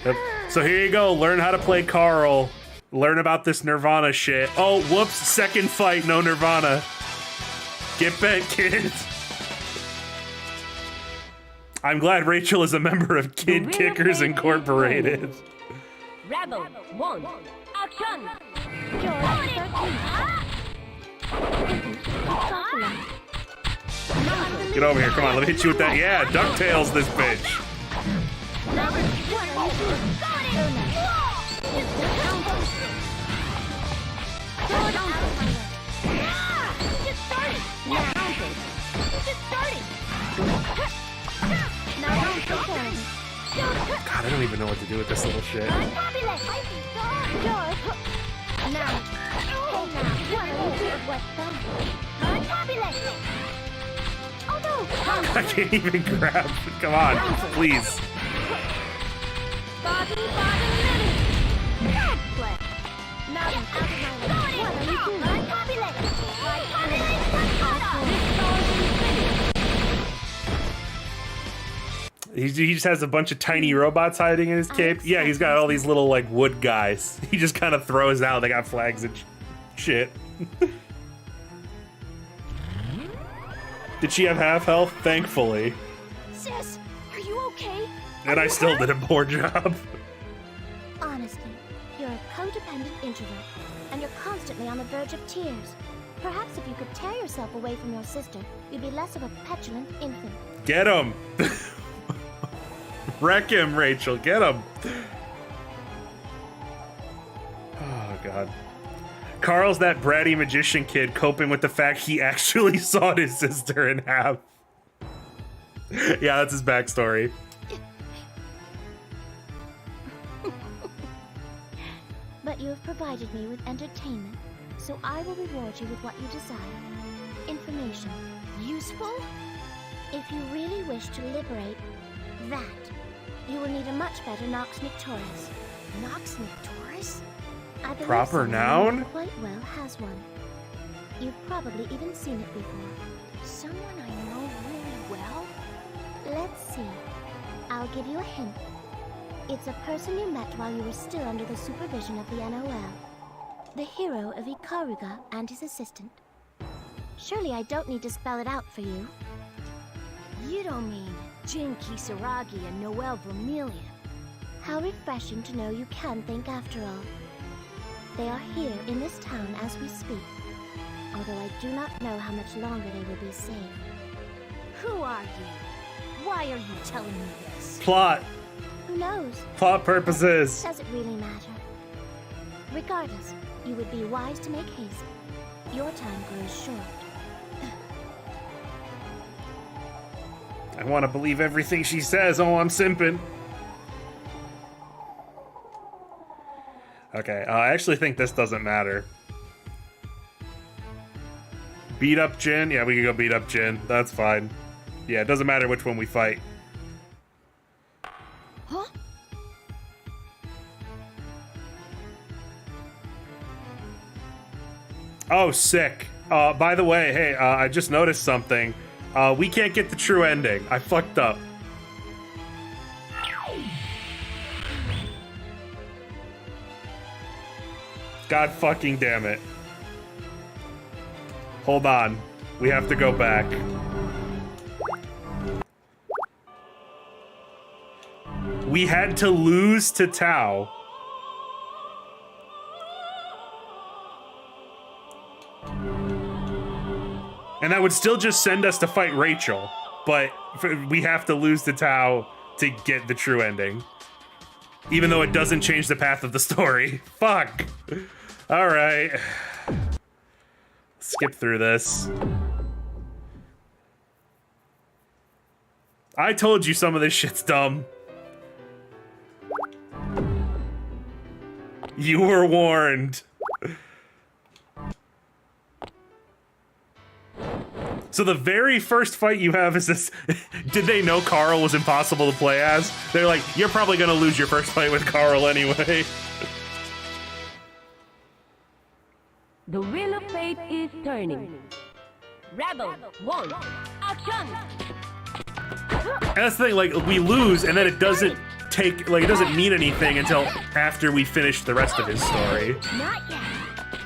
Yep. So here you go. Learn how to play Carl. Learn about this Nirvana shit. Oh, whoops. Second fight, no Nirvana. Get bent, kids. I'm glad Rachel is a member of Kid Kickers Incorporated.
Rebel 1, action!
Get over here, come on, let me hit you with that. Yeah, DuckTales this bitch. God, I don't even know what to do with this little shit. I can't even grab. Come on, please. He just has a bunch of tiny robots hiding in his cape. Yeah, he's got all these little, like, wood guys. He just kind of throws out. They got flags and shit. Did she have half health? Thankfully.
Sis, are you okay?
And I still did a poor job.
Honestly, you're a codependent introvert, and you're constantly on the verge of tears. Perhaps if you could tear yourself away from your sister, you'd be less of a petulant infant.
Get him! Wreck him, Rachel. Get him. Oh, God. Carl's that bratty magician kid coping with the fact he actually sawed his sister in half. Yeah, that's his backstory.
But you have provided me with entertainment, so I will reward you with what you desire. Information. Useful? If you really wish to liberate that, you will need a much better Nox Nictoris. Nox Nictoris? I believe
Proper
someone
noun?
quite well has one. You've probably even seen it before. Someone I know really well? Let's see. I'll give you a hint. It's a person you met while you were still under the supervision of the NOL. The hero of Ikaruga and his assistant. Surely I don't need to spell it out for you. You don't mean Jin Kisaragi and Noel Vermilion. How refreshing to know you can think after all. They are here in this town as we speak, although I do not know how much longer they will be safe. Who are you? Why are you telling me this?
Plot.
Who knows?
Plot purposes.
Does it really matter? Regardless, you would be wise to make haste. Your time grows short.
I want to believe everything she says. Oh, I'm simping. Okay, I actually think this doesn't matter. Beat up Jin? Yeah, we can go beat up Jin. That's fine. Yeah, it doesn't matter which one we fight.
Huh?
Oh, sick. By the way, hey, I just noticed something. We can't get the true ending. I fucked up. God fucking damn it. Hold on. We have to go back. We had to lose to Tao. And that would still just send us to fight Rachel. But we have to lose to Tao to get the true ending. Even though it doesn't change the path of the story. Fuck. Alright. Skip through this. I told you some of this shit's dumb. You were warned. So the very first fight you have is this. Did they know Carl was impossible to play as? They're like, you're probably gonna lose your first fight with Carl anyway.
The wheel of fate is turning. Rebel 1, action!
And that's the thing, like, we lose and then it doesn't take, like, it doesn't mean anything until after we finish the rest of his story.
Not yet.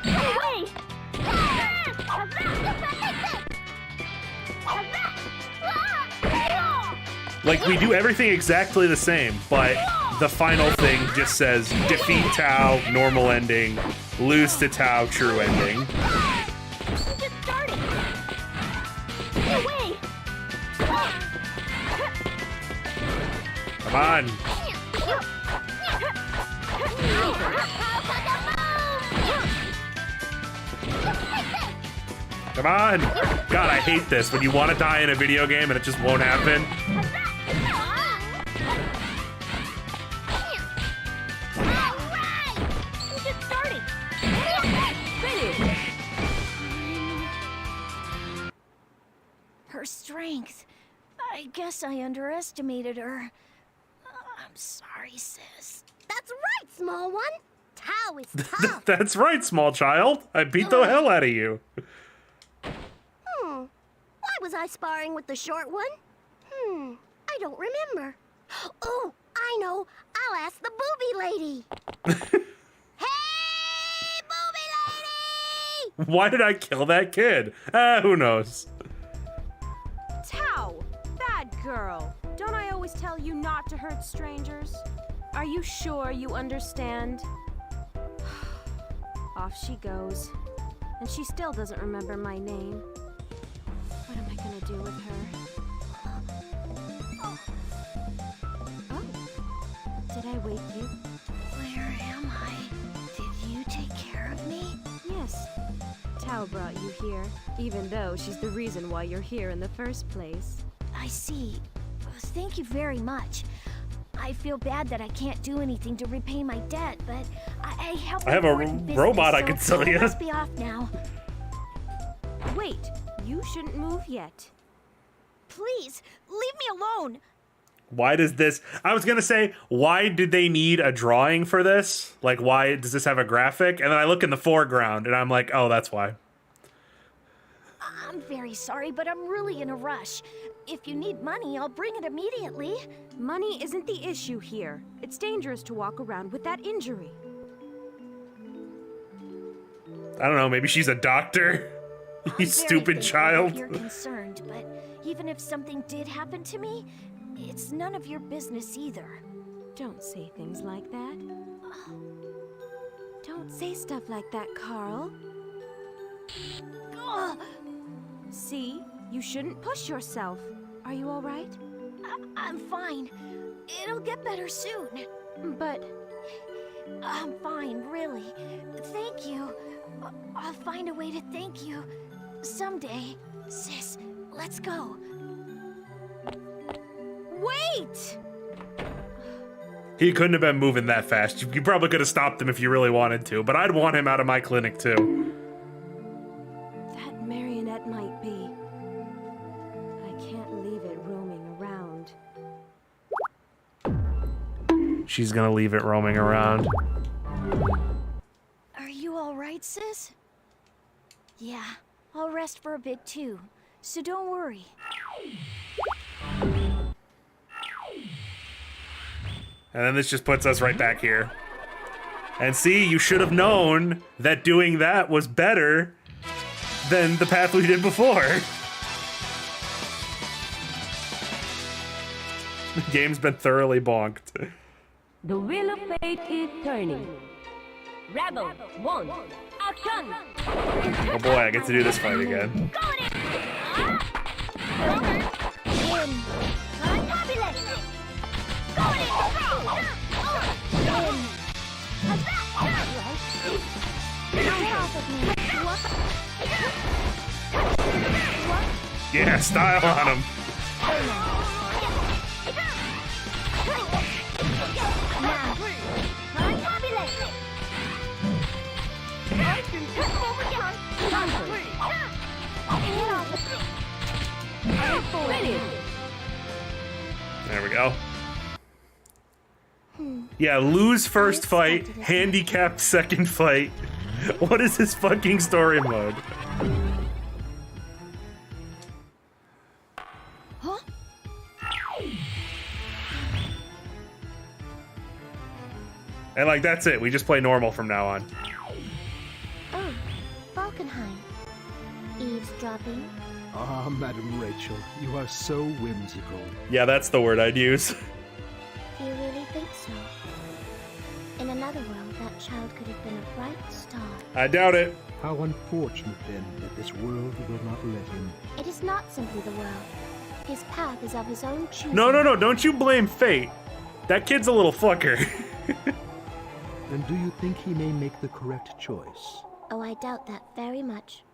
Wait!
Like, we do everything exactly the same, but the final thing just says defeat Tao, normal ending, lose to Tao, true ending.
Just started. Get away.
Come on. Come on. God, I hate this. When you want to die in a video game and it just won't happen.
Her strength. I guess I underestimated her. I'm sorry, sis.
That's right, small one. Tao is tough.
That's right, small child. I beat the hell out of you.
Why was I sparring with the short one? I don't remember. Oh, I know. I'll ask the booby lady. Hey, booby lady!
Why did I kill that kid? Who knows?
Tao! Bad girl. Don't I always tell you not to hurt strangers? Are you sure you understand? Off she goes. And she still doesn't remember my name. What am I gonna do with her? Oh. Did I wake you?
Where am I? Did you take care of me?
Yes. Tao brought you here, even though she's the reason why you're here in the first place.
I see. Thank you very much. I feel bad that I can't do anything to repay my debt, but I help.
I have a robot I can sell you.
I must be off now.
Wait, you shouldn't move yet.
Please, leave me alone.
Why does this... I was going to say, why did they need a drawing for this? Like, why does this have a graphic? And then I look in the foreground, and I'm like, oh, that's why.
I'm very sorry, but I'm really in a rush. If you need money, I'll bring it immediately.
Money isn't the issue here. It's dangerous to walk around with that injury.
I don't know, maybe she's a doctor? You stupid child.
You're concerned, but even if something did happen to me, it's none of your business either.
Don't say things like that. Don't say stuff like that, Carl. See? You shouldn't push yourself. Are you all right?
I'm fine. It'll get better soon.
But...
I'm fine, really. Thank you. I'll find a way to thank you. Someday. Sis, let's go.
Wait!
He couldn't have been moving that fast. You probably could have stopped him if you really wanted to, but I'd want him out of my clinic too.
That marionette might be. I can't leave it roaming around.
She's gonna leave it roaming around.
Are you all right, sis? Yeah, I'll rest for a bit too, so don't worry.
And then this just puts us right back here. And see, you should have known that doing that was better than the path we did before. The game's been thoroughly bonked.
The wheel of fate is turning. Rebel 1, action!
Oh boy, I get to do this fight again. Yeah, style on him. There we go. Yeah, lose first fight, handicapped second fight. What is this fucking story mode?
Huh?
And like, that's it. We just play normal from now on.
Oh, Falkenheim. Eavesdropping?
Ah, Madam Rachel, you are so whimsical.
Yeah, that's the word I'd use.
You really think so? In another world, that child could have been a bright star.
I doubt it.
How unfortunate, then, that this world will not let him.
It is not simply the world. His path is of his own choosing.
No, don't you blame fate. That kid's a little fucker.
Then do you think he may make the correct choice?
Oh, I doubt that very much.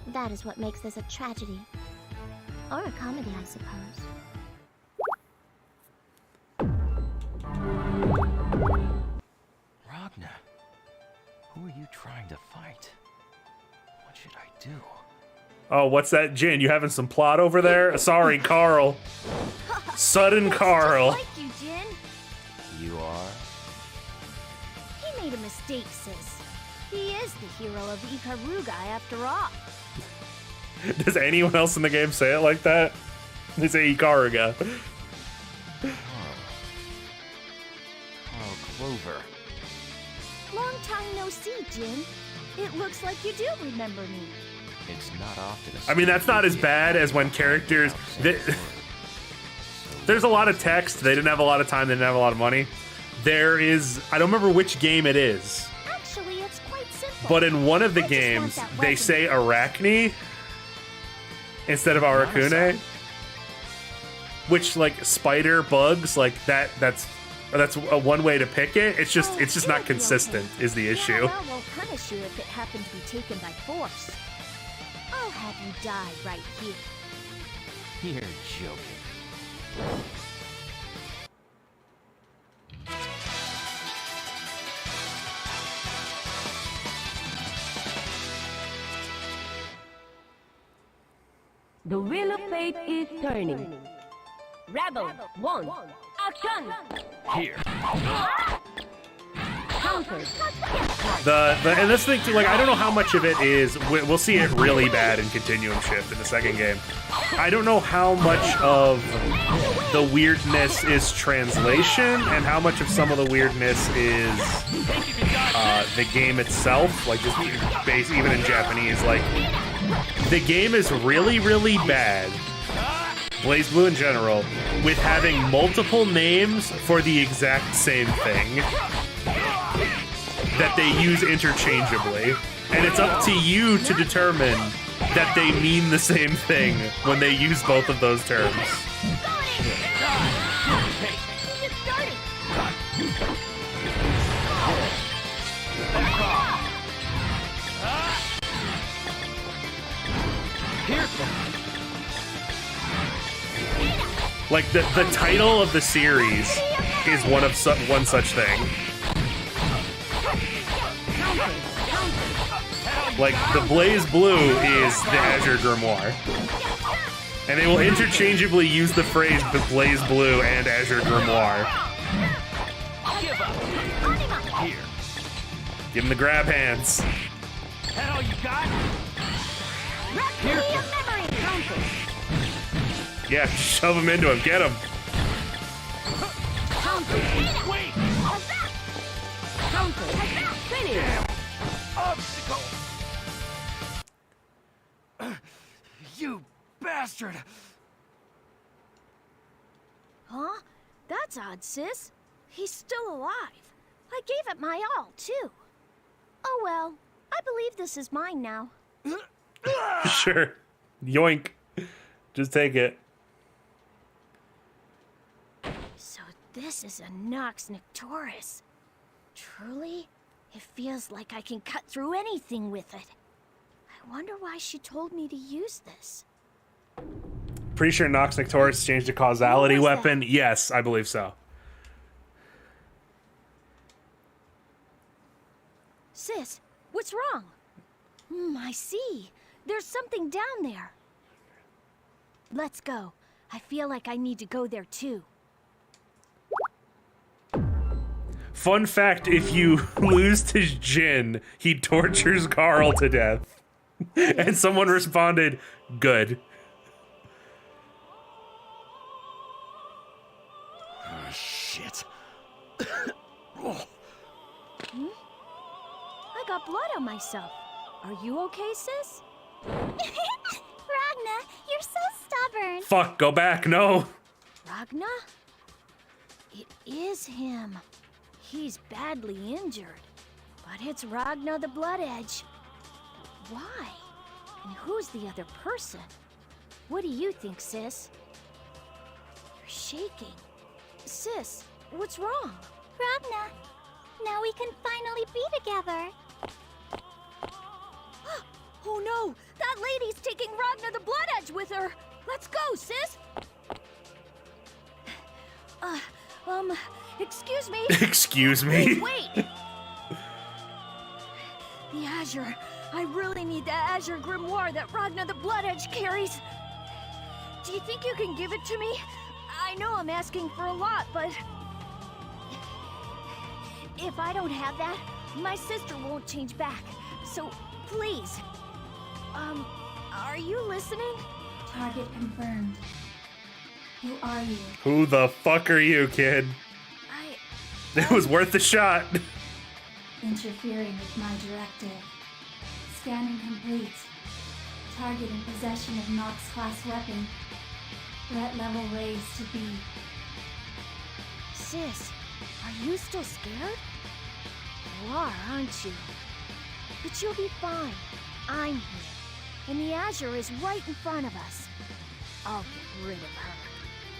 That is what makes this a tragedy. Or a comedy, I suppose.
Ragna, who are you trying to fight? What should I do?
Oh, what's that, Jin? You having some plot over there? Sorry, Carl. Sudden Carl.
Like you, Jin.
You are?
He made a mistake, sis. He is the hero of Ikaruga after all.
Does anyone else in the game say it like that? They say Ikaruga.
Carl Clover.
Long time no see, Jin. It looks like you do remember me.
It's not often
I mean, that's not as bad as when characters... There's a lot of text. They didn't have a lot of time. They didn't have a lot of money. There is... I don't remember which game it is.
Actually, it's quite simple.
But in one of the games, they say Arachne instead of Arakune. Which, like, spider, bugs, like, that's a one way to pick it. It's just not consistent, is the issue.
Well, we'll punish you if it happened to be taken by force. I'll have you die right here.
You're joking.
The wheel of fate is turning. Rebel 1, action!
Here.
Counter.
And this thing too, like, I don't know how much of it is. We'll see it really bad in Continuum Shift in the second game. I don't know how much of the weirdness is translation and how much of some of the weirdness is the game itself. Like, just even in Japanese, like, the game is really, really bad. BlazBlue in general, with having multiple names for the exact same thing that they use interchangeably. And it's up to you to determine that they mean the same thing when they use both of those terms. Like, the title of the series is one such thing. Like, the BlazBlue is the Azure Grimoire. And they will interchangeably use the phrase BlazBlue and Azure Grimoire.
Here.
Give him the grab hands.
That all you got?
Yeah, shove him into him. Get him.
Wait! Obstacle! You bastard!
Huh? That's odd, sis. He's still alive. I gave it my all, too. Oh well, I believe this is mine now.
Sure. Yoink. Just take it.
So this is a Nox Nectaurus. Truly? It feels like I can cut through anything with it. I wonder why she told me to use this.
Pretty sure Nox Nectaurus changed to causality weapon. That? Yes, I believe so.
Sis, what's wrong? I see. There's something down there. Let's go. I feel like I need to go there too.
Fun fact, if you lose to Jin, he tortures Carl to death. And someone responded, good.
Oh, shit.
I got blood on myself. Are you okay, sis?
Ragna,
Fuck, go back, no.
Ragna? It is him. He's badly injured. But it's Ragna the Blood Edge. Why? And who's the other person? What do you think, sis? You're shaking. Sis, what's wrong?
Ragna, now we can finally be together.
Oh no! That lady's taking Ragna the Blood Edge with her! Let's go, sis! Excuse me?
Excuse me?
Wait! The Azure. I really need the Azure Grimoire that Ragna the Blood Edge carries. Do you think you can give it to me? I know I'm asking for a lot, but... if I don't have that, my sister won't change back. So, please. Are you listening?
Target confirmed. Who are you?
Who the fuck are you, kid? It was worth the shot.
Interfering with my directive. Scanning complete. Target in possession of Nox class weapon. Threat level raised to B.
Sis, are you still scared? You are, aren't you? But you'll be fine. I'm here. And the Azure is right in front of us. I'll get rid of her.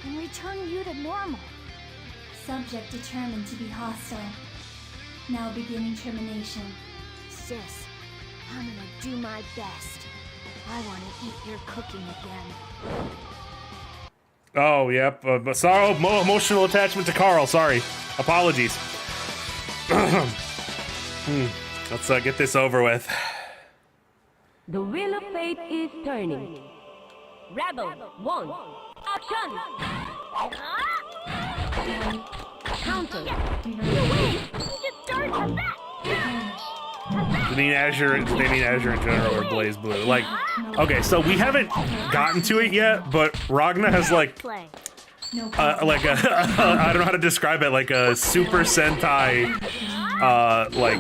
And return you to normal.
Subject determined to be hostile. Now beginning termination.
Sis, I'm gonna do my best. I want to eat your cooking again.
Oh, yep. Sorry, emotional attachment to Carl. Sorry. Apologies. Let's get this over with.
The wheel of fate is turning. Rebel 1. Action! Counter.
They mean Azure in general or BlazBlue. Like, okay, so we haven't gotten to it yet, but Ragna has like I don't know how to describe it, like a Super Sentai like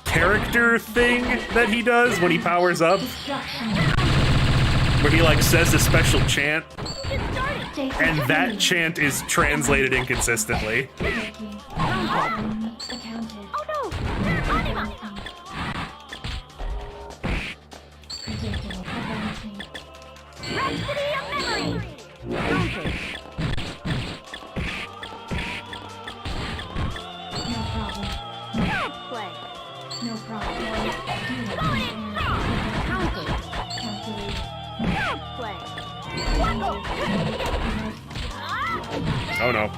character thing that he does when he powers up, where he like says a special chant, and that chant is translated inconsistently.
No problem.
Oh no.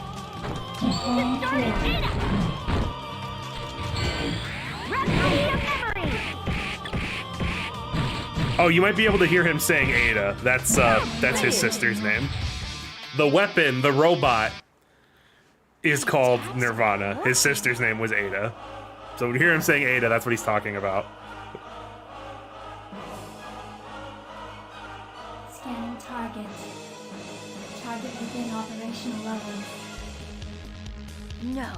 Oh, you might be able to hear him saying Ada. That's his sister's name. The weapon, the robot, is called Nirvana. His sister's name was Ada. So when you hear him saying Ada, that's what he's talking about.
Scanning target. Target within operational levels.
No,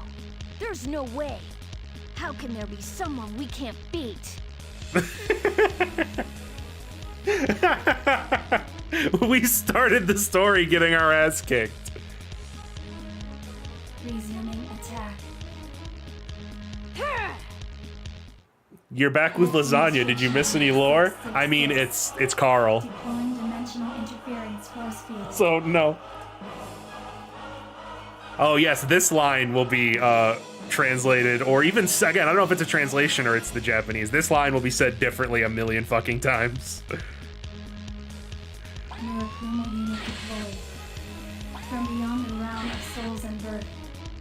there's no way. How can there be someone we can't beat?
We started the story getting our ass kicked.
Resuming attack.
You're back with lasagna. Did you miss any lore? I mean, it's Carl.
Deploying dimensional interference force field.
So no. Oh yes, this line will be translated, or even again, I don't know if it's a translation or it's the Japanese. This line will be said differently a million fucking times.
Neuropuma unit deployed. From beyond the realm of souls and birth,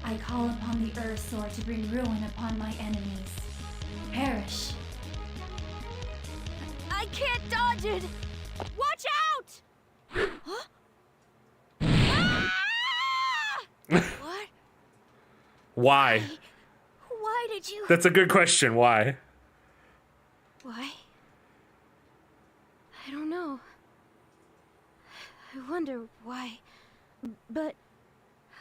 I call upon the Earth Sword to bring ruin upon my enemies. Perish.
I can't dodge it! Watch out! Huh? What?
Why?
Why did you...
That's a good question. Why?
Why? I don't know. I wonder why. But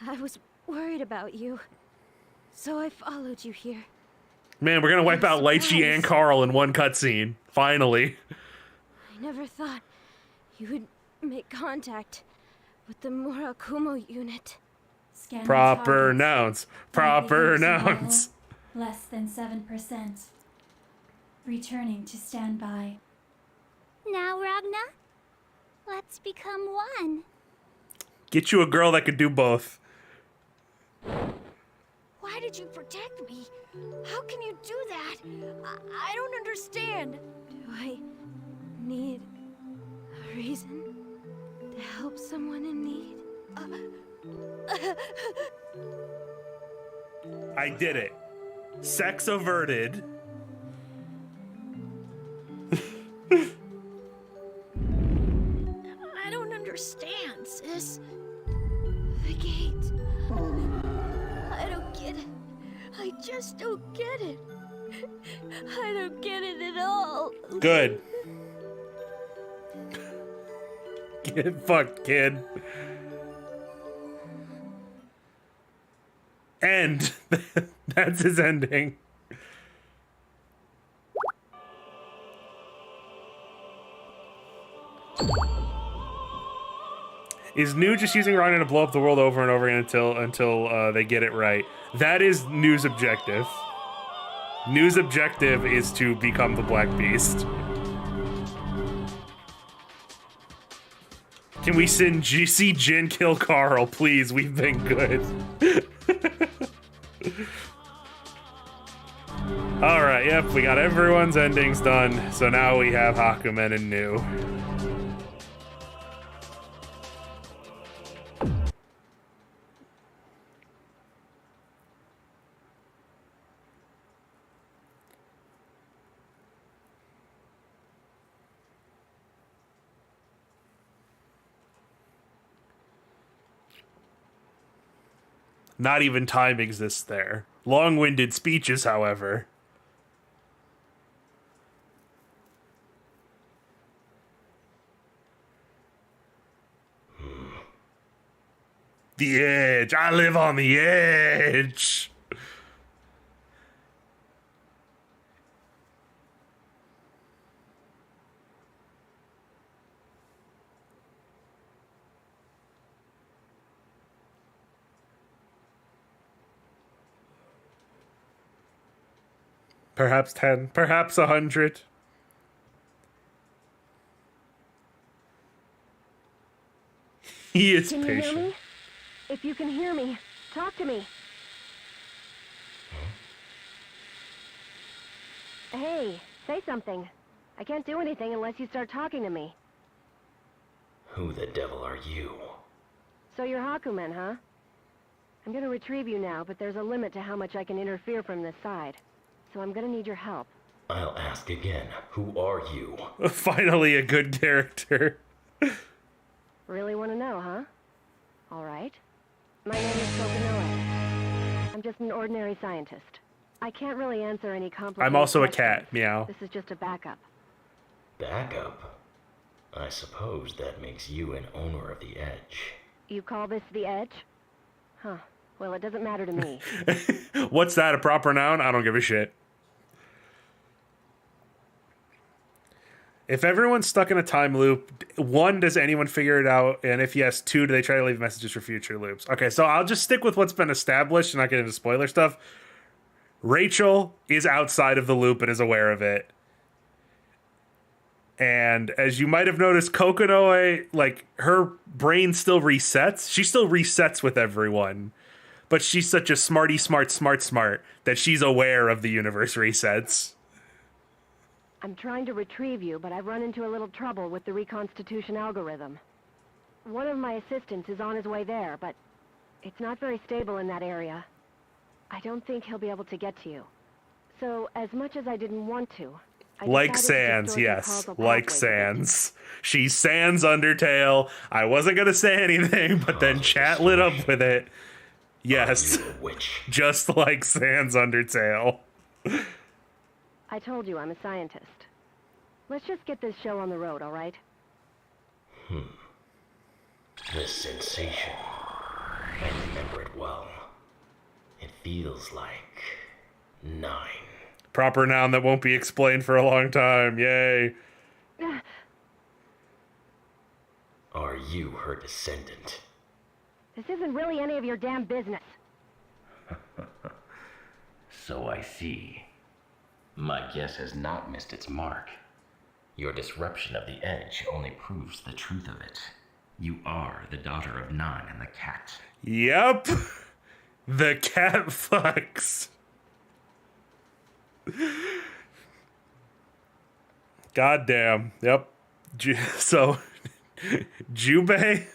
I was worried about you. So I followed you here.
Man, we're gonna wipe out Lychee and Carl in one cutscene. Finally.
I never thought you would
make contact with the Murakumo unit.
Scanning
Proper
targets.
nouns. Proper nouns.
Less than 7%. Returning to standby.
Now, Ragna, let's become one.
Get you a girl that could do both.
Why did you protect me? How can you do that? I don't understand.
Do I need a reason to help someone in need?
I did it. Sex averted.
I don't understand, sis. The gate. I don't get it. I just don't get it. I don't get it at all.
Good. Get fucked, kid. End. That's his ending. Is New just using Rhino to blow up the world over and over again until they get it right? That is New's objective. New's objective is to become the Black Beast. Can we see Jin kill Carl, please? We've been good. Alright, yep, we got everyone's endings done. So now we have Hakumen and New. Not even time exists there. Long-winded speeches, however. The edge. I live on the edge. Perhaps 10, perhaps 100. He is
Can you
patient.
hear me? If you can hear me, talk to me. Hey, say something. I can't do anything unless you start talking to me.
Who the devil are you?
So you're Hakumen, huh? I'm gonna retrieve you now, but there's a limit to how much I can interfere from this side. So I'm gonna need your help.
I'll ask again. Who are you?
Finally, a good character.
Really want to know, huh? All right. My name is Kokonoe. I'm just an ordinary scientist. I can't really answer any complicated
I'm also a
questions.
cat. Meow.
This is just a backup.
Backup? I suppose that makes you an owner of the Edge.
You call this the Edge? Huh. Well, it doesn't matter to me.
What's that, a proper noun? I don't give a shit. If everyone's stuck in a time loop, 1, does anyone figure it out? And if yes, 2, do they try to leave messages for future loops? Okay, so I'll just stick with what's been established and not get into spoiler stuff. Rachel is outside of the loop and is aware of it. And as you might have noticed, Kokonoe, like, her brain still resets. She still resets with everyone. But she's such a smarty smart that she's aware of the universe resets.
I'm trying to retrieve you, but I've run into a little trouble with the reconstitution algorithm. One of my assistants is on his way there, but it's not very stable in that area. I don't think he'll be able to get to you. So, as much as I didn't want to, I
Like
decided to
Sans,
distort the
yes.
causal
Like
pathway a bit.
Sans. She's Sans Undertale. I wasn't going to say anything, but then chat lit up with it. Yes. Just like Sans Undertale.
I told you I'm a scientist. Let's just get this show on the road, all right?
This sensation. I remember it well. It feels like 9.
Proper noun that won't be explained for a long time. Yay.
are you her descendant?
This isn't really any of your damn business.
So I see. My guess has not missed its mark. Your disruption of the edge only proves the truth of it. You are the daughter of Nan and the cat.
Yep. The cat fucks. Goddamn. Yep. So, Jubei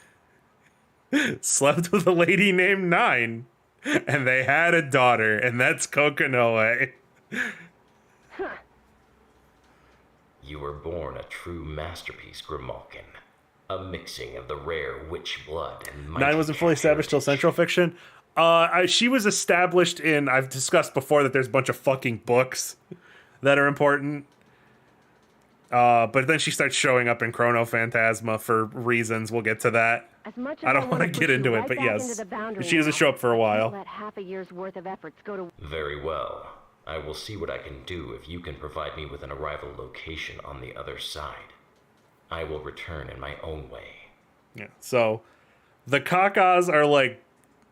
slept with a lady named Nine, and they had a daughter, and that's Kokonoe.
Huh.
You were born a true masterpiece, Grimalkin. A mixing of the rare witch blood and mighty
Nine wasn't fully established till Central Fiction. She was established in, I've discussed before that there's a bunch of fucking books that are important. But then she starts showing up in Chrono Phantasma for reasons. We'll get to that.
As much as
I don't want to get into it, but yes. She doesn't show up for a while.
Let half a year's worth of efforts go to...
Very well. I will see what I can do if you can provide me with an arrival location on the other side. I will return in my own way.
Yeah. So, the Kakas are like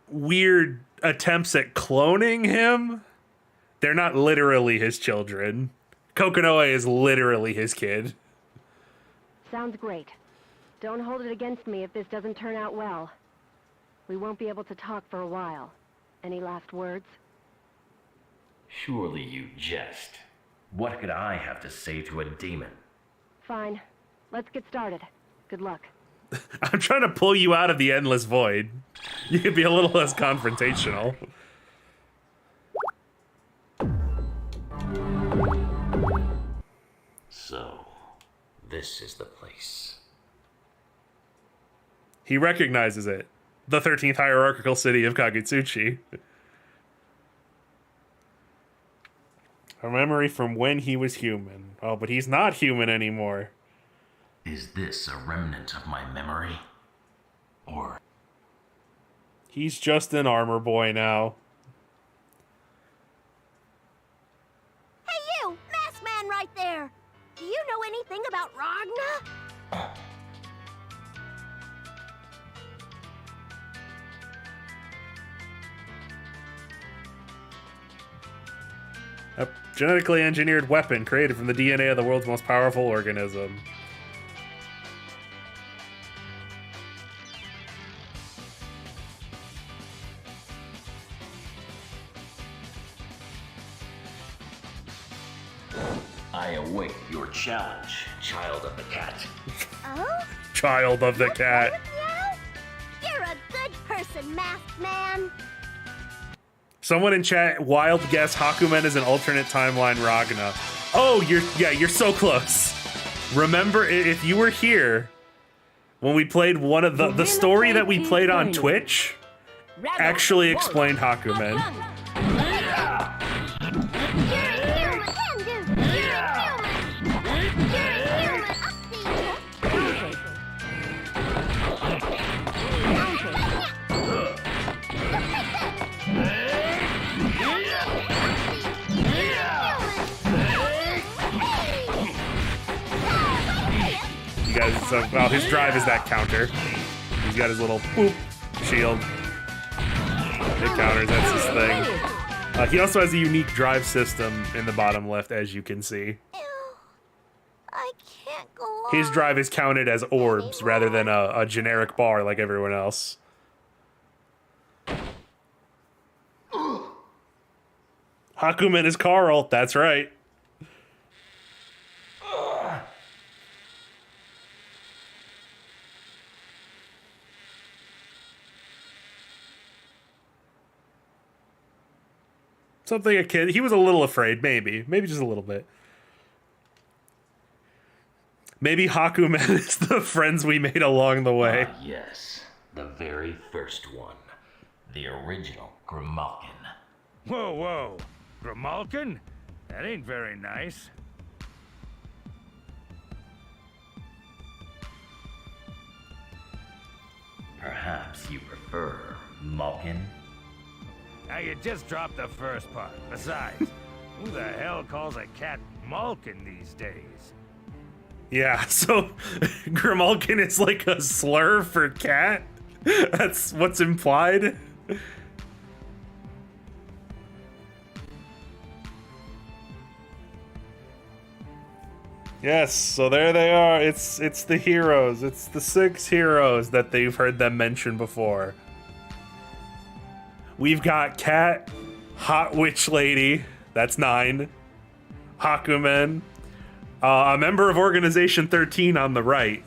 weird attempts at cloning him. They're not literally his children. Kokonoe is literally his kid.
Sounds great. Don't hold it against me if this doesn't turn out well. We won't be able to talk for a while. Any last words?
Surely you jest. What could I have to say to a demon?
Fine. Let's get started. Good luck.
I'm trying to pull you out of the endless void. You could be a little less confrontational.
So, this is the place.
He recognizes it. The 13th hierarchical city of Kagutsuchi. A memory from when he was human. Oh, but he's not human anymore.
Is this a remnant of my memory? Or...
He's just an armor boy now.
Hey you, masked man right there! Do you know anything about Ragna?
A genetically engineered weapon created from the DNA of the world's most powerful organism.
I await your challenge, child of the cat.
Oh?
Child of the cat.
You're a good person, masked man.
Someone in chat, wild guess Hakumen is an alternate timeline Ragna. Oh, you're so close. Remember, if you were here when we played one of the story that we played on Twitch actually explained Hakumen. Well, his drive is that counter. He's got his little boop shield. It counters, that's his thing. He also has a unique drive system in the bottom left, as you can see.
I can't go on.
His drive is counted as orbs rather than a generic bar like everyone else. Hakumen is Carl, that's right. Something a kid, he was a little afraid, maybe just a little bit. Maybe Hakumen is the friends we made along the way.
Yes, the very first one. The original Grimalkin.
Whoa, whoa. Grimalkin? That ain't very nice.
Perhaps you prefer Malkin?
Now you just dropped the first part. Besides, who the hell calls a cat Malkin these days?
Yeah, so Grimalkin is like a slur for cat? That's what's implied? Yes, so there they are. It's the heroes. It's the 6 heroes that they've heard them mention before. We've got Cat, Hot Witch Lady, that's 9. Hakumen, a member of Organization 13 on the right.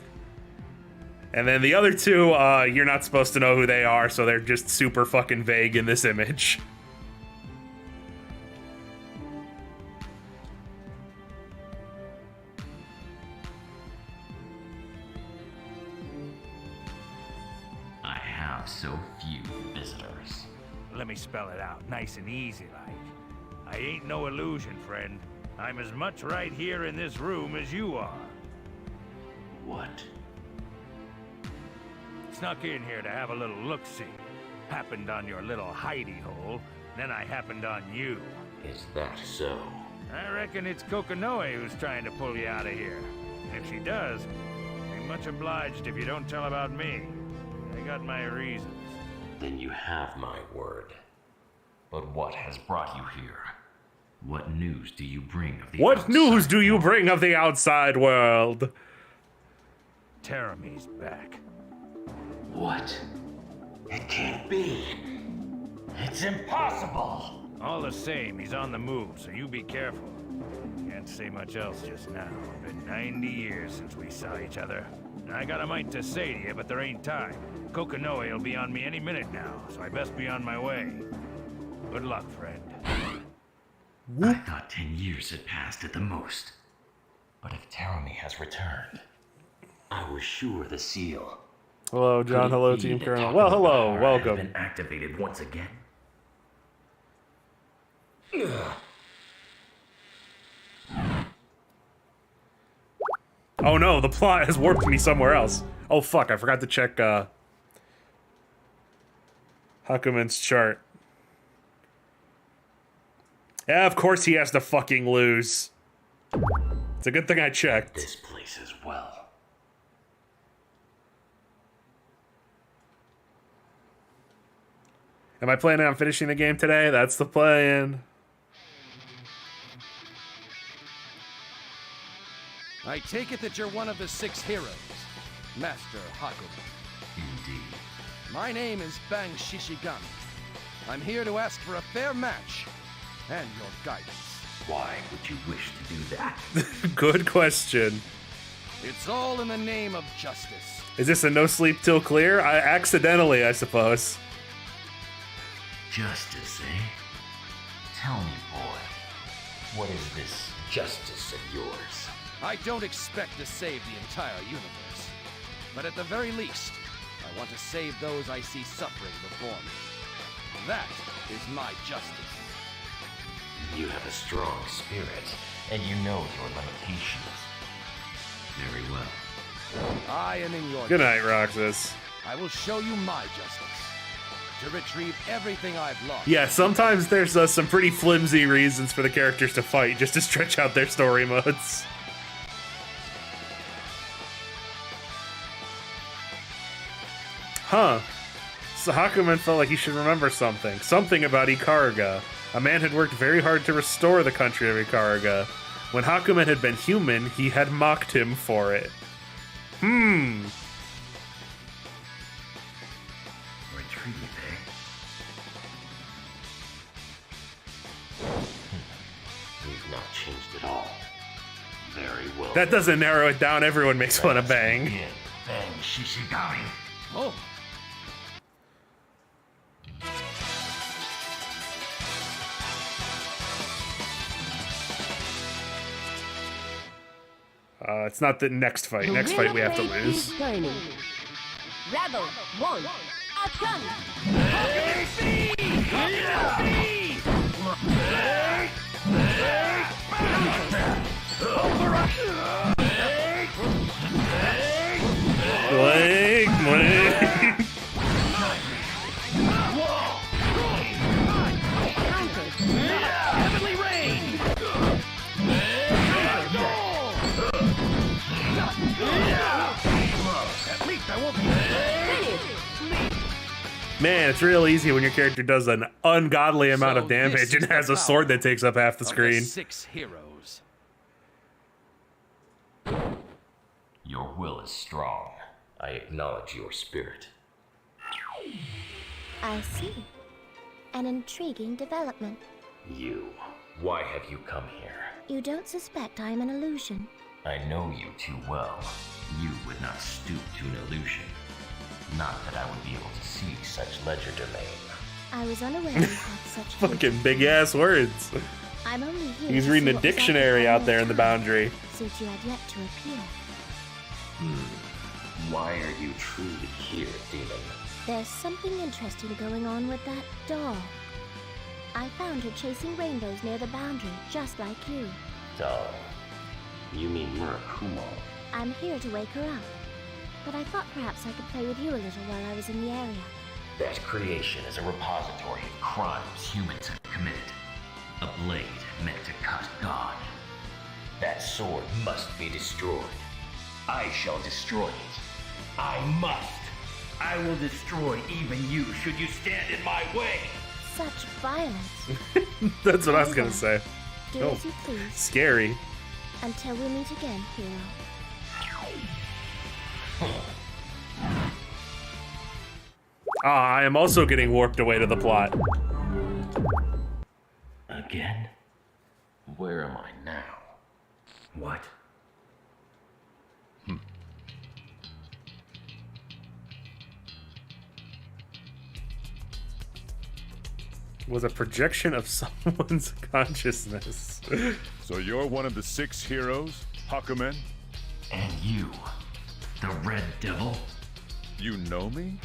And then the other 2, you're not supposed to know who they are, so they're just super fucking vague in this image.
I have so few visitors.
Let me spell it out, nice and easy like. I ain't no illusion, friend. I'm as much right here in this room as you are.
What?
Snuck in here to have a little look-see. Happened on your little hidey hole, then I happened on you.
Is that so?
I reckon it's Kokonoe who's trying to pull you out of here. If she does, be much obliged if you don't tell about me. I got my reasons.
Then you have my word. But what has brought you here? What news do you bring of the
What
outside
news do you
world?
bring of the outside world?
Terami's back.
What? It can't be. It's impossible.
All the same, he's on the move, so you be careful. Can't say much else just now. Been 90 years since we saw each other. I got a mite to say to you, but there ain't time. Kokonoe will be on me any minute now, so I best be on my way. Good luck, friend.
I thought 10 years had passed at the most. But if Terami has returned, I was sure the seal.
Hello, John.
Could it
Hello,
be
Team
that
Colonel.
Taco
Well, hello.
Bahara has
Welcome.
been activated once again.
Oh no, the plot has warped me somewhere else. Oh fuck, I forgot to check Hakumen's chart. Yeah, of course he has to fucking lose. It's a good thing I checked.
This place as well.
Am I planning on finishing the game today? That's the plan.
I take it that you're one of the 6 heroes, Master Hakumen.
Indeed.
My name is Bang Shishigami. I'm here to ask for a fair match and your guidance.
Why would you wish to do that?
Good question.
It's all in the name of justice.
Is this a no sleep till clear? Accidentally, I suppose.
Justice, eh? Tell me, boy, what is this justice of yours?
I don't expect to save the entire universe, but at the very least, I want to save those I see suffering before me. That is my justice.
You have a strong spirit, and you know your limitations. Very well.
I am in your
Good night,
debt.
Roxas.
I will show you my justice. To retrieve everything I've lost.
Yeah, sometimes there's some pretty flimsy reasons for the characters to fight, just to stretch out their story modes. Huh. So Hakumen felt like he should remember something. Something about Ikaruga. A man had worked very hard to restore the country of Ikaruga. When Hakumen had been human, he had mocked him for it.
Retrieve, eh? You've not changed at all. Very well.
That doesn't narrow it down. Everyone makes fun of Bang.
Yeah, Bang Shishigami.
Oh.
It's not the next fight.
The
Next
wheel
fight we have to
of fate
lose.
is turning. Rebel 1, action!
Blake, Blake.
Heavenly rain!
Man, it's real easy when your character does an ungodly amount of
So
damage
this
and
is the
has a sword that takes up half the
of
screen.
6 heroes.
Your will is strong. I acknowledge your spirit.
I see. An intriguing development.
You. Why have you come here?
You don't suspect I am an illusion.
I know you too well. You would not stoop to an illusion. Not that I would be able to see such ledger domain.
I was unaware you had such
Fucking big ass words.
I'm only here
He's
to
reading
see
a
what was
dictionary
out
out there in the boundary.
since you had yet to appear.
Why are you truly here, demon?
There's something interesting going on with that doll. I found her chasing rainbows near the boundary, just like you.
Doll. You mean Murakumo?
I'm here to wake her up. But I thought perhaps I could play with you a little while I was in the area.
That creation is a repository of crimes humans have committed. A blade meant to cut God. That sword must be destroyed. I shall destroy it. I must. I will destroy even you should you stand in my way.
Such violence.
That's what I was gonna say.
Do as you please.
Scary.
Until we meet again, hero.
I am also getting warped away to the plot.
Again? Where am I now? What?
Was a projection of someone's consciousness.
So you're one of the 6 heroes, Hakumen?
And you, the Red Devil?
You know me?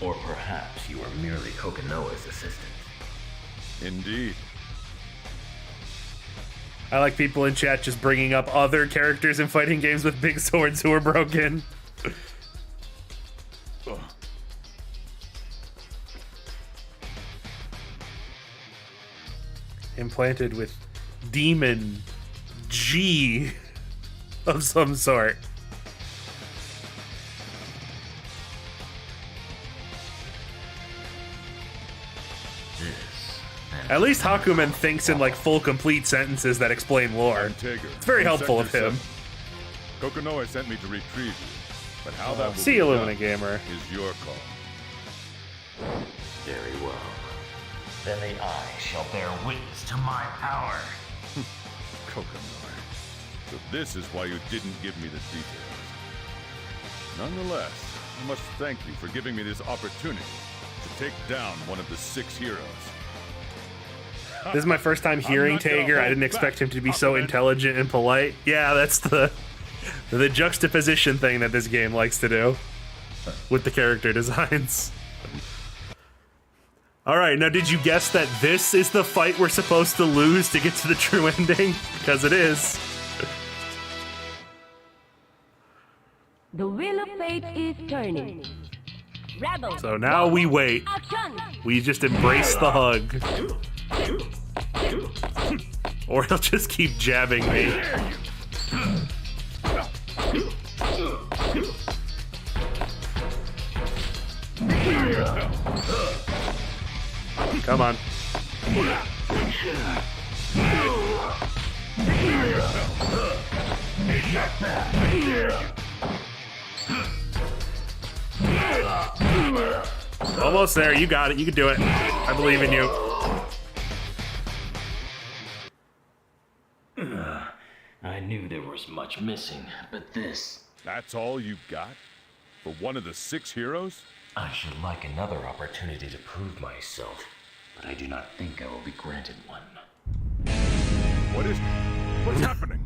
Or perhaps you are merely Kokonoa's assistant.
Indeed.
I like people in chat just bringing up other characters in fighting games with big swords who are broken. Implanted with demon G of some sort. At least Hakumen thinks in like full complete sentences that explain lore. It's very helpful of him.
Kokonoa sent me to retrieve you, but how that will
See
be
you,
done
Lumina Gamer.
is your call.
Very well. Then the eye shall bear witness to my power.
Kokonoa. So this is why you didn't give me the details. Nonetheless, I must thank you for giving me this opportunity to take down one of the 6 heroes.
This is my first time hearing Tager. I didn't expect him to be so intelligent and polite. Yeah, that's the juxtaposition thing that this game likes to do with the character designs. All right, now did you guess that this is the fight we're supposed to lose to get to the true ending? Because it is.
The wheel of fate is turning. Rebel.
So now we wait.
Action.
We just embrace the hug. Or he'll just keep jabbing me. Come on. Almost there. You got it. You can do it. I believe in you.
I knew there was much missing, but this...
That's all you got? For one of the 6 heroes?
I should like another opportunity to prove myself, but I do not think I will be granted one.
What's happening?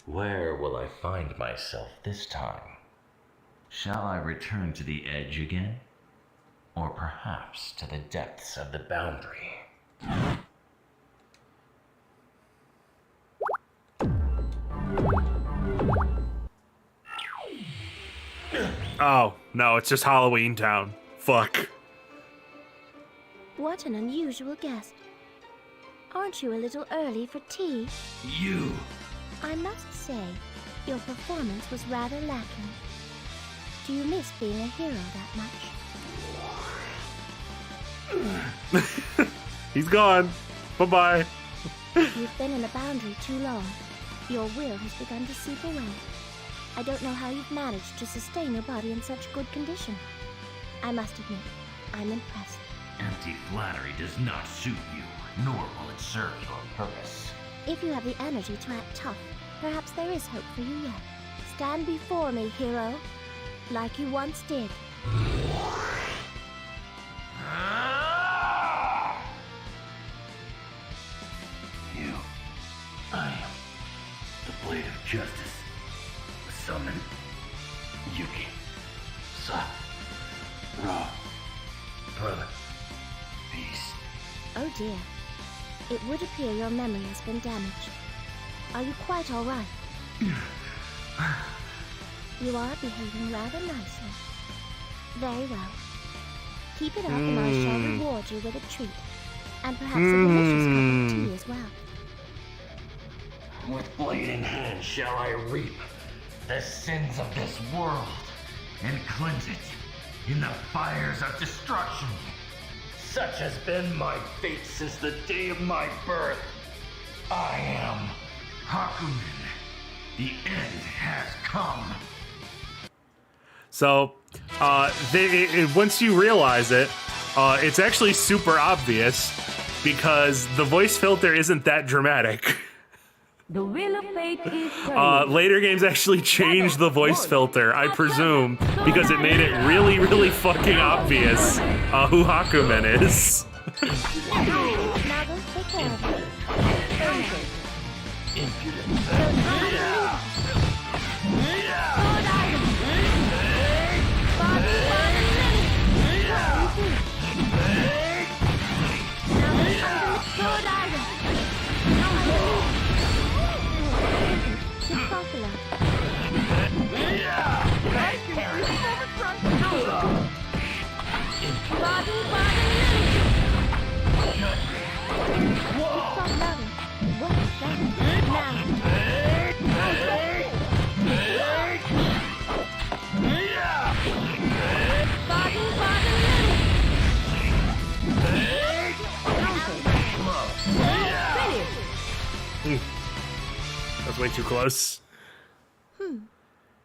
Where will I find myself this time? Shall I return to the edge again? Or perhaps to the depths of the boundary?
Oh, no, it's just Halloween Town. Fuck.
What an unusual guest. Aren't you a little early for tea?
You!
I must say, your performance was rather lacking.
Do you miss being a hero that much?
He's gone. Bye-bye.
You've been in the Boundary too long. Your will has begun to seep away. I don't know how you've managed to sustain your body in such good condition. I must admit, I'm impressed.
Empty flattery does not suit you, nor will it serve your purpose.
If you have the energy to act tough, perhaps there is hope for you yet. Stand before me, hero, like you once did.
You. I am the Blade of Justice. Summon Yuki. Raw. Brother. Peace.
Oh dear. It would appear your memory has been damaged. Are you quite all right? You are behaving rather nicely. Very well. Keep it up and I shall reward you with a treat. And perhaps a delicious cup of tea as well.
With blade in hand shall I reap the sins of this world and cleanse it in the fires of destruction. Such has been my fate since the day of my birth. I am Hakumen. The end has come.
So, once you realize it, it's actually super obvious because the voice filter isn't that dramatic.
The wheel of fate is turning.
Later games actually changed the voice filter, I presume, because it made it really, really fucking obvious who Hakumen is. That's way too close.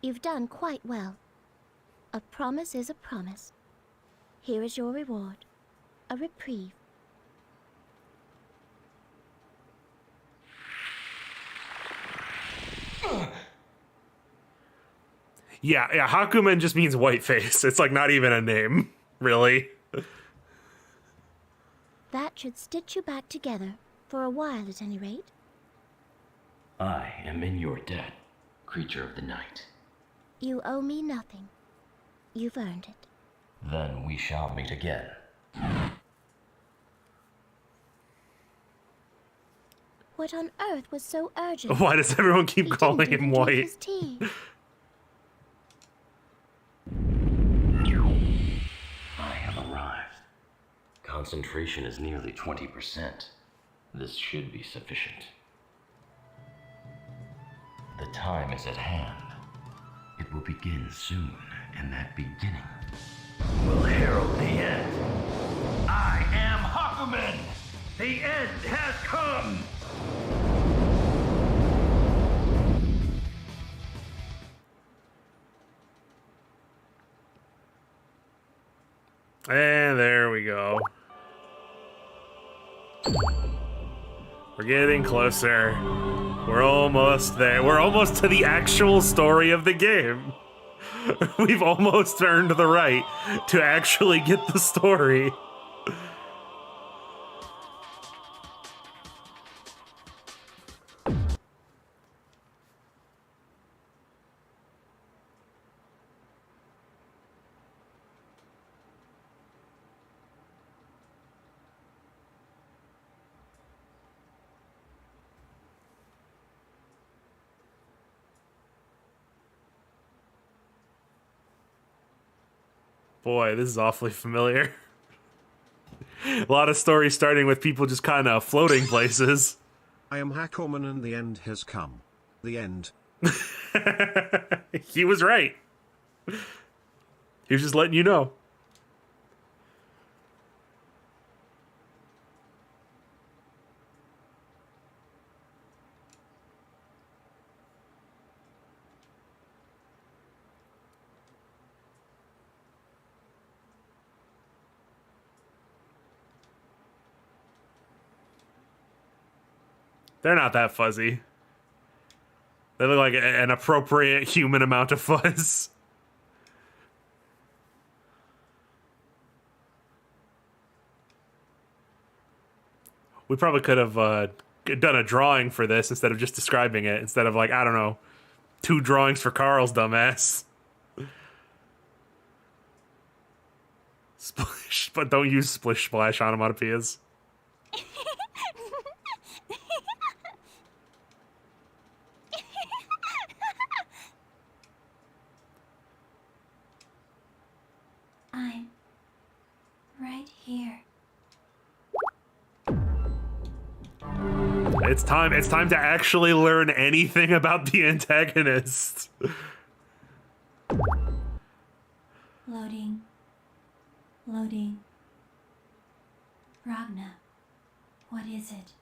You've done quite well. A promise is a promise. Here is your reward. A reprieve.
Yeah, Hakumen just means white face. It's like not even a name, really.
That should stitch you back together, for a while at any rate.
I am in your debt, creature of the night.
You owe me nothing. You've earned it.
Then we shall meet again.
What on earth was so urgent?
Why does everyone keep calling him white?
I have arrived. Concentration is nearly 20%. This should be sufficient. The time is at hand. It will begin soon, and that beginning will herald the end. I am Hakumen! The end has come!
And there we go. We're getting closer. We're almost there. We're almost to the actual story of the game. We've almost earned the right to actually get the story. Boy, this is awfully familiar. A lot of stories starting with people just kind of floating places.
I am Hakumen and the end has come. The end.
He was right. He was just letting you know. They're not that fuzzy. They look like an appropriate human amount of fuzz. We probably could have done a drawing for this instead of just describing it. Instead of, like, I don't know, 2 drawings for Carl's dumbass. Splish, but don't use splish splash onomatopoeias.
I'm right here.
It's time to actually learn anything about the antagonist.
Loading. Loading. Ragna, what is it?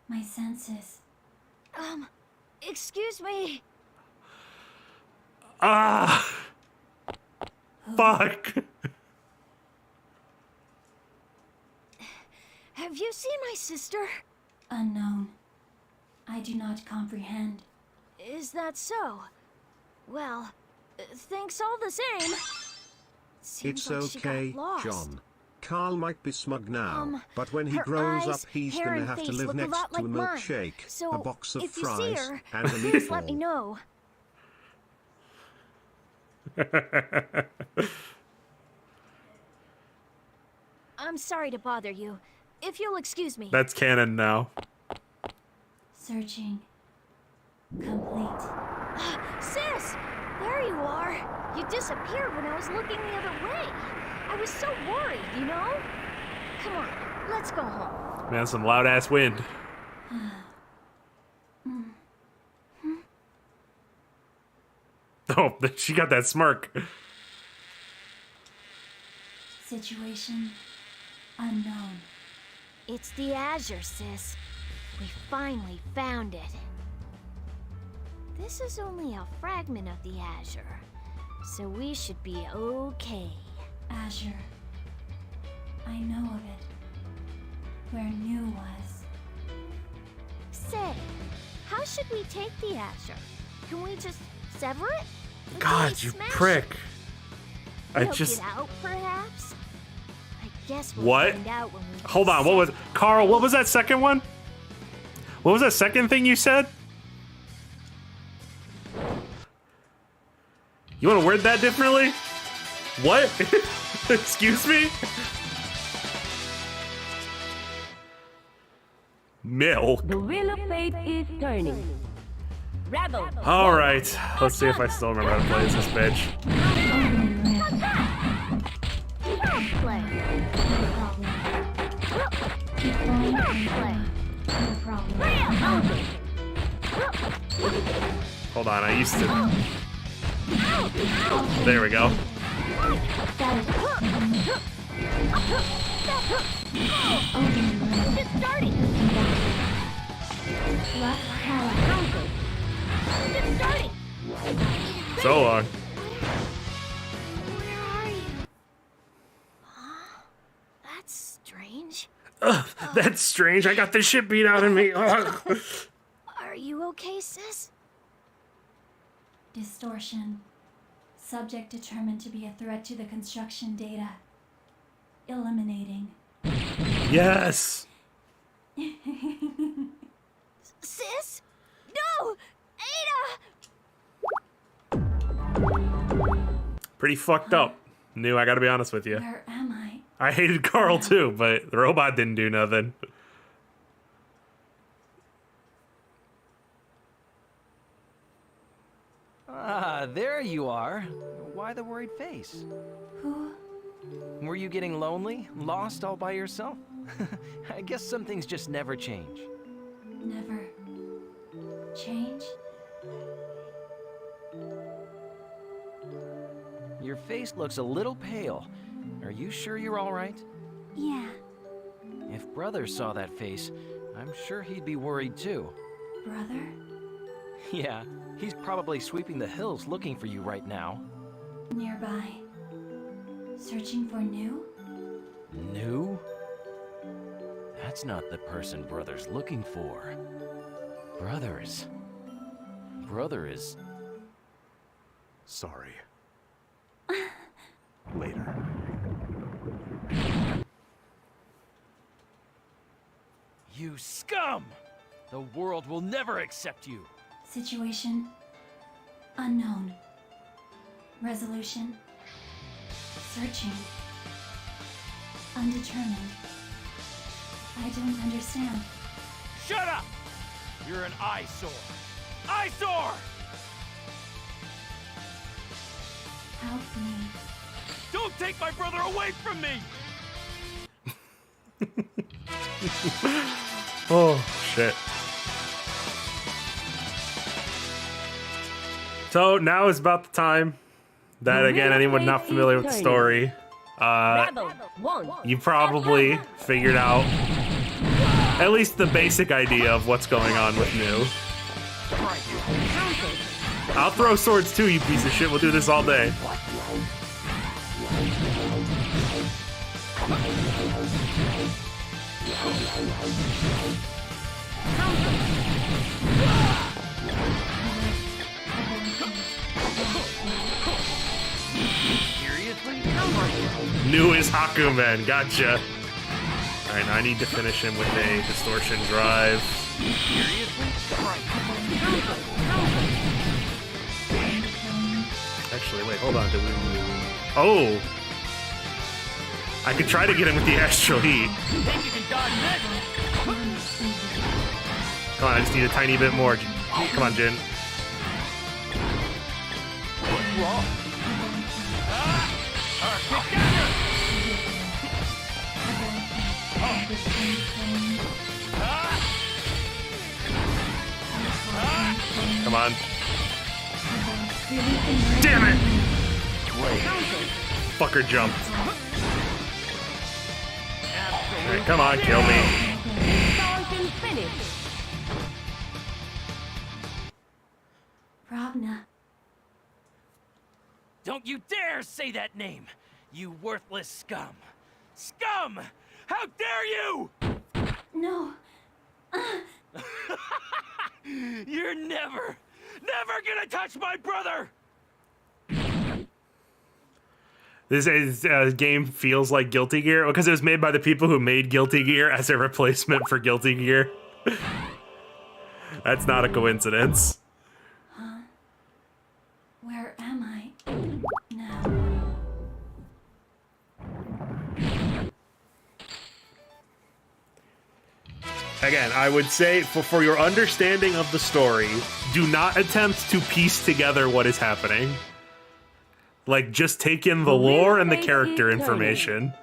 My senses.
Excuse me.
Ah! Fuck!
Have you seen my sister?
Unknown. I do not comprehend.
Is that so? Well, thanks all the same.
It's
Seems like she got
okay,
lost.
John. Carl might be smug now, but when he
her
grows
eyes,
up, he's
hair,
gonna
and
have to
face
live
look a
next
lot
to a
like mine.
milkshake,
So,
a box of
if you see
fries,
her,
and a
please let me
meatball.
know. I'm sorry to bother you. If you'll excuse me.
That's canon now.
Searching. Complete.
Sis! There you are. You disappeared when I was looking the other way. I was so worried, you know? Come on, let's go home.
Man, some loud ass wind. Oh, she got that smirk.
Situation unknown.
It's the Azure, sis. We finally found it. This is only a fragment of the Azure, so we should be okay.
Azure. I know of it. Where New was.
Say, how should we take the Azure? Can we just sever it? Can
God,
we
you
smash
prick. I
Choke
just...
it out, perhaps? I guess we'll
What?
find out when we
Hold on, what was... Carl, what was that second one? What was that second thing you said? You want to word that differently? What? Excuse me? Milk.
The wheel of fate is turning. Rebel.
All right, let's see if I still remember how to play as this bitch.
play.
Hold on, I used to... There we go.
It's starting. It's starting.
So long.
Where are you? Huh? That's strange.
Ugh, that's strange. I got the shit beat out of me. Ugh.
Are you okay, sis?
Distortion. Subject determined to be a threat to the construction data. Eliminating.
Yes.
Sis? No! Ada!
Pretty fucked up. New, I gotta be honest with you.
Where am I?
I hated Carl too, but the robot didn't do nothing.
Ah, there you are. Why the worried face?
Who?
Were you getting lonely? Lost all by yourself? I guess some things just never change.
Never. Change?
your face looks a little pale. Are you sure you're all right?
Yeah,
If Brother saw that face, I'm sure he'd be worried too.
brother?
Yeah, he's probably sweeping the hills looking for you right now.
Nearby. Searching for new?
New? That's not the person Brother's looking for. Brother is...
Sorry. Later.
You scum! The world will never accept you.
Situation? Unknown. Resolution? Searching. Undetermined. I don't understand.
Shut up! You're an eyesore. Eyesore!
Help me.
Don't take my brother away from me!
Oh, shit. So now is about the time that, again, anyone not familiar with the story, you probably figured out at least the basic idea of what's going on with New. I'll throw swords too, you piece of shit. We'll do this all day. New is Hakumen, gotcha. Alright, now I need to finish him with a distortion drive. Actually, wait, hold on. Oh! I could try to get him with the astral heat. Come on, I just need a tiny bit more. Come on, Jin.
What's wrong?
Come on. Damn it! Fucker jumped. Alright, come on, kill me.
Ragna.
Don't you dare say that name, you worthless scum! Scum! How dare you!
No.
You're never gonna touch my brother!
This game feels like Guilty Gear because it was made by the people who made Guilty Gear as a replacement for Guilty Gear. That's not a coincidence.
Huh? Where am I now?
Again, I would say for your understanding of the story, do not attempt to piece together what is happening. Like, just take in the lore and the character information.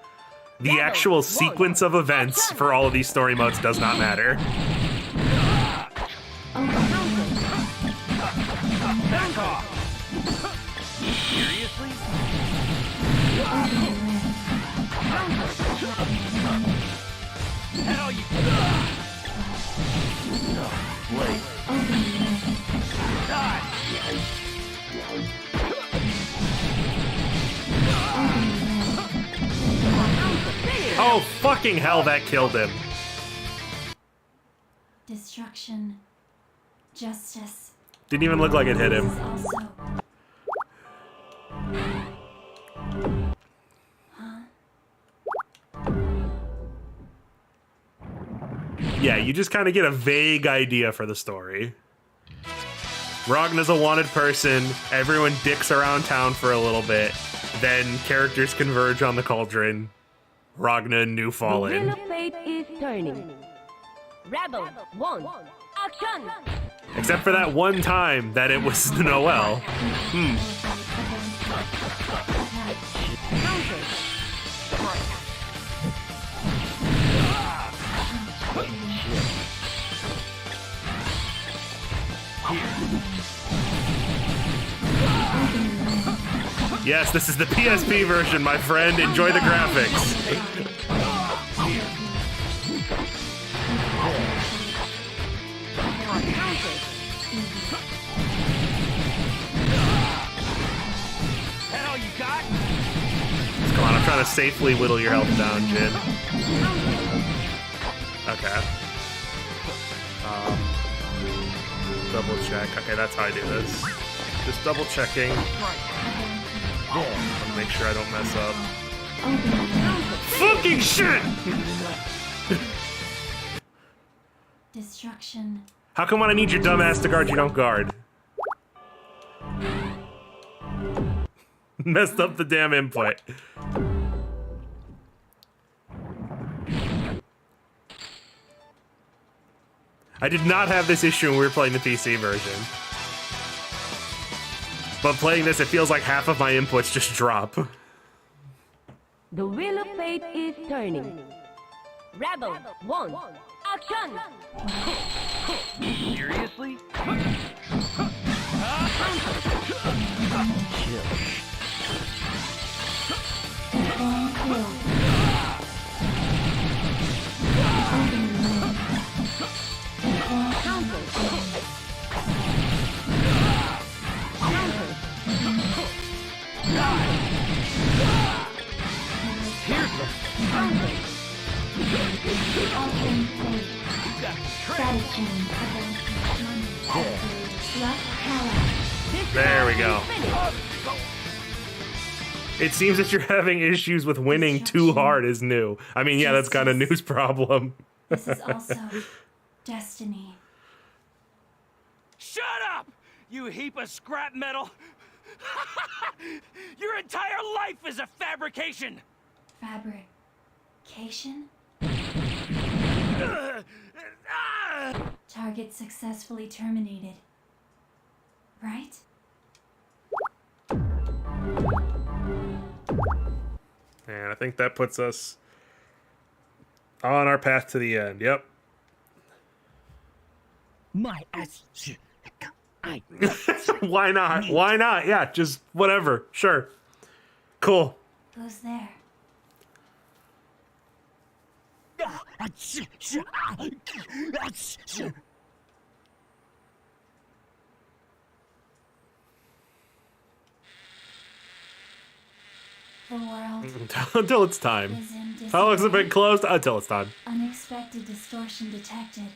The actual sequence of events for all of these story modes does not matter.
Back off! Seriously? Hell, you... Wait. Die!
Oh, fucking hell, that killed him.
Destruction. Justice.
Didn't even look like it hit him. Yeah, you just kind of get a vague idea for the story. Ragna's a wanted person, everyone dicks around town for a little bit, then characters converge on the cauldron. Ragna and New fall in.
The wheel of fate is turning. Rebel 1, action!
Except for that one time that it was Noelle. Yes, this is the PSP version, my friend. Enjoy the graphics.
Hell, you got?
Come on, I'm trying to safely whittle your health down, Jin. Okay. Double check. Okay, that's how I do this. Just double checking. Make sure I don't mess up. Fucking shit!
Destruction.
How come when I need your dumb ass to guard, you don't guard? Messed up the damn input. I did not have this issue when we were playing the PC version. But playing this, it feels like half of my inputs just drop.
The wheel of fate is turning. Rebel 1. Action!
Seriously?
There we go. It seems that you're having issues with winning too hard is new. I mean, yeah, that's kind of news problem.
This is also destiny.
Shut up! You heap of scrap metal! Your entire life is a fabrication!
Fabrication? Target successfully terminated. Right?
And I think that puts us on our path to the end. Yep.
My ass.
Why not? Why not? Yeah, just whatever. Sure. Cool.
Who's there? The world
Until it's time.
is in
How long's it
disarray.
been closed? Until it's time.
Unexpected distortion detected.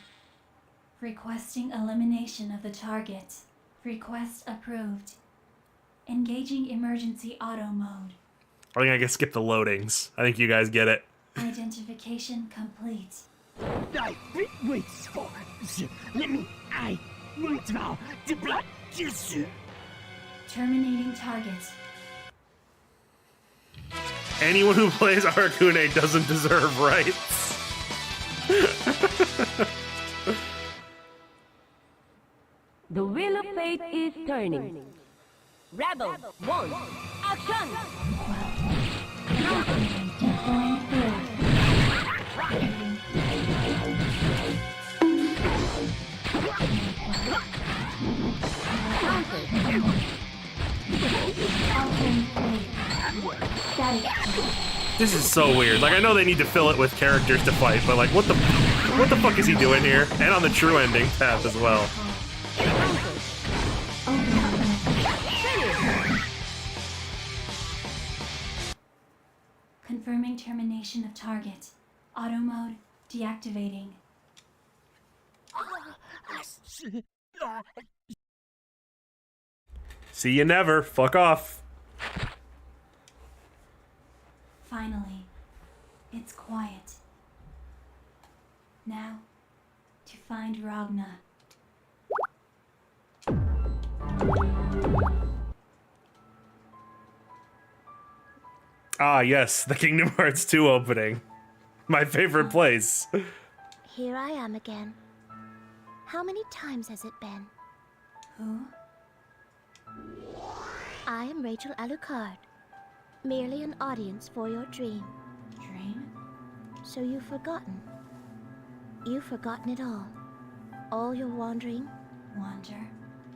Requesting elimination of the target. Request approved. Engaging emergency auto mode.
I think I can skip the loadings. I think you guys get it.
Identification complete.
Wait for let me. I want to blood.
Terminating target.
Anyone who plays Arcune doesn't deserve rights.
The wheel of fate is turning. Rebel 1. Action!
This is so weird. Like, I know they need to fill it with characters to fight, but like, what the fuck is he doing here? And on the true ending tab as well.
Confirming termination of target. Auto mode deactivating.
See you never. Fuck off.
Finally, it's quiet. Now, to find Ragna.
Ah, yes, the Kingdom Hearts 2 opening. My favorite place.
Here I am again. How many times has it been?
Who?
I am Rachel Alucard. Merely an audience for your dream.
Dream?
So you've forgotten. You've forgotten it all. All your wandering.
Wander.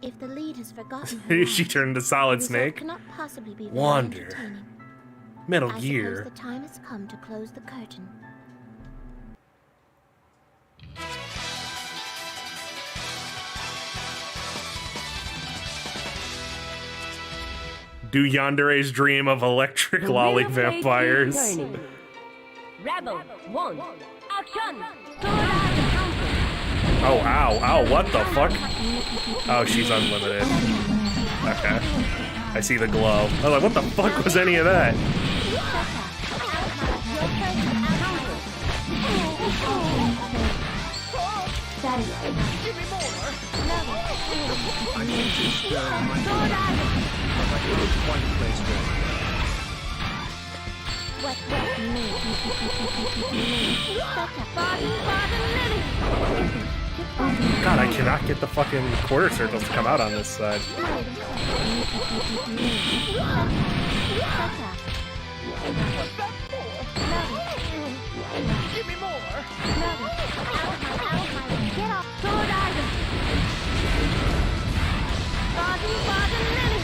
If the lead has forgotten her
She
lines,
turned into Solid
the result
Snake.
cannot possibly be very
Wander.
entertaining.
Metal
I
Gear.
suppose the time has come to close the curtain.
Do yandere's dream of electric
The
lolly
wheel of fate is
vampires.
turning. Rebel 1. Action!
Oh, ow, ow, what the fuck? Oh, she's unlimited. Okay. I see the glow. I was like, what the fuck was any of that?
That is
I need to stir my but I can't quite place
God, I cannot get the fucking quarter circles to come out on this side.
Give me more!
Get off! Sword Iron! Body, lily!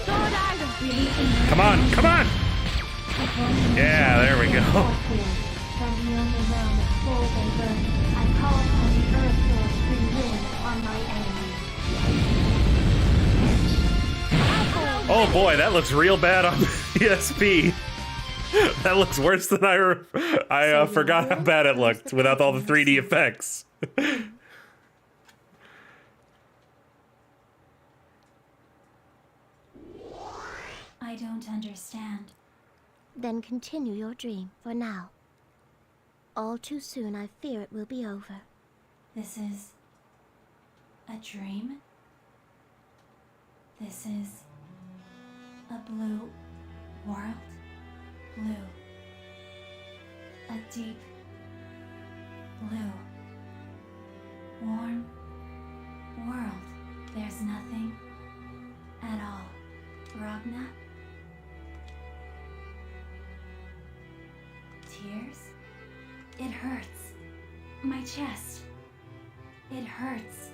Sword Iron!
Come on, come on! Yeah, there we go.
From beyond the realm of cold and burn, I call upon the earth lord to bring ruin upon my enemies.
Oh boy, that looks real bad on the PSP. That looks worse than I forgot how bad it looked without all the 3D effects.
I don't understand.
Then continue your dream for now. All too soon, I fear it will be over.
This is a dream? This is a blue world? Blue. A deep blue. Warm world. There's nothing at all. Ragna? Tears? It hurts. My chest. It hurts.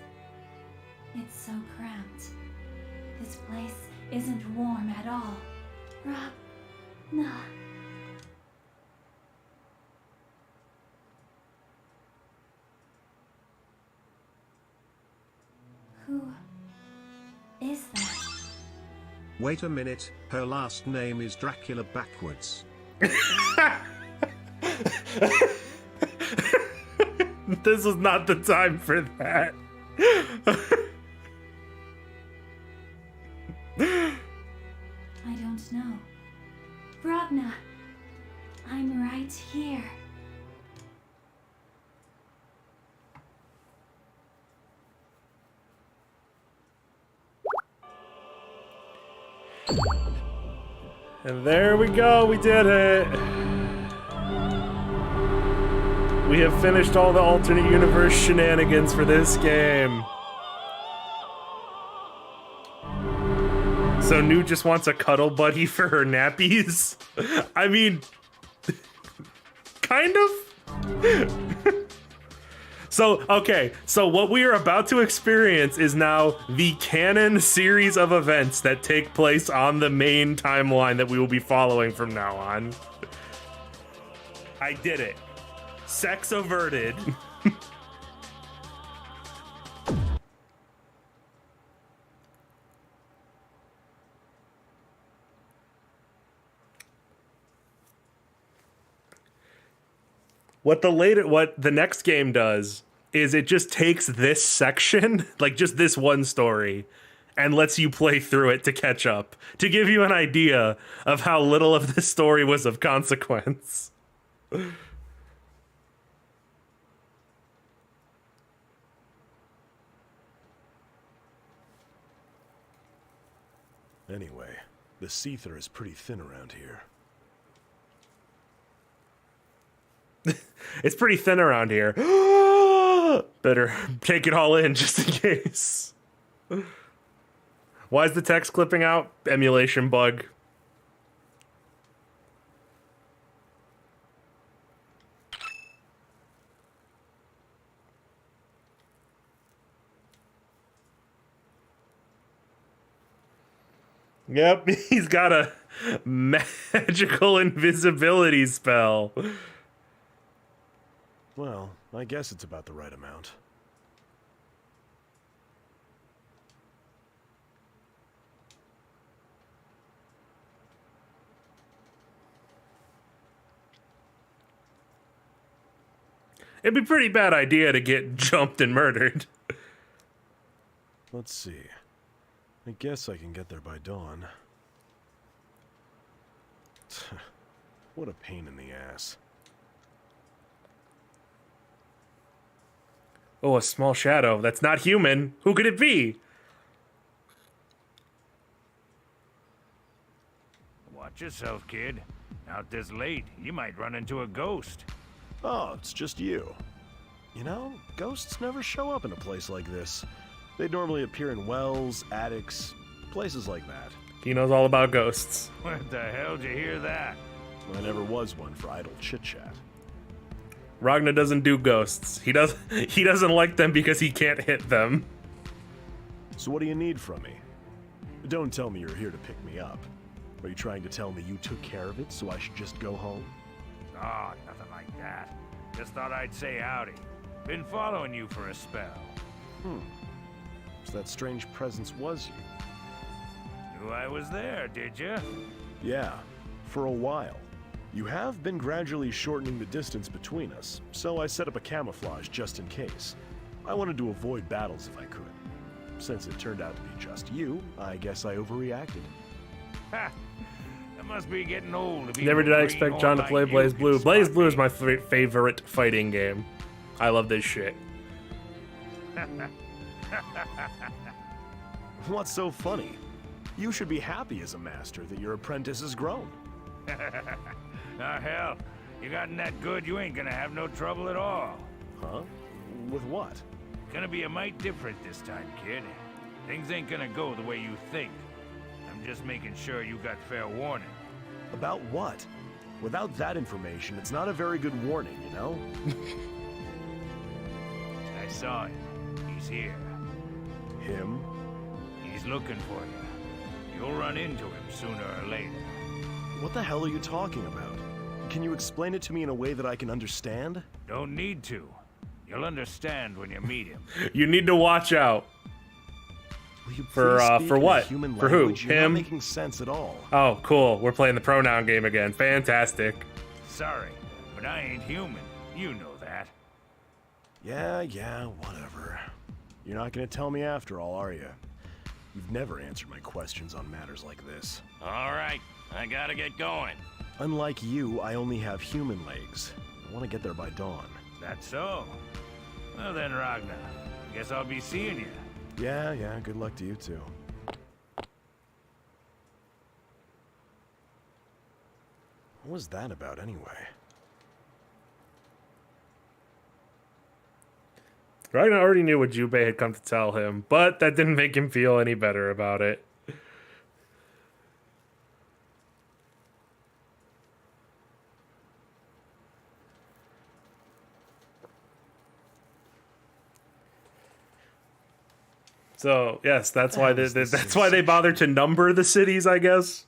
It's so cramped. This place isn't warm at all. Ragna. Who is that?
Wait a minute, her last name is Dracula backwards.
This is not the time for that.
I don't know. Ragna, I'm right here.
And there we go, we did it. We have finished all the alternate universe shenanigans for this game. So New just wants a cuddle buddy for her nappies? I mean, kind of? So, okay, so what we are about to experience is now the canon series of events that take place on the main timeline that we will be following from now on. I did it. Sex averted. What the next game does is it just takes this section, like just this one story, and lets you play through it to catch up, to give you an idea of how little of this story was of consequence.
Anyway, the Seether is pretty thin around here.
It's pretty thin around here. Better take it all in just in case. Why is the text clipping out? Emulation bug. Yep, he's got a magical invisibility spell.
Well, I guess it's about the right amount.
It'd be a pretty bad idea to get jumped and murdered.
Let's see. I guess I can get there by dawn. What a pain in the ass.
Oh, a small shadow. That's not human. Who could it be?
Watch yourself, kid. Out this late, you might run into a ghost.
Oh, it's just you. You know, ghosts never show up in a place like this. They normally appear in wells, attics, places like that.
He knows all about ghosts.
What the hell did you hear that?
I never was one for idle chit-chat.
Ragnar doesn't do ghosts. He doesn't like them because he can't hit them.
So what do you need from me? Don't tell me you're here to pick me up. Are you trying to tell me you took care of it, so I should just go home?
Oh, nothing like that. Just thought I'd say howdy. Been following you for a spell.
So that strange presence was you.
Knew I was there, did you?
Yeah, for a while. You have been gradually shortening the distance between us, so I set up a camouflage just in case. I wanted to avoid battles if I could. Since it turned out to be just you, I guess I overreacted.
Ha! That must be getting old to be
Never did I expect John to play BlazBlue. BlazBlue is my favorite fighting game. I love this shit.
What's so funny? You should be happy as a master that your apprentice has grown.
Ah, hell, you gotten that good, you ain't gonna have no trouble at all.
Huh? With what?
Gonna be a mite different this time, kid. Things ain't gonna go the way you think. I'm just making sure you got fair warning.
About what? Without that information, it's not a very good warning, you know?
I saw him. He's here.
Him?
He's looking for you. You'll run into him sooner or later.
What the hell are you talking about? Can you explain it to me in a way that I can understand?
Don't need to. You'll understand when you meet him.
You need to watch out. For what? For who?
You're
Him?
not making sense at all.
Oh, cool. We're playing the pronoun game again. Fantastic.
Sorry, but I ain't human. You know that.
Yeah, whatever. You're not gonna tell me after all, are you? You've never answered my questions on matters like this.
All right, I gotta get going.
Unlike you, I only have human legs. I want to get there by dawn.
That's so. Well then, Ragnar. Guess I'll be seeing you.
Yeah, good luck to you too. What was that about anyway?
Ragnar already knew what Jubei had come to tell him, but that didn't make him feel any better about it. So yes, that's why they bothered to number the cities, I guess,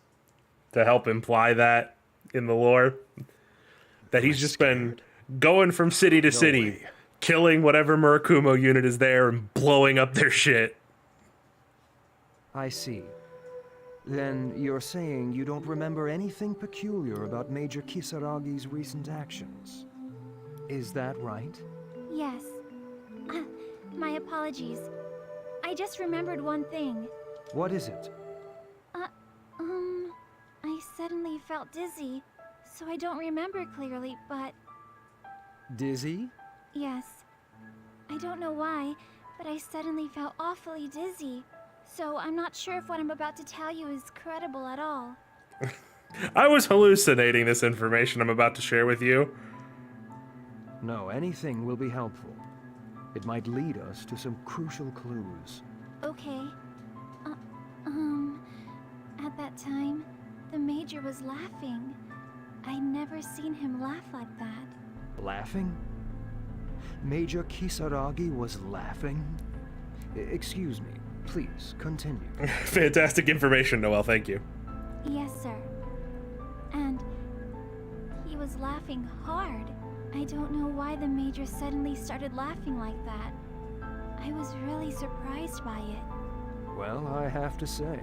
to help imply that in the lore that he's just been going from city to city, killing whatever Murakumo unit is there and blowing up their shit.
I see. Then you're saying you don't remember anything peculiar about Major Kisaragi's recent actions. Is that right?
Yes. My apologies. I just remembered one thing.
What is it?
I suddenly felt dizzy, so I don't remember clearly, but...
Dizzy?
Yes. I don't know why, but I suddenly felt awfully dizzy. So I'm not sure if what I'm about to tell you is credible at all.
I was hallucinating this information I'm about to share with you.
No, anything will be helpful. It might lead us to some crucial clues.
Okay. At that time, the Major was laughing. I'd never seen him laugh like that.
Laughing? Major Kisaragi was laughing? Excuse me, Please, continue.
Fantastic information, Noel. Thank you.
Yes, sir. And he was laughing hard. I don't know why the Major suddenly started laughing like that. I was really surprised by it.
Well, I have to say,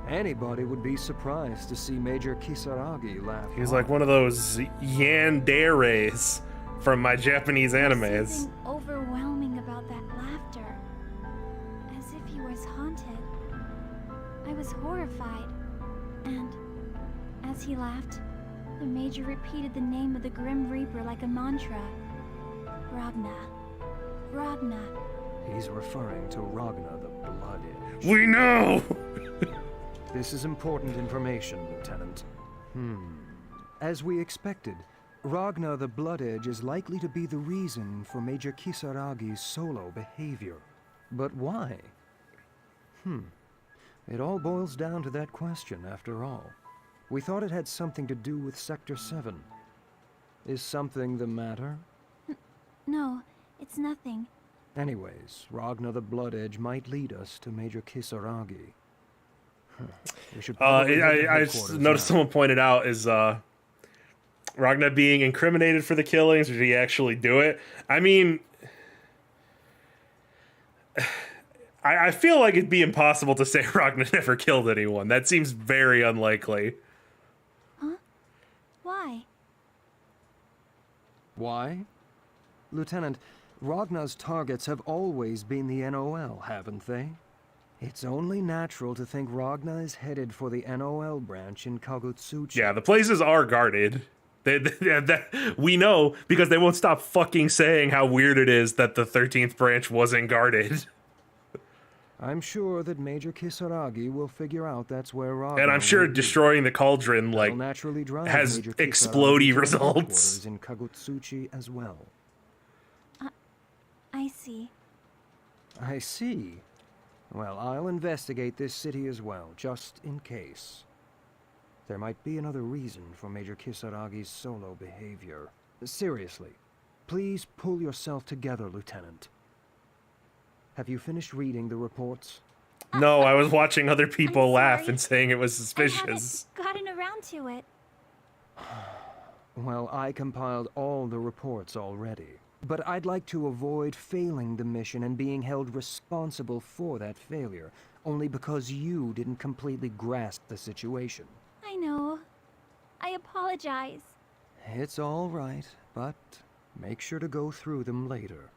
anybody would be surprised to see Major Kisaragi laugh.
He's like one of those yanderes from my Japanese animes.
There's something overwhelming about that laughter. As if he was haunted. I was horrified. And as he laughed, the Major repeated the name of the Grim Reaper like a mantra. Ragna. Ragna.
He's referring to Ragna the Blood Edge.
We know!
This is important information, Lieutenant. As we expected, Ragna the Blood Edge is likely to be the reason for Major Kisaragi's solo behavior. But why? It all boils down to that question, after all. We thought it had something to do with Sector 7. Is something the matter?
No, it's nothing.
Anyways, Ragna the Blood Edge might lead us to Major Kisaragi. We should
I just noticed someone pointed out is Ragna being incriminated for the killings, or did he actually do it? I mean, I feel like it'd be impossible to say Ragna never killed anyone. That seems very unlikely.
Huh? Why?
Why? Lieutenant, Ragna's targets have always been the NOL, haven't they? It's only natural to think Ragna is headed for the NOL branch in Kagutsuchi.
Yeah, the places are guarded. We know because they won't stop fucking saying how weird it is that the 13th branch wasn't guarded.
I'm sure that Major Kisaragi will figure out that's where Ragna.
And I'm sure destroying the cauldron has explodey results.
In Kagutsuchi as well.
I see.
I see. Well, I'll investigate this city as well, just in case. There might be another reason for Major Kisaragi's solo behavior. Seriously, please pull yourself together, Lieutenant. Have you finished reading the reports?
No, I was watching other people laugh and saying it was suspicious.
I haven't gotten around to it.
Well, I compiled all the reports already. But I'd like to avoid failing the mission and being held responsible for that failure, only because you didn't completely grasp the situation.
I know. I apologize.
It's all right, but make sure to go through them later.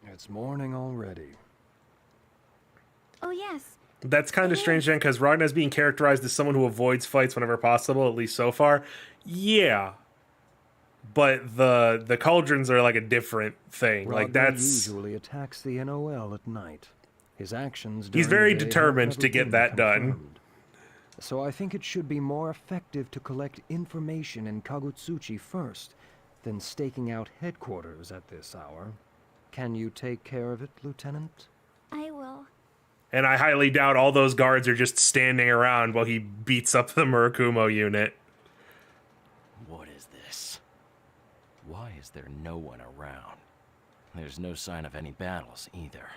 It's morning already.
Oh, yes.
That's kind of strange, then, because Ragna's being characterized as someone who avoids fights whenever possible, at least so far. Yeah. But the cauldrons are like a different thing.
Ragna
like that's
usually attacks the NOL at night. His actions.
He's very determined to get that done.
So I think it should be more effective to collect information in Kagutsuchi first, than staking out headquarters at this hour. Can you take care of it, Lieutenant?
I will.
And I highly doubt all those guards are just standing around while he beats up the Murakumo unit.
What is this? Why is there no one around? There's no sign of any battles, either.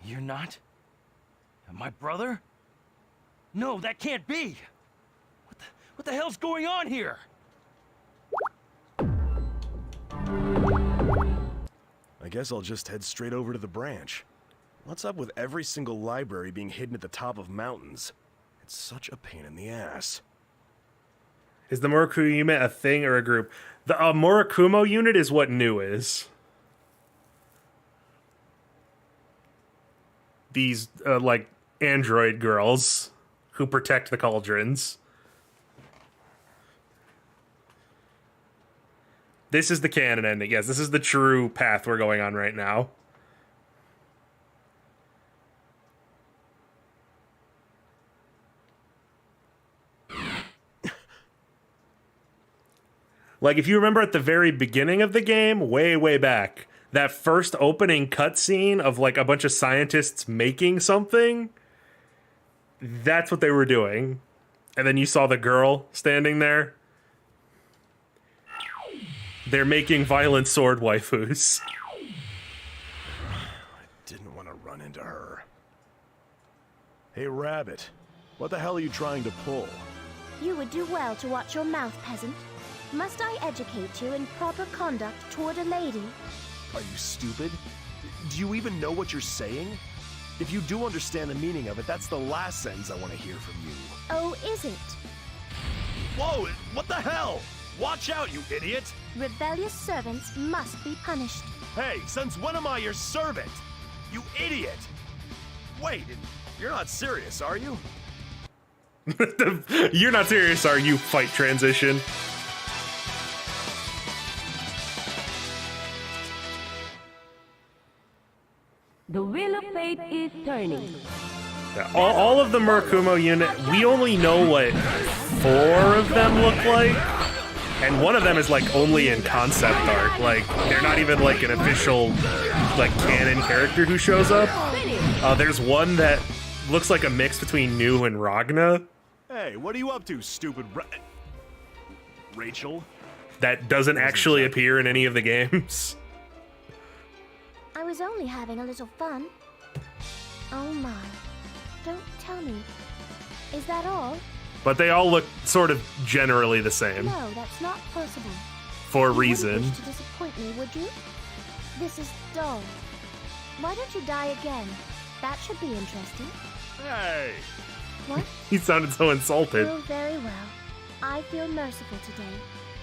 You're not? My brother? No, that can't be! What the hell's going on here?
I guess I'll just head straight over to the branch. What's up with every single library being hidden at the top of mountains? It's such a pain in the ass.
Is the Murakumo unit a thing or a group? The Murakumo unit is what new is. These, like, android girls who protect the cauldrons. This is the canon ending. Yes, this is the true path we're going on right now. Like, if you remember at the very beginning of the game, way back, that first opening cutscene of, like, a bunch of scientists making something, that's what they were doing. And then you saw the girl standing there. They're making violent sword waifus.
run into her. Hey, Rabbit. What the hell are you trying to pull?
You would do well to watch your mouth, peasant. Must I educate you in proper conduct toward a lady?
Are you stupid? Do you even know what you're saying? If you do understand the meaning of it, that's the last sentence I want to hear from you.
Oh, is it?
Whoa! What the hell? Watch out, you idiot!
Rebellious servants must be punished.
Hey, since when am I your servant? You idiot! Wait, you're not serious, are you?
You're not serious, are you? Fight transition.
The wheel of fate is turning.
Yeah, all of the Murakumo unit, we only know what 4 of them look like. And one of them is like only in concept art. Like, they're not even like an official, like, canon character who shows up. There's one that looks like a mix between New and Ragna.
Hey, what are you up to, stupid Rachel?
That doesn't actually appear in any of the games.
I was only having a little fun. Oh my. Don't tell me. Is that all?
But they all look sort of generally the same.
No, that's not possible.
For a
You
reason.
wouldn't wish to disappoint me, would you? This is dull. Why don't you die again? That should be interesting.
Hey!
What?
He sounded so insulted.
Oh, very well. I feel merciful today,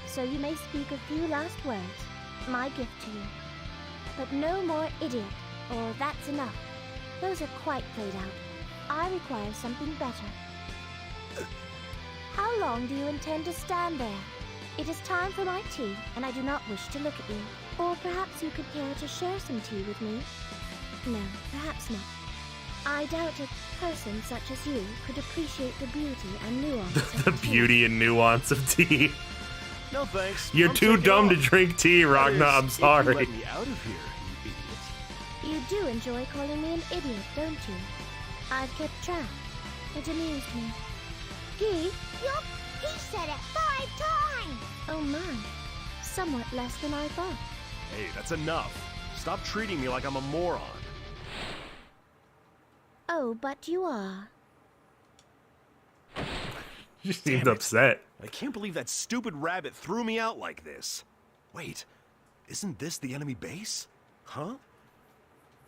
so you may speak a few last words. My gift to you. But no more idiot, or that's enough. Those are quite played out. I require something better. How long do you intend to stand there? It is time for my tea, and I do not wish to look at you. Or perhaps you could care to share some tea with me? No, perhaps not. I doubt a person such as you could appreciate the beauty and nuance of
The
tea.
beauty and nuance of tea.
No thanks.
You're
I'm
too
taking
dumb to
off.
drink tea, Ragna.
That is,
I'm
if you
sorry.
let me out of here, you idiot.
You do enjoy calling me an idiot, don't you? I've kept track. It amused me. Guy?
Yup, he said it 5 times!
Oh my. Somewhat less than I thought.
Hey, that's enough. Stop treating me like I'm a moron.
Oh, but you are.
She seemed upset.
I can't believe that stupid rabbit threw me out like this. Wait, isn't this the enemy base? Huh?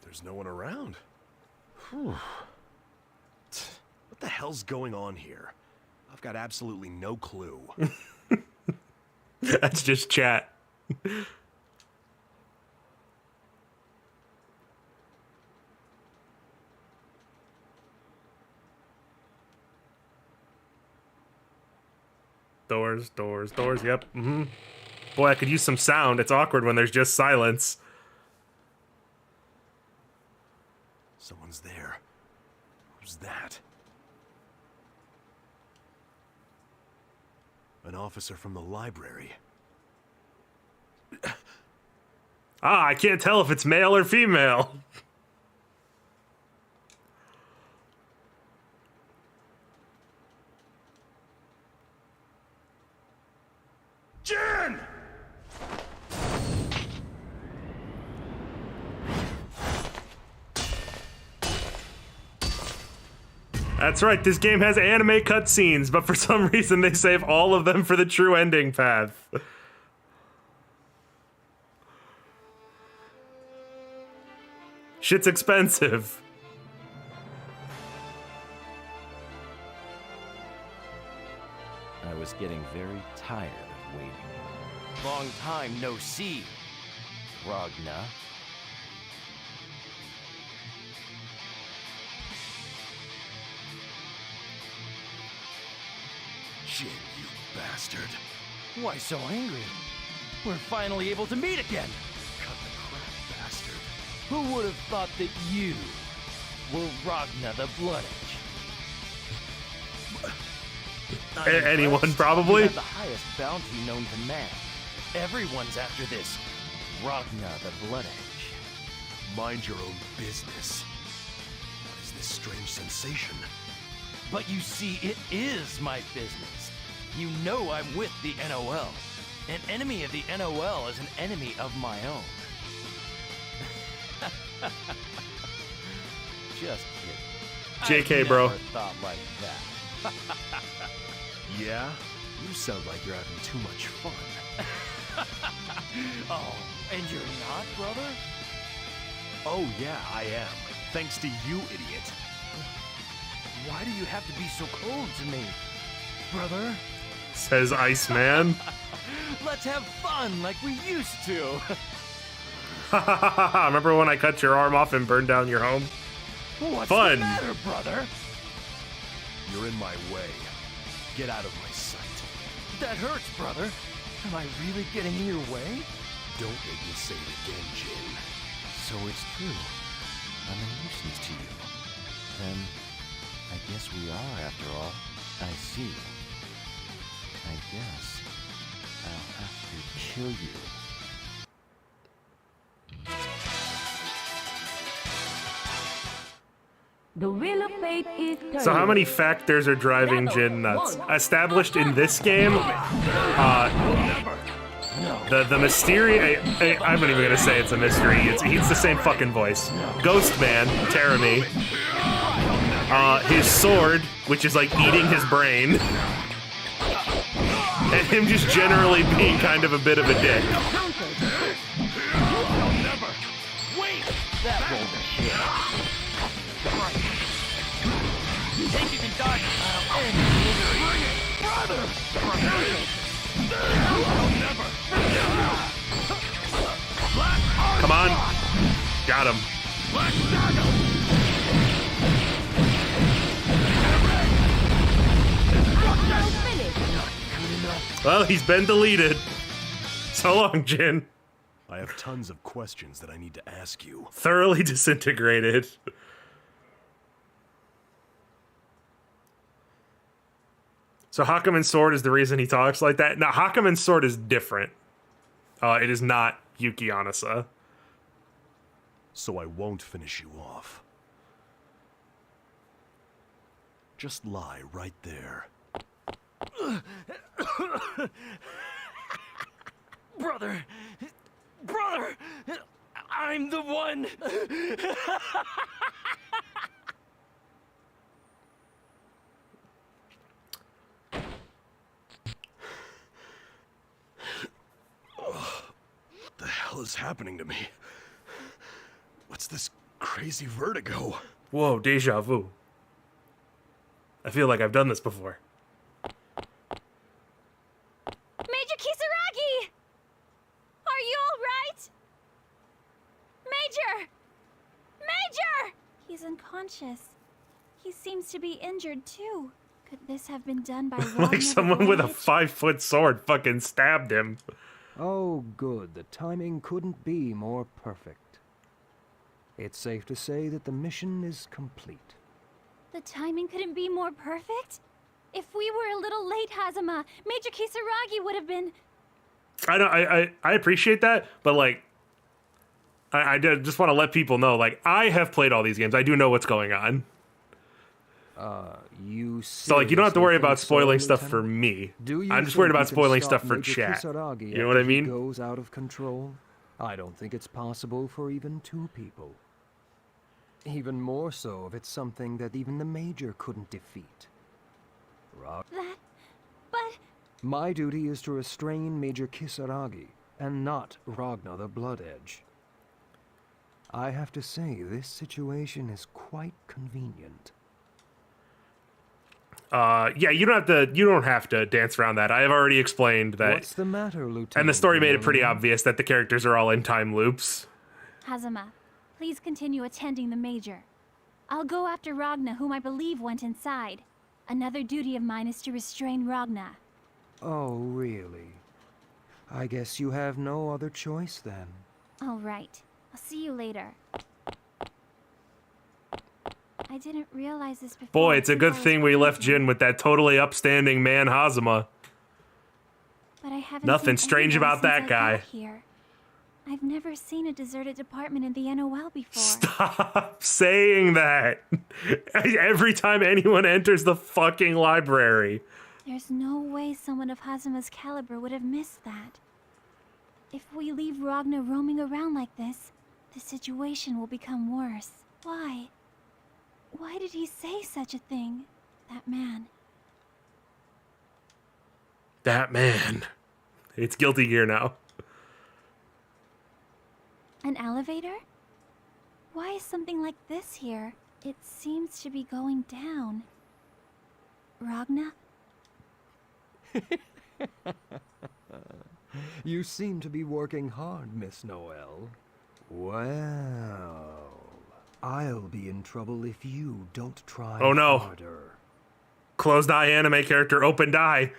There's no one around. Whew. What the hell's going on here? I've got absolutely no clue.
That's just chat. Doors, doors, doors, yep. Boy, I could use some sound. It's awkward when there's just silence.
Someone's there. Who's that? An officer from the library.
I can't tell if it's male or female.
Jin!
That's right, this game has anime cutscenes, but for some reason they save all of them for the true ending path. Shit's expensive.
I was getting very tired of waiting.
Long time no see, Ragna.
Jin, you bastard.
Why so angry? We're finally able to meet again.
Cut the crap, bastard.
Who would have thought that you were Ragna the Blood Edge?
Anyone, probably?
You have the highest bounty known to man. Everyone's after this Ragna the Blood Edge.
Mind your own business. What is this strange sensation?
But you see, it is my business. You know I'm with the NOL. An enemy of the NOL is an enemy of my own.
Just kidding.
JK,
I've
bro.
never thought like that.
Yeah? You sound like you're having too much fun.
Oh, and you're not, brother?
Oh yeah, I am. Thanks to you, idiot.
Why do you have to be so cold to me, brother?
Says Iceman.
Let's have fun like we used to.
Remember when I cut your arm off and burned down your home?
What's
Fun.
the matter, brother?
You're in my way. Get out of my sight.
That hurts, brother. Am I really getting in your way?
Don't make me say it again, Jin.
So it's true. I'm a nuisance to you. Then, I guess we are, after all. I see. I guess I'll have to kill you.
The wheel of fate is turning.
So how many factors are driving Jin nuts? Established in this game, the mystery, I'm not even gonna say it's a mystery, he's the same fucking voice. Ghost Man, Terami. His sword, which is like eating his brain. And him just generally being kind of a bit of a dick.
That won't hit. Think you can dodge it, I'll end misery. Bring it, brother!
Come on. Got him. Well, he's been deleted. So long, Jin.
I have tons of questions that I need to ask you.
Thoroughly disintegrated. So Hakumen's sword is the reason he talks like that? Now, Hakumen's sword is different. It is not Yuki Anasa.
So I won't finish you off. Just lie right there.
Brother! Brother! I'm the one!
What the hell is happening to me? What's this crazy vertigo?
Whoa, deja vu. I feel like I've done this before.
Major Kisaragi! Are you alright? Major! Major! He's unconscious. He seems to be injured too. Could this have been done by
Like someone with a 5-foot sword fucking stabbed him.
Oh, good. The timing couldn't be more perfect. It's safe to say that the mission is complete.
The timing couldn't be more perfect? If we were a little late, Hazama, Major Kisaragi would have been...
I appreciate that, but like, I just want to let people know, like, I have played all these games. I do know what's going on. So like, you don't have to worry about spoiling stuff for me. I'm just worried about spoiling stuff for chat. You know what I mean?
Goes out of control. I don't think it's possible for even two people. Even more so if it's something that even the Major couldn't defeat.
But...
My duty is to restrain Major Kisaragi, and not Ragnar the Blood Edge. I have to say, this situation is quite convenient.
Yeah, you don't have to dance around that. I have already explained that.
What's the matter, Lieutenant?
And the story made it pretty obvious that the characters are all in time loops.
Hazama, please continue attending the Major. I'll go after Ragnar, whom I believe went inside. Another duty of mine is to restrain Ragnar.
Oh, really? I guess you have no other choice then.
All right. I'll see you later. I didn't realize this before.
Boy, it's a good thing we left Jin with that totally upstanding man Hazama.
But I haven't
Nothing
seen
strange
anyone
about that
since I
guy.
got here. I've never seen a deserted department in the NOL before.
Stop saying that. Every time anyone enters the fucking library.
There's no way someone of Hazama's caliber would have missed that. If we leave Ragnar roaming around like this, the situation will become worse. Why?
Why did he say such a thing? That man.
That man. It's Guilty Gear now.
An elevator? Why is something like this here? It seems to be going down. Ragna?
You seem to be working hard, Miss Noel. Well, I'll be in trouble if you don't try
Oh no.
harder.
Closed eye anime character, opened eye.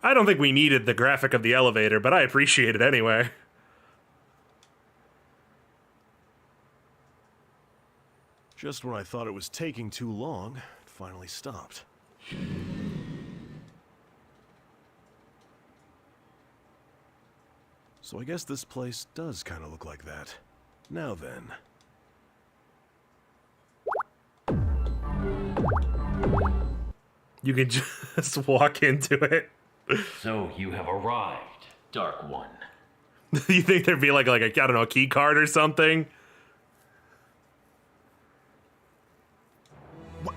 I don't think we needed the graphic of the elevator, but I appreciate it anyway.
Just when I thought it was taking too long, it finally stopped. So I guess this place does kind of look like that. Now then.
You can just walk into it.
So you have arrived, Dark One.
You think there'd be like a, I don't know, a key card or something?
What?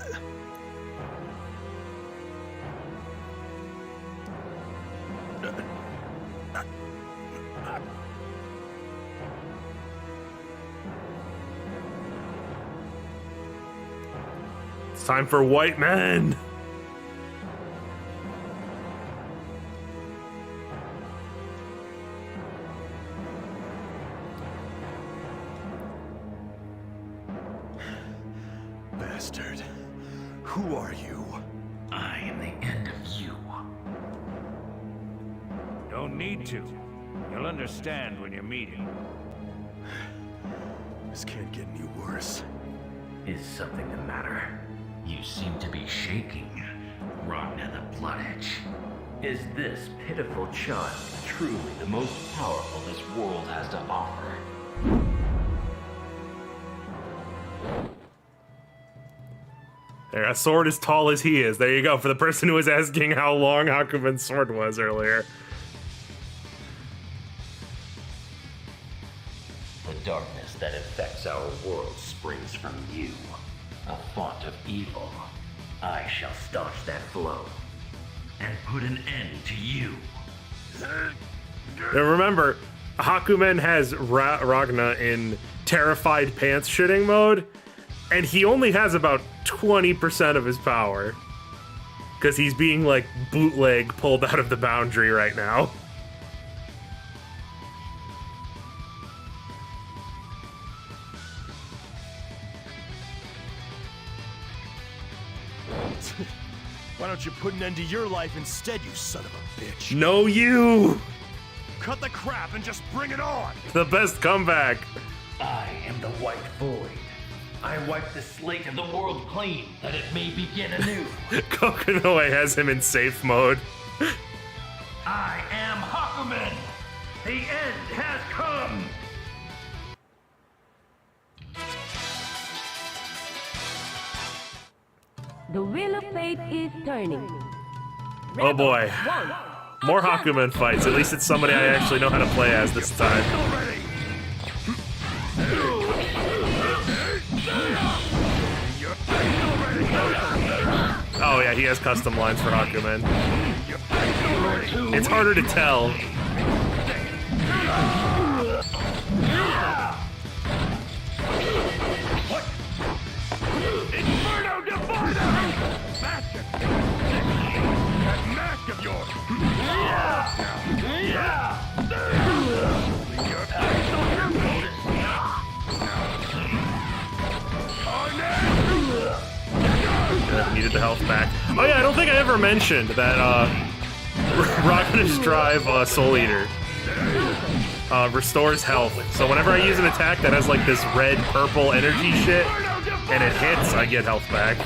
It's time for white men.
Bastard. Who are you?
I am the end of you.
Don't need to. You'll understand when you meet him.
This can't get any worse.
Is something the matter? You seem to be shaking. Ragna the Blood Edge. Is this pitiful child truly the most powerful this world has to offer?
There, a sword as tall as he is. There you go, for the person who was asking how long Hakumen's sword was earlier.
The darkness that infects our world springs from you, a font of evil. I shall staunch that flow and put an end to you.
Now remember, Hakumen has Ragna in terrified pants shitting mode, and he only has about 20% of his power. Because he's being, like, bootleg pulled out of the boundary right now.
Why don't you put an end to your life instead, you son of a bitch?
No, you!
Cut the crap and just bring it on!
The best comeback.
I am the White Void. I wipe the slate of the world clean, that it may begin anew.
Kokonoe has him in safe mode.
I am Hakumen! The end has come!
The wheel of fate is turning.
Oh boy. More Hakumen fights. At least it's somebody I actually know how to play as this time. Oh yeah, he has custom lines for Hakumen. It's harder to tell.
Inferno Divider! Master! That mask of yours!
Needed the health back. Oh yeah, I don't think I ever mentioned that Ragna's Drive Soul Eater restores health. So whenever I use an attack that has like this red purple energy shit and it hits, I get health back.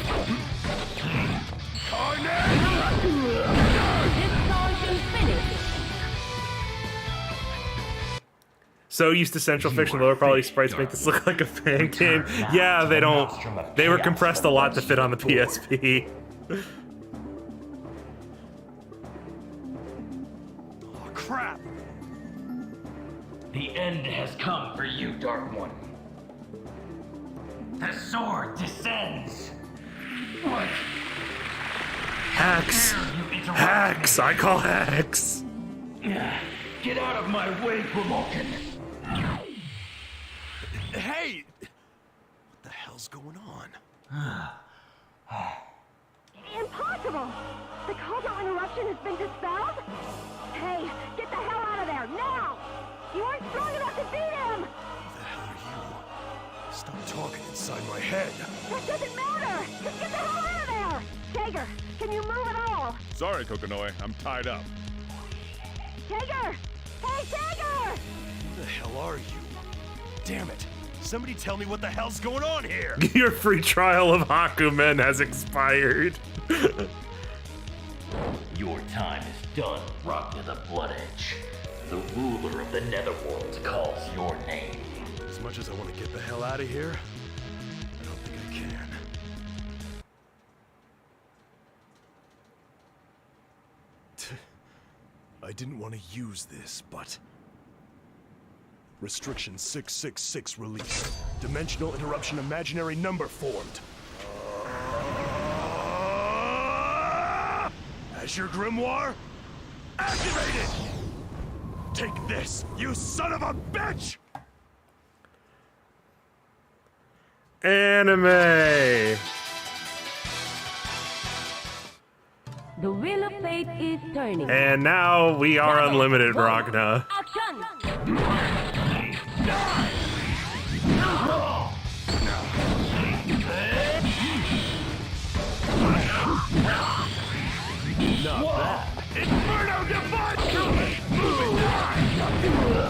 So used to Central Fiction lower quality sprites make this look like a fan game. Yeah, they don't. They were compressed a lot to fit on the PSP.
trap!
The end has come for you, Dark One. The sword descends. What?
Hacks! Hacks! I call hacks!
Get out of my way, Promotion!
Hey! What the hell's going on?
Impossible! The cultural interruption has been dispelled? Hey, get the hell out of there, now! You aren't strong enough to beat him!
Who the hell are you? Stop talking inside my head.
That doesn't matter! Just get the hell out of there! Jaeger, can you move at all?
Sorry, Kokonoi, I'm tied up.
Jaeger! Hey, Jaeger!
Who the hell are you? Damn it! Somebody tell me what the hell's going on here!
Your free trial of Hakumen has expired.
Your time is done, Ragna the Blood Edge. The ruler of the Netherworld calls your name.
As much as I want to get the hell out of here, I don't think I can. I didn't want to use this, but... Restriction 666 released. Dimensional interruption imaginary number formed. Azure Grimoire, activated! Take this, you son of a bitch!
Anime!
The wheel of fate is turning.
And now we are unlimited, Ragna.
Action!
Not bad. Inferno Divine! Move it! Move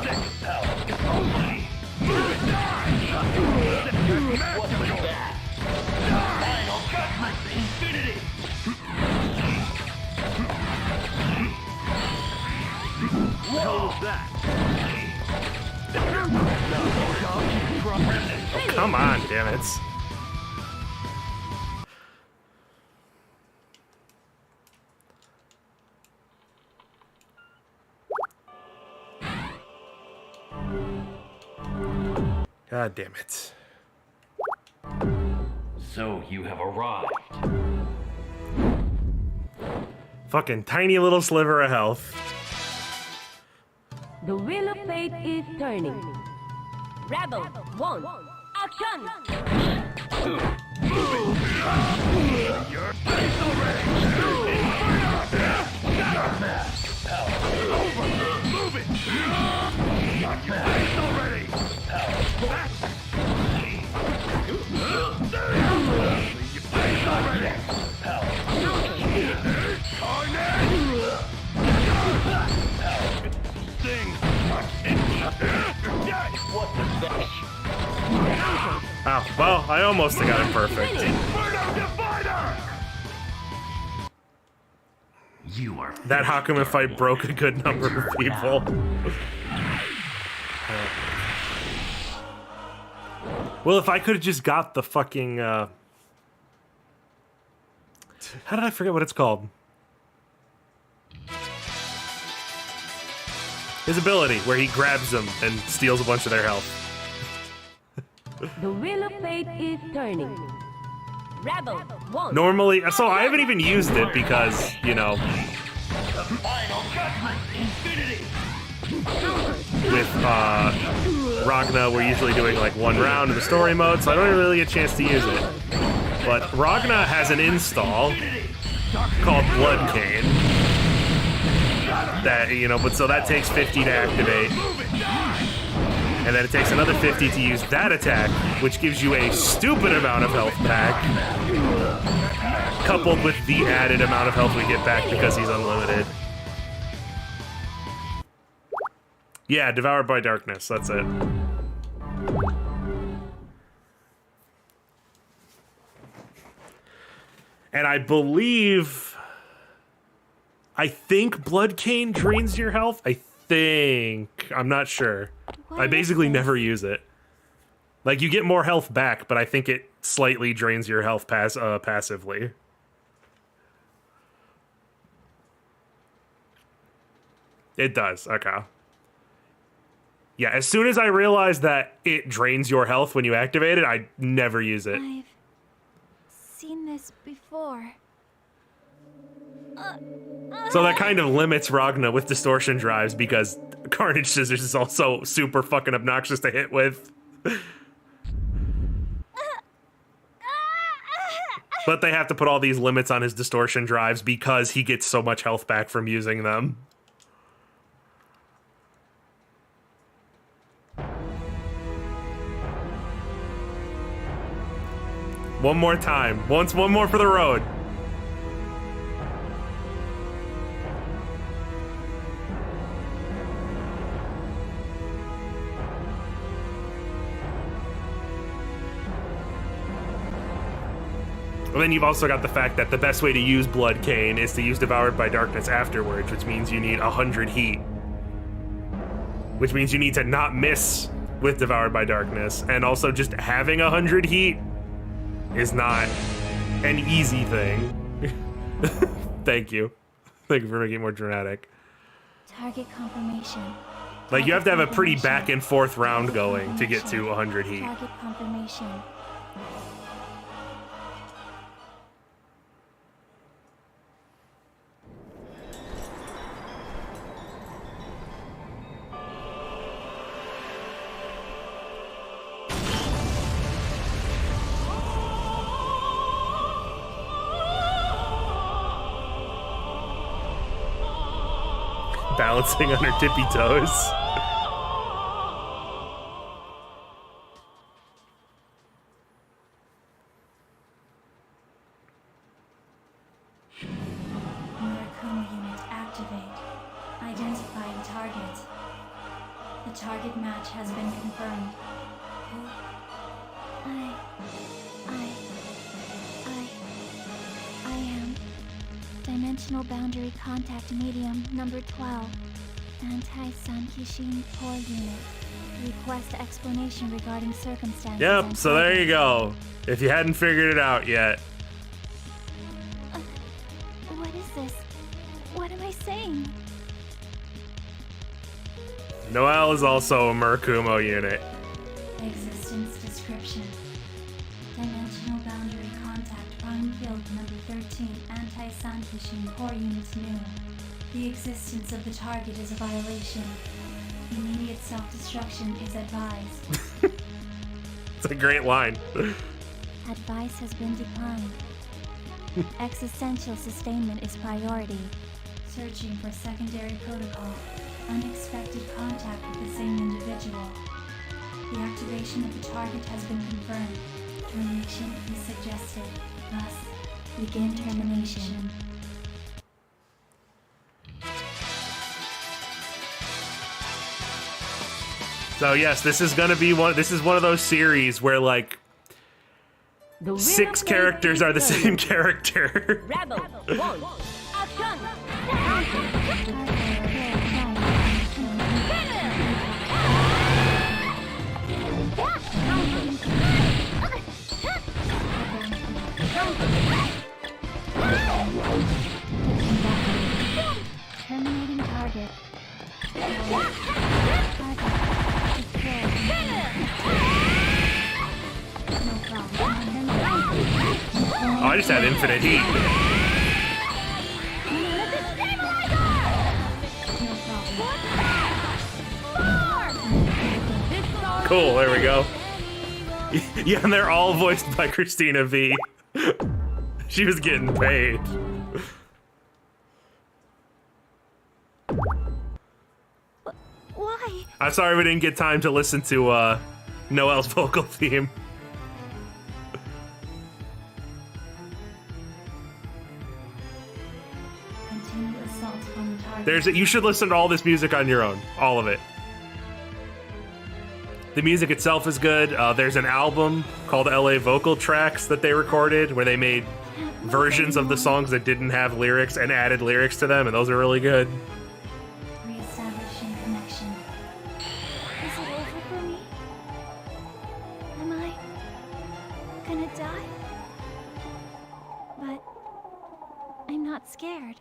it! Die! Move it! Die! What's with that? Final judgment! Infinity! What was that?
Oh, come on, damn it. God damn it.
So you have arrived.
Fucking tiny little sliver of health.
The wheel of fate is turning. Rebel 1. Action!
Your face already! Over! Move it! Got your face already! Your face already! Thing! What the fuck?
Oh, well, I almost got it perfect.
Inferno Divider!
You are
That Hakumen fight broke a good number of people. Well, if I could have just got the fucking, how did I forget what it's called? His ability, where he grabs them and steals a bunch of their health.
The wheel of fate is turning. Rebel 1.
Normally, so I haven't even used it because, you know, with Ragna, we're usually doing like one round of the story mode, so I don't really get a chance to use it. But Ragna has an install called Blood Cane. That, you know, but so that takes 50 to activate. And then it takes another 50 to use that attack, which gives you a stupid amount of health back, coupled with the added amount of health we get back because he's unlimited. Yeah, Devoured by Darkness, that's it. And I think Blood Cane drains your health. I think. I'm not sure. I basically never use it. Like, you get more health back, but I think it slightly drains your health passively. It does. Okay. Yeah, as soon as I realized that it drains your health when you activate it, I never use it.
I've seen this before.
So that kind of limits Ragna with distortion drives because Carnage Scissors is also super fucking obnoxious to hit with. But they have to put all these limits on his distortion drives because he gets so much health back from using them. One more time. One more for the road. And then you've also got the fact that the best way to use Blood Cane is to use Devoured by Darkness afterwards, which means you need 100 heat. Which means you need to not miss with Devoured by Darkness. And also just having 100 heat is not an easy thing. Thank you. Thank you for making it more dramatic.
Target confirmation.
Like, you have to have a pretty back and forth round going to get to 100 heat.
Target confirmation.
Balancing on her tippy toes.
Murakumo unit activate. Identifying target. The target match has been confirmed. I am Dimensional Boundary Contact Medium number 12. Anti-Sankishin Core Unit. Request explanation regarding circumstances.
Yep, so there you go. If you hadn't figured it out yet.
What is this? What am I saying?
Noelle is also a Murakumo unit.
Existence description. Dimensional Boundary Contact Prime Field number 13. Anti-Sankishin Core Unit new. The existence of the target is a violation. Immediate self-destruction is advised.
It's a great line.
Advice has been declined. Existential sustainment is priority. Searching for secondary protocol. Unexpected contact with the same individual. The activation of the target has been confirmed. Termination is suggested. Thus, begin termination.
So yes, this is gonna be one. This is one of those series where like 6 characters are the same character.
Rebel 1. Action!
Terminating target.
Oh, I just had infinite heat. Cool, there we go. Yeah, and they're all voiced by Christina V. She was getting paid.
Why?
I'm sorry we didn't get time to listen to Noelle's vocal theme.
Continue assault on the target.
You should listen to all this music on your own. All of it. The music itself is good. There's an album called LA Vocal Tracks that they recorded where they made versions of the songs that didn't have lyrics and added lyrics to them, and those are really good.
Reestablishing connection. Is it over for me? Am I gonna die? But I'm not scared.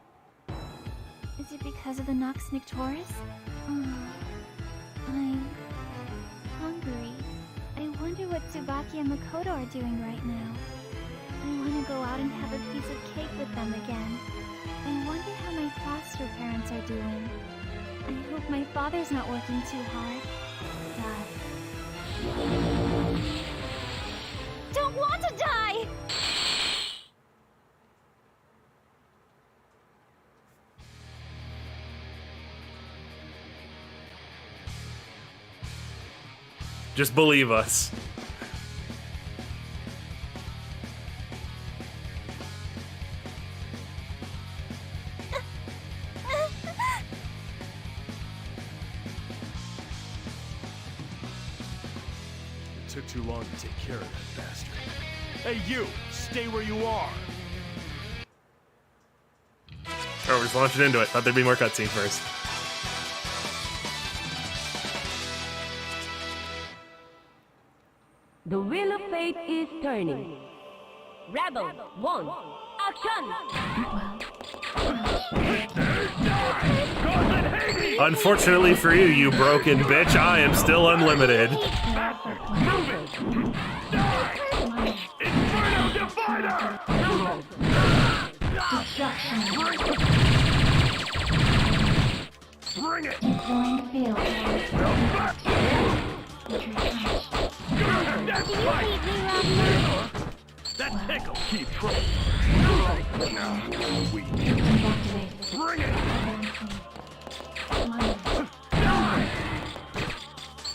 Is Is it because of the Nox Nictoris? Oh, I'm hungry. I wonder what Tsubaki and Makoto are doing right now. I want to go out and have a piece of cake with them again. I wonder how my foster parents are doing. I hope my father's not working too hard. God.
Don't want to die!
Just believe us.
It took too long to take care of that bastard. Hey, you! Stay where you are!
Oh, we're just launching into it. Thought there'd be more cutscene first.
The wheel of fate is turning. Rebel 1, action!
Unfortunately for you, you broken bitch, I am still unlimited.
Bring it!
Deploying field.
That pickle! Keep trying! Bring it!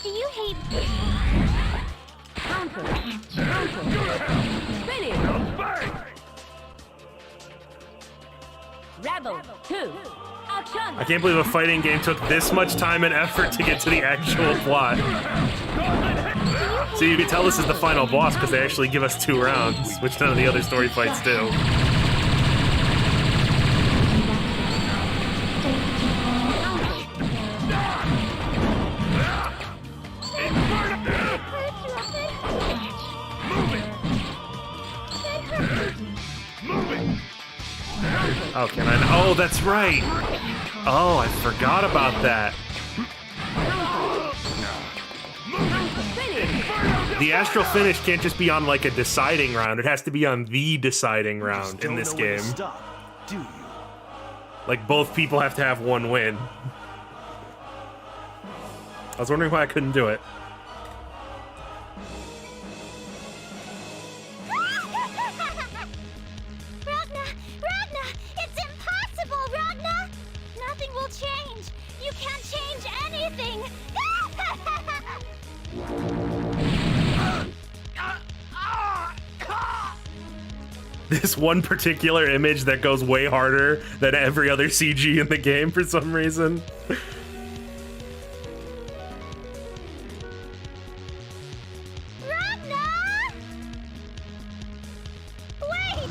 Do you hate...
Counter! Finish! Rebel 2, action!
I can't believe a fighting game took this much time and effort to get to the actual plot. So you can tell this is the final boss because they actually give us 2 rounds, which none of the other story fights do. Oh, can I? Oh, that's right. Oh, I forgot about that. The astral finish can't just be on like a deciding round. It has to be on the deciding round in this game.
Do you?
Like both people have to have 1 win. I was wondering why I couldn't do it.
Ragna! It's impossible, Ragna! Nothing will change! You can't change anything!
This one particular image that goes way harder than every other CG in the game for some reason.
Ragna! Wait!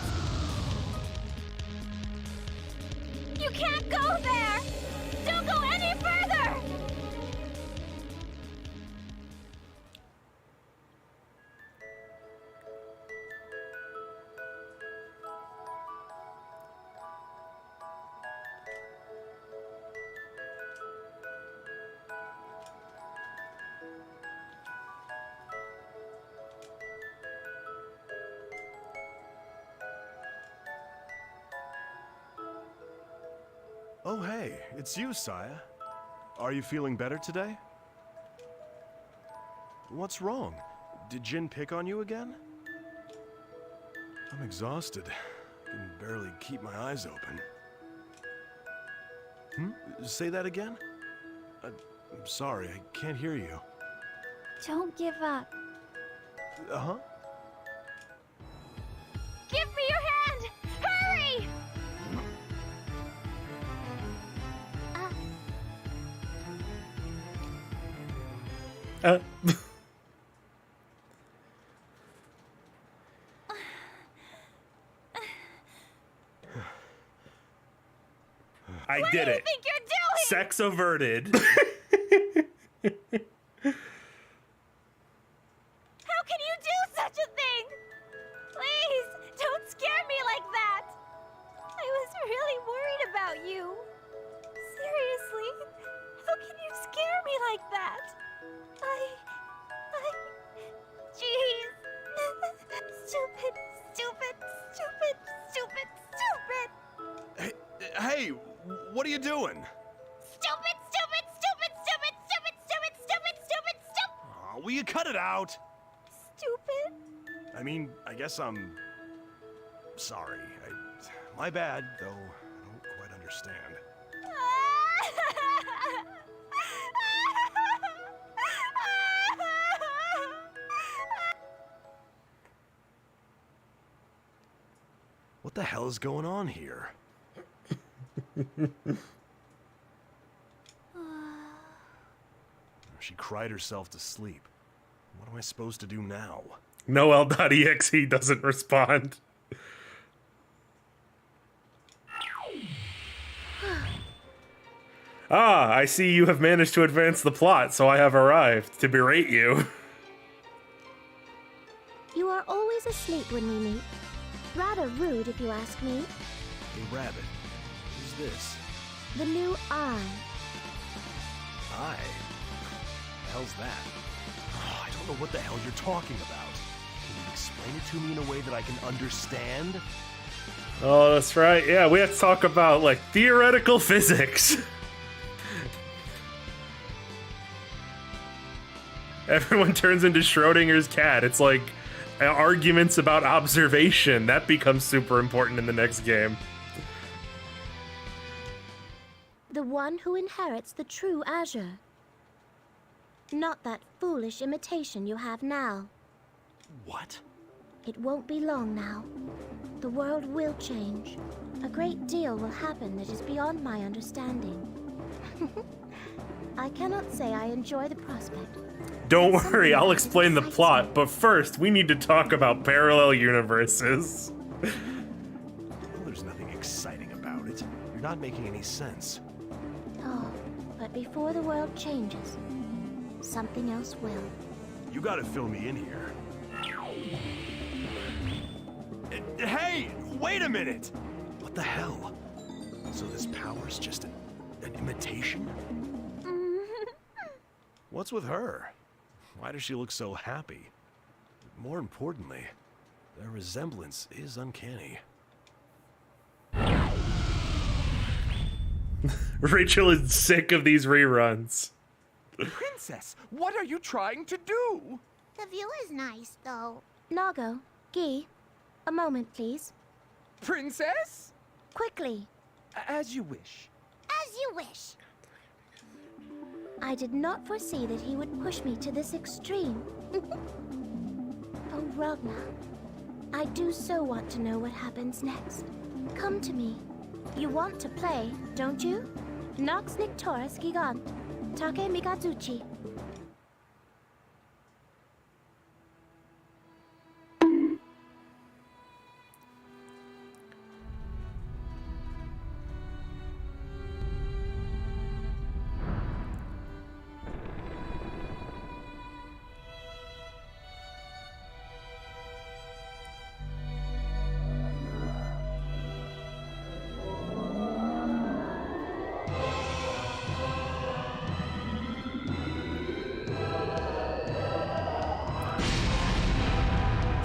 You can't go there! Don't go any further!
Oh, hey, it's you, Saya. Are you feeling better today? What's wrong? Did Jin pick on you again? I'm exhausted. I can barely keep my eyes open. Say that again? I'm sorry, I can't hear you.
Don't give up.
Uh-huh.
Give me your hand! Hurry!
I
What
did
do you
it.
think you're doing?
Sex averted.
How can you do such a thing? Please, don't scare me like that. I was really worried about you.
Hey, what are you doing?
Stupid, stupid, stupid, stupid, stupid, stupid, stupid, stupid, stupid.
Aw, will you cut it out?
Stupid?
I mean, I guess I'm sorry. My bad, though I don't quite understand. What the hell is going on here? She cried herself to sleep. What am I supposed to do now?
Noel.exe doesn't respond. Ah, I see you have managed to advance the plot, so I have arrived to berate you.
You are always asleep when we meet. Rather rude, if you ask me.
Hey, Rabbit. Who's this?
The new I.
I? The hell's that? Oh, I don't know what the hell you're talking about. Can you explain it to me in a way that I can understand?
Oh, that's right. Yeah, we have to talk about, like, theoretical physics. Everyone turns into Schrodinger's cat. It's like arguments about observation. That becomes super important in the next game.
The one who inherits the true Azure. Not that foolish imitation you have now.
What?
It won't be long now. The world will change. A great deal will happen that is beyond my understanding. I cannot say I enjoy the prospect.
Don't worry, I'll explain the plot, but first, we need to talk about parallel universes.
Well, there's nothing exciting about it. You're not making any sense.
Oh, but before the world changes, something else will.
You gotta fill me in here. Hey, wait a minute! What the hell? So this power's just an imitation? What's with her? Why does she look so happy? More importantly, their resemblance is uncanny.
Rachel is sick of these reruns.
Princess, what are you trying to do?
The view is nice, though. Nago, Guy, a moment, please.
Princess?
Quickly.
As you wish.
As you wish. I did not foresee that he would push me to this extreme. Oh, Ragnar. I do so want to know what happens next. Come to me. You want to play, don't you? Nox Nictoris Gigant. Take Mikazuchi.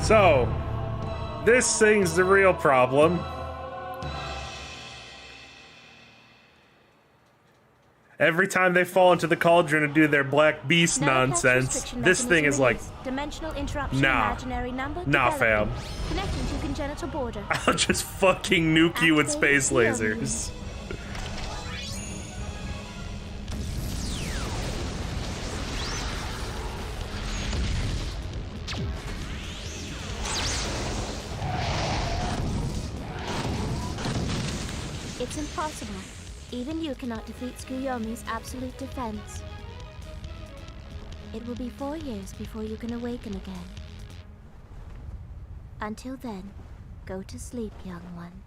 So, this thing's the real problem. Every time they fall into the cauldron and do their Black Beast nonsense, this thing is like,
Dimensional interruption,
nah,
imaginary number,
nah, fam.
Connecting to congenital border.
I'll just fucking nuke you with space lasers.
It's impossible. Even you cannot defeat Tsukuyomi's absolute defense. It will be 4 years before you can awaken again. Until then, go to sleep, young one.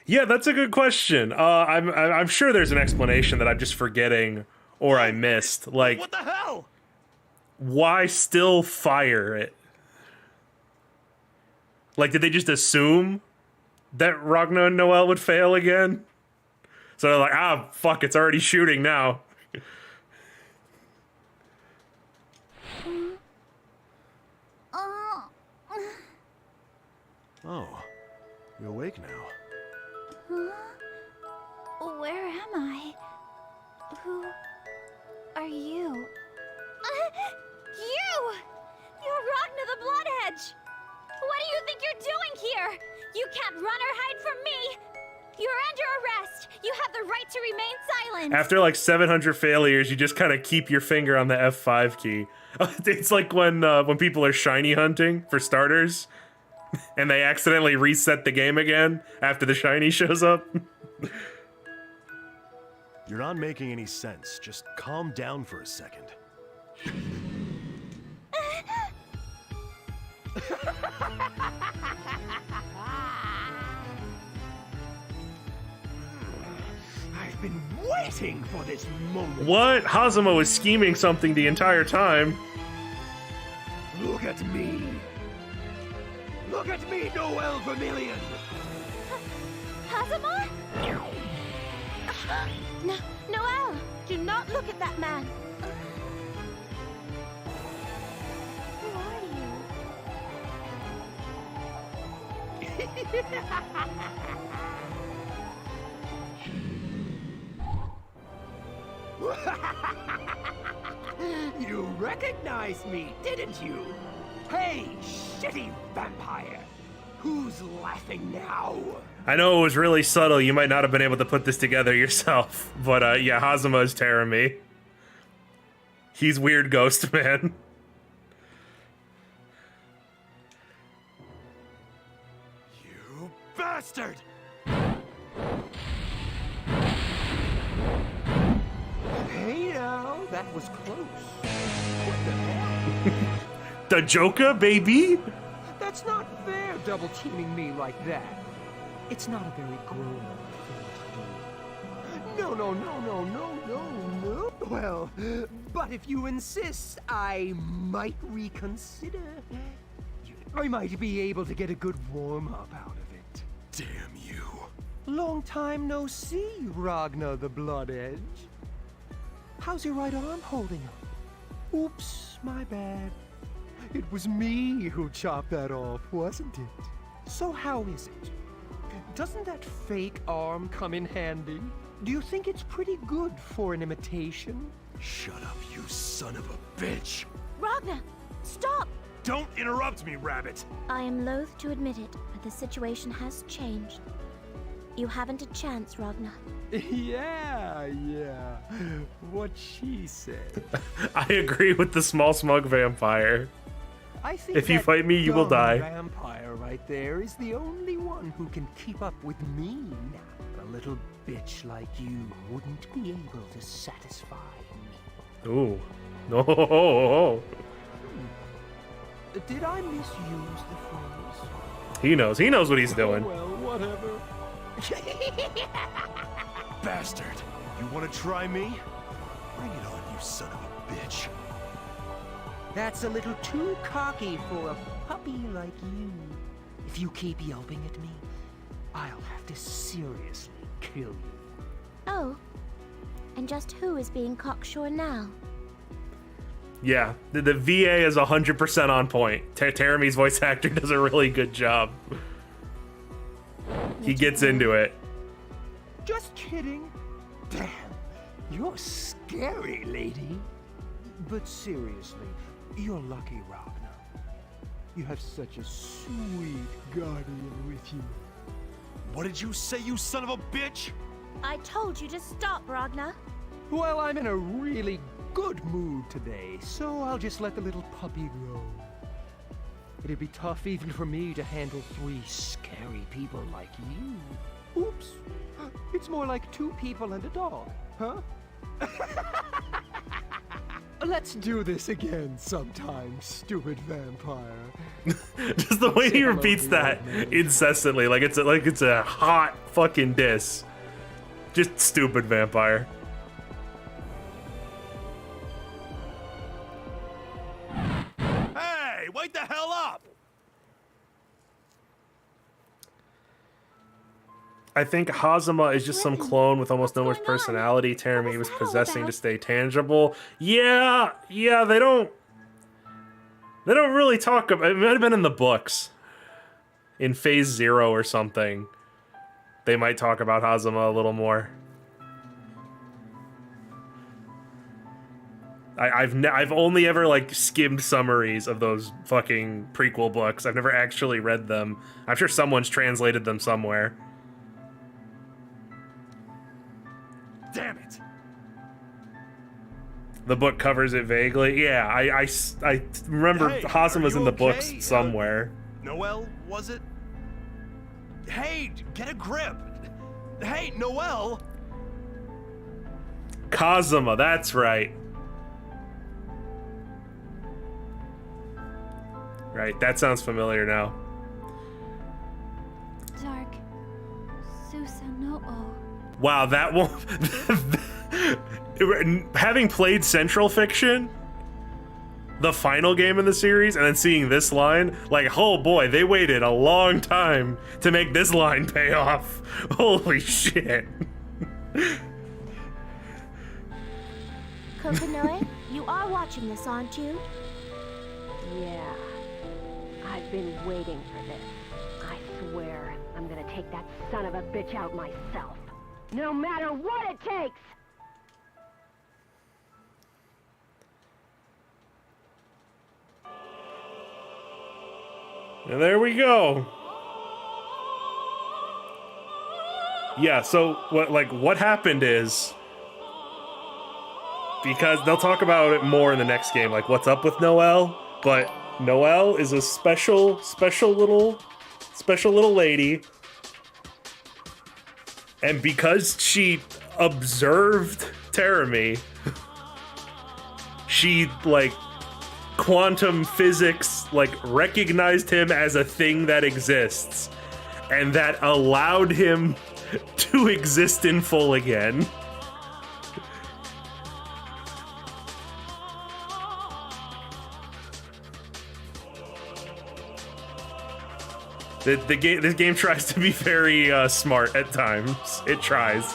Yeah, that's a good question. I'm sure there's an explanation that I'm just forgetting or I missed. Like,
what the hell?
Why still fire it? Like, did they just assume that Ragnar and Noel would fail again? So they're like, ah, fuck, it's already shooting now.
Oh, you awake now.
Huh? Where am I? Who are you?
You! You're Ragna the Bloodedge! What do you think you're doing here? You can't run or hide from me! You're under arrest! You have the right to remain silent!
After like 700 failures, you just kind of keep your finger on the F5 key. It's like when people are shiny hunting, for starters, and they accidentally reset the game again after the shiny shows up.
You're not making any sense. Just calm down for a second.
I've been waiting for this moment.
What? Hazama was scheming something the entire time.
Look at me. Look at me, Noel Vermilion.
Hazama? No, Noel! Do not look at that man! Who
are you? You recognized me, didn't you? Hey, shitty vampire! Who's laughing now?
I know it was really subtle. You might not have been able to put this together yourself, but yeah, Hazama is tearing me. He's weird ghost man.
You bastard! Hey now, that was close. What the hell?
The Joker, baby?
That's not fair, double teaming me like that. It's not a very grown-up thing to do. No. Well, but if you insist, I might reconsider. I might be able to get a good warm-up out of it.
Damn you.
Long time no see, Ragna the Bloodedge. How's your right arm holding up? Oops, my bad. It was me who chopped that off, wasn't it? So how is it? Doesn't that fake arm come in handy? Do you think it's pretty good for an imitation?
Shut up, you son of a bitch!
Ragna, stop!
Don't interrupt me, Rabbit!
I am loath to admit it, but the situation has changed. You haven't a chance, Ragna.
Yeah. What she said.
I agree with the small smug vampire.
I think
if you
that
fight me, you will
dumb
die.
Vampire right there is the only one who can keep up with me. A little bitch like you wouldn't be able to satisfy me.
Ooh. No.
Did I misuse the phrase?
He knows. He knows what he's doing.
Well, whatever.
Bastard! You want to try me? Bring it on, you son of a bitch.
That's a little too cocky for a puppy like you. If you keep yelping at me, I'll have to seriously kill you.
Oh. And just who is being cocksure now?
Yeah, the VA is 100% on point. Terami's voice actor does a really good job. He gets into it.
Just kidding. Damn, you're scary, lady. But seriously, you're lucky, Ragna. You have such a sweet guardian with you.
What did you say, you son of a bitch?
I told you to stop, Ragna.
Well, I'm in a really good mood today, so I'll just let the little puppy go. It'd be tough even for me to handle 3 scary people like you. Oops. It's more like 2 people and a dog, huh? Let's do this again sometime, stupid vampire.
Just the way he repeats that incessantly, like it's a hot fucking diss. Just stupid vampire.
Hey, wake the hell up!
I think Hazama is just some clone with almost no much personality. Terami was possessing to stay tangible. Yeah, they don't really talk about it. Might have been in the books. In phase 0 or something. they might talk about Hazama a little more. I've only ever like skimmed summaries of those fucking prequel books. I've never actually read them. I'm sure someone's translated them somewhere.
Damn it!
The book covers it vaguely. Yeah, I remember
Hey,
Hazama's
are
in
you
the books
okay?
somewhere.
Noelle, was it? Hey, get a grip! Hey, Noelle!
Kazuma, that's right. Right, that sounds familiar now.
Dark. Susanoo.
Wow, that one... Having played Central Fiction, the final game in the series, and then seeing this line, like, oh boy, they waited a long time to make this line pay off. Holy shit.
Kokonoe, you are watching this, aren't you?
Yeah. I've been waiting for this. I swear, I'm gonna take that son of a bitch out myself. No matter what it takes!
And there we go. Yeah, so what happened is, because they'll talk about it more in the next game, like what's up with Noelle, but Noelle is a special little lady. And because she observed Terumi, she quantum physics recognized him as a thing that exists, and that allowed him to exist in full again. This game tries to be very smart at times. It tries.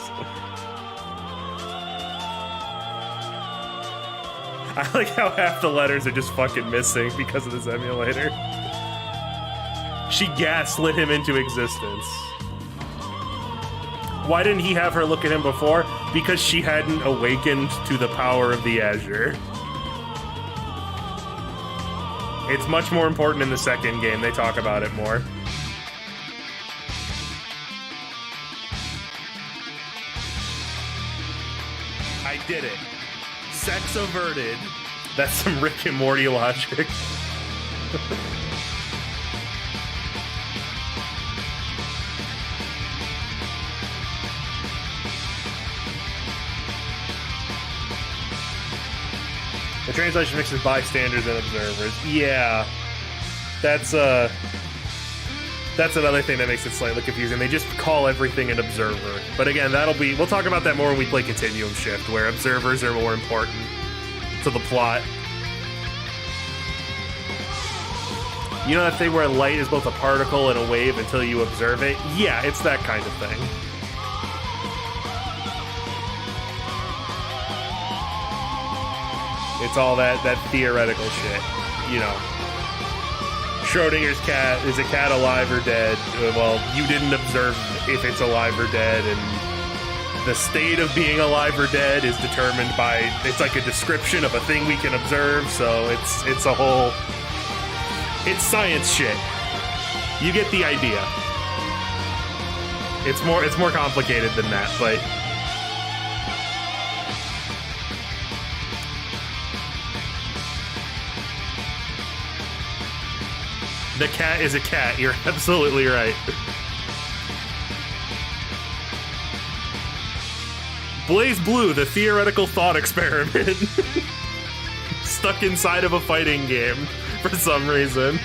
I like how half the letters are just fucking missing because of this emulator. She gaslit him into existence. Why didn't he have her look at him before? Because she hadn't awakened to the power of the Azure. It's much more important in the second game. They talk about it more. I did it. Sex averted. That's some Rick and Morty logic. The translation mixes bystanders and observers. Yeah. That's another thing that makes it slightly confusing. They just call everything an observer. But again, we'll talk about that more when we play Continuum Shift, where observers are more important to the plot. You know that thing where light is both a particle and a wave until you observe it? Yeah, it's that kind of thing. It's all that theoretical shit, you know. Schrodinger's cat, is a cat alive or dead? Well, you didn't observe if it's alive or dead, and the state of being alive or dead is determined by, it's like a description of a thing we can observe, so it's a whole, it's science shit. You get the idea. It's more complicated than that, but the cat is a cat. You're absolutely right. BlazBlue, the theoretical thought experiment. Stuck inside of a fighting game for some reason.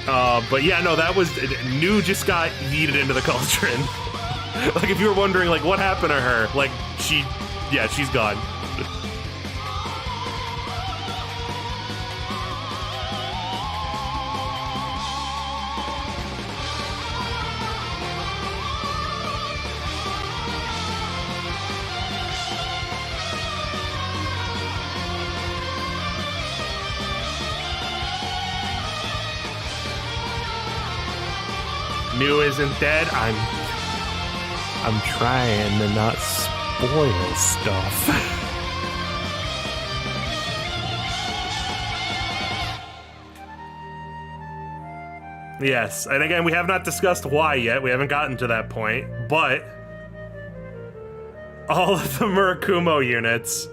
But yeah, no, that was... New just got yeeted into the cauldron. Like, if you were wondering, like, what happened to her? Like, she's gone. New isn't dead. I'm trying to not spoil stuff. Yes, and again, we have not discussed why yet. We haven't gotten to that point, but all of the Murakumo units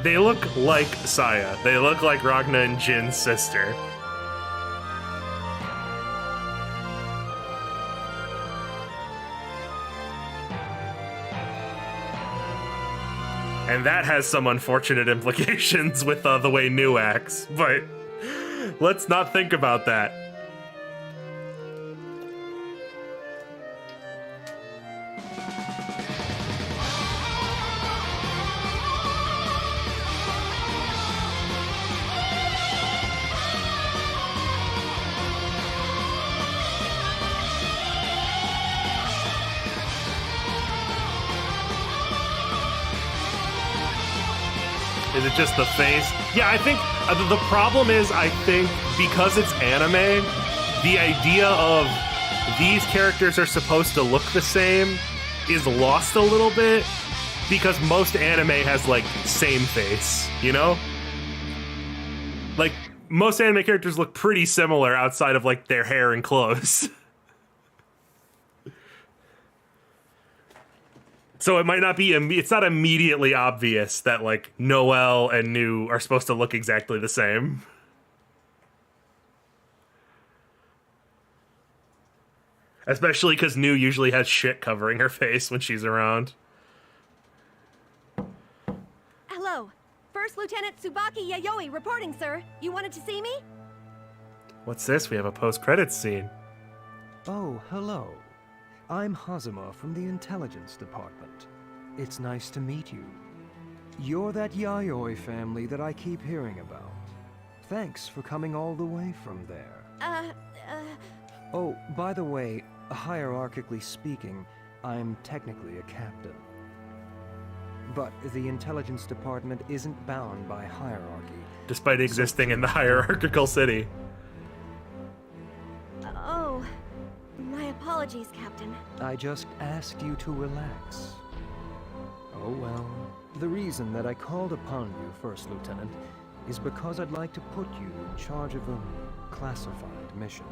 they look like Saya. They look like Ragna and Jin's sister. And that has some unfortunate implications with the way New acts, but let's not think about that. Is it just the face? Yeah, I think the problem is, I think because it's anime, the idea of these characters are supposed to look the same is lost a little bit, because most anime has, like, same face, you know? Like, most anime characters look pretty similar outside of, like, their hair and clothes. So it might not be, it's not immediately obvious that, like, Noelle and New are supposed to look exactly the same. Especially because New usually has shit covering her face when she's around.
Hello. First Lieutenant Tsubaki Yayoi reporting, sir. You wanted to see me?
What's this? We have a post-credits scene.
Oh, hello. I'm Hazuma from the Intelligence Department. It's nice to meet you. You're that Yayoi family that I keep hearing about. Thanks for coming all the way from there. Oh, by the way, hierarchically speaking, I'm technically a captain. But the Intelligence Department isn't bound by hierarchy.
Despite existing in the hierarchical city.
Oh, my apologies, Captain.
I just asked you to relax. Oh well. The reason that I called upon you, First Lieutenant, is because I'd like to put you in charge of a classified mission.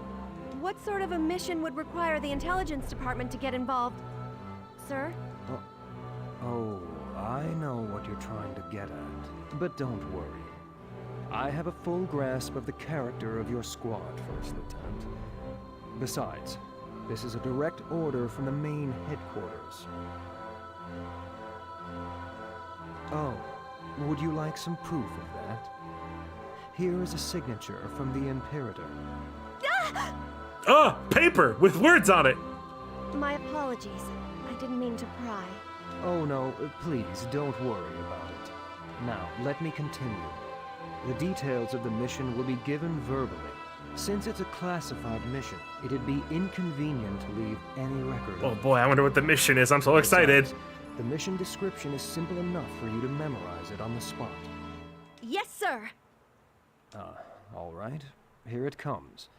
What sort of a mission would require the Intelligence Department to get involved, sir?
Oh, I know what you're trying to get at. But don't worry. I have a full grasp of the character of your squad, First Lieutenant. Besides, this is a direct order from the main headquarters. Oh, would you like some proof of that? Here is a signature from the Imperator.
Paper with words on it!
My apologies. I didn't mean to pry.
Oh no, please don't worry about it. Now, let me continue. The details of the mission will be given verbally. Since it's a classified mission, it'd be inconvenient to leave any record of it.
Oh boy, I wonder what the mission is. I'm so excited.
Besides, the mission description is simple enough for you to memorize it on the spot.
Yes, sir!
All right. Here it comes.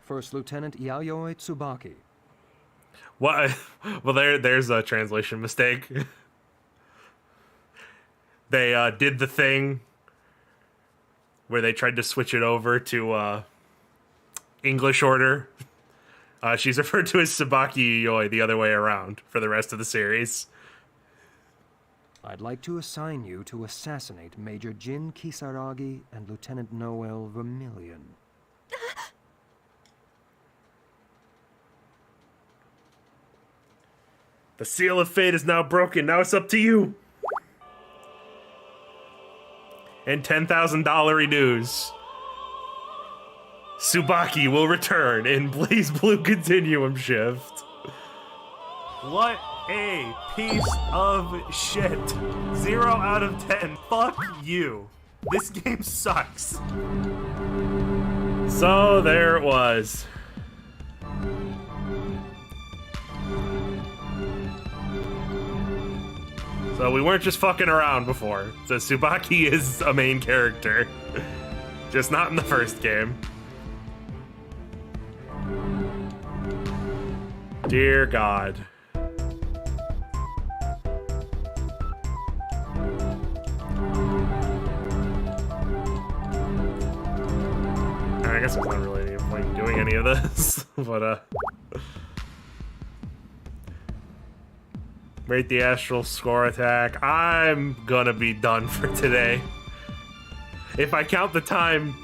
First Lieutenant Yayoi Tsubaki.
What? Well, there's a translation mistake. They did the thing where they tried to switch it over to English order. She's referred to as Tsubaki Yayoi the other way around for the rest of the series.
I'd like to assign you to assassinate Major Jin Kisaragi and Lieutenant Noelle Vermillion.
The seal of fate is now broken. Now it's up to you. And $10,000 news. Tsubaki will return in BlazBlue Continuum Shift. What a piece of shit. 0 out of 10. Fuck you. This game sucks. So there it was. So we weren't just fucking around before. So Tsubaki is a main character. Just not in the first game. Dear God. I guess there's not really any point in doing any of this, but rate the astral score attack. I'm gonna be done for today. If I count the time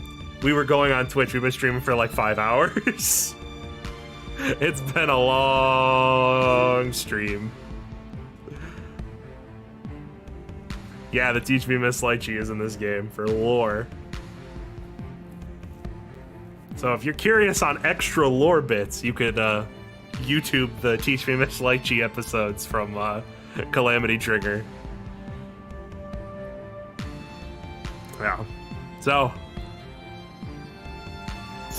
we were going on Twitch, we've been streaming for like 5 hours. It's been a long stream. Yeah, the Teach Me Miss Lychee is in this game for lore. So if you're curious on extra lore bits, you could YouTube the Teach Me Miss Lychee episodes from Calamity Trigger. Yeah. So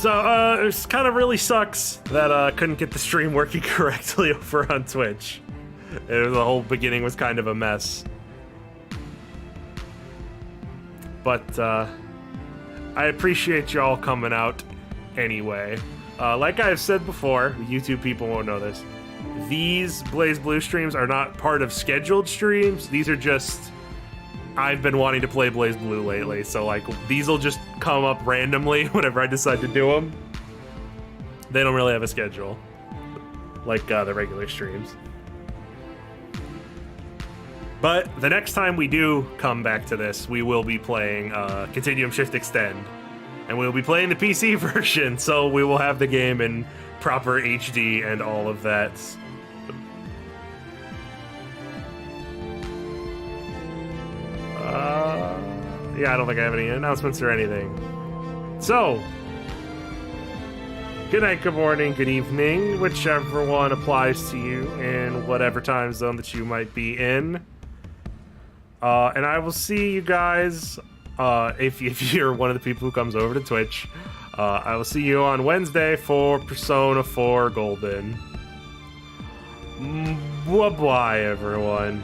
it kind of really sucks that I couldn't get the stream working correctly over on Twitch. The whole beginning was kind of a mess. But I appreciate y'all coming out anyway. Like I've said before, YouTube people won't know this. These BlazBlue streams are not part of scheduled streams. These are just... I've been wanting to play BlazBlue lately, so like these will just come up randomly whenever I decide to do them. They don't really have a schedule, like the regular streams. But the next time we do come back to this, we will be playing Continuum Shift Extend, and we'll be playing the PC version, so we will have the game in proper HD and all of that. Yeah, I don't think I have any announcements or anything. So, good night, good morning, good evening, whichever one applies to you in whatever time zone that you might be in. And I will see you guys, if you're one of the people who comes over to Twitch, I will see you on Wednesday for Persona 4 Golden. Bye-bye, everyone.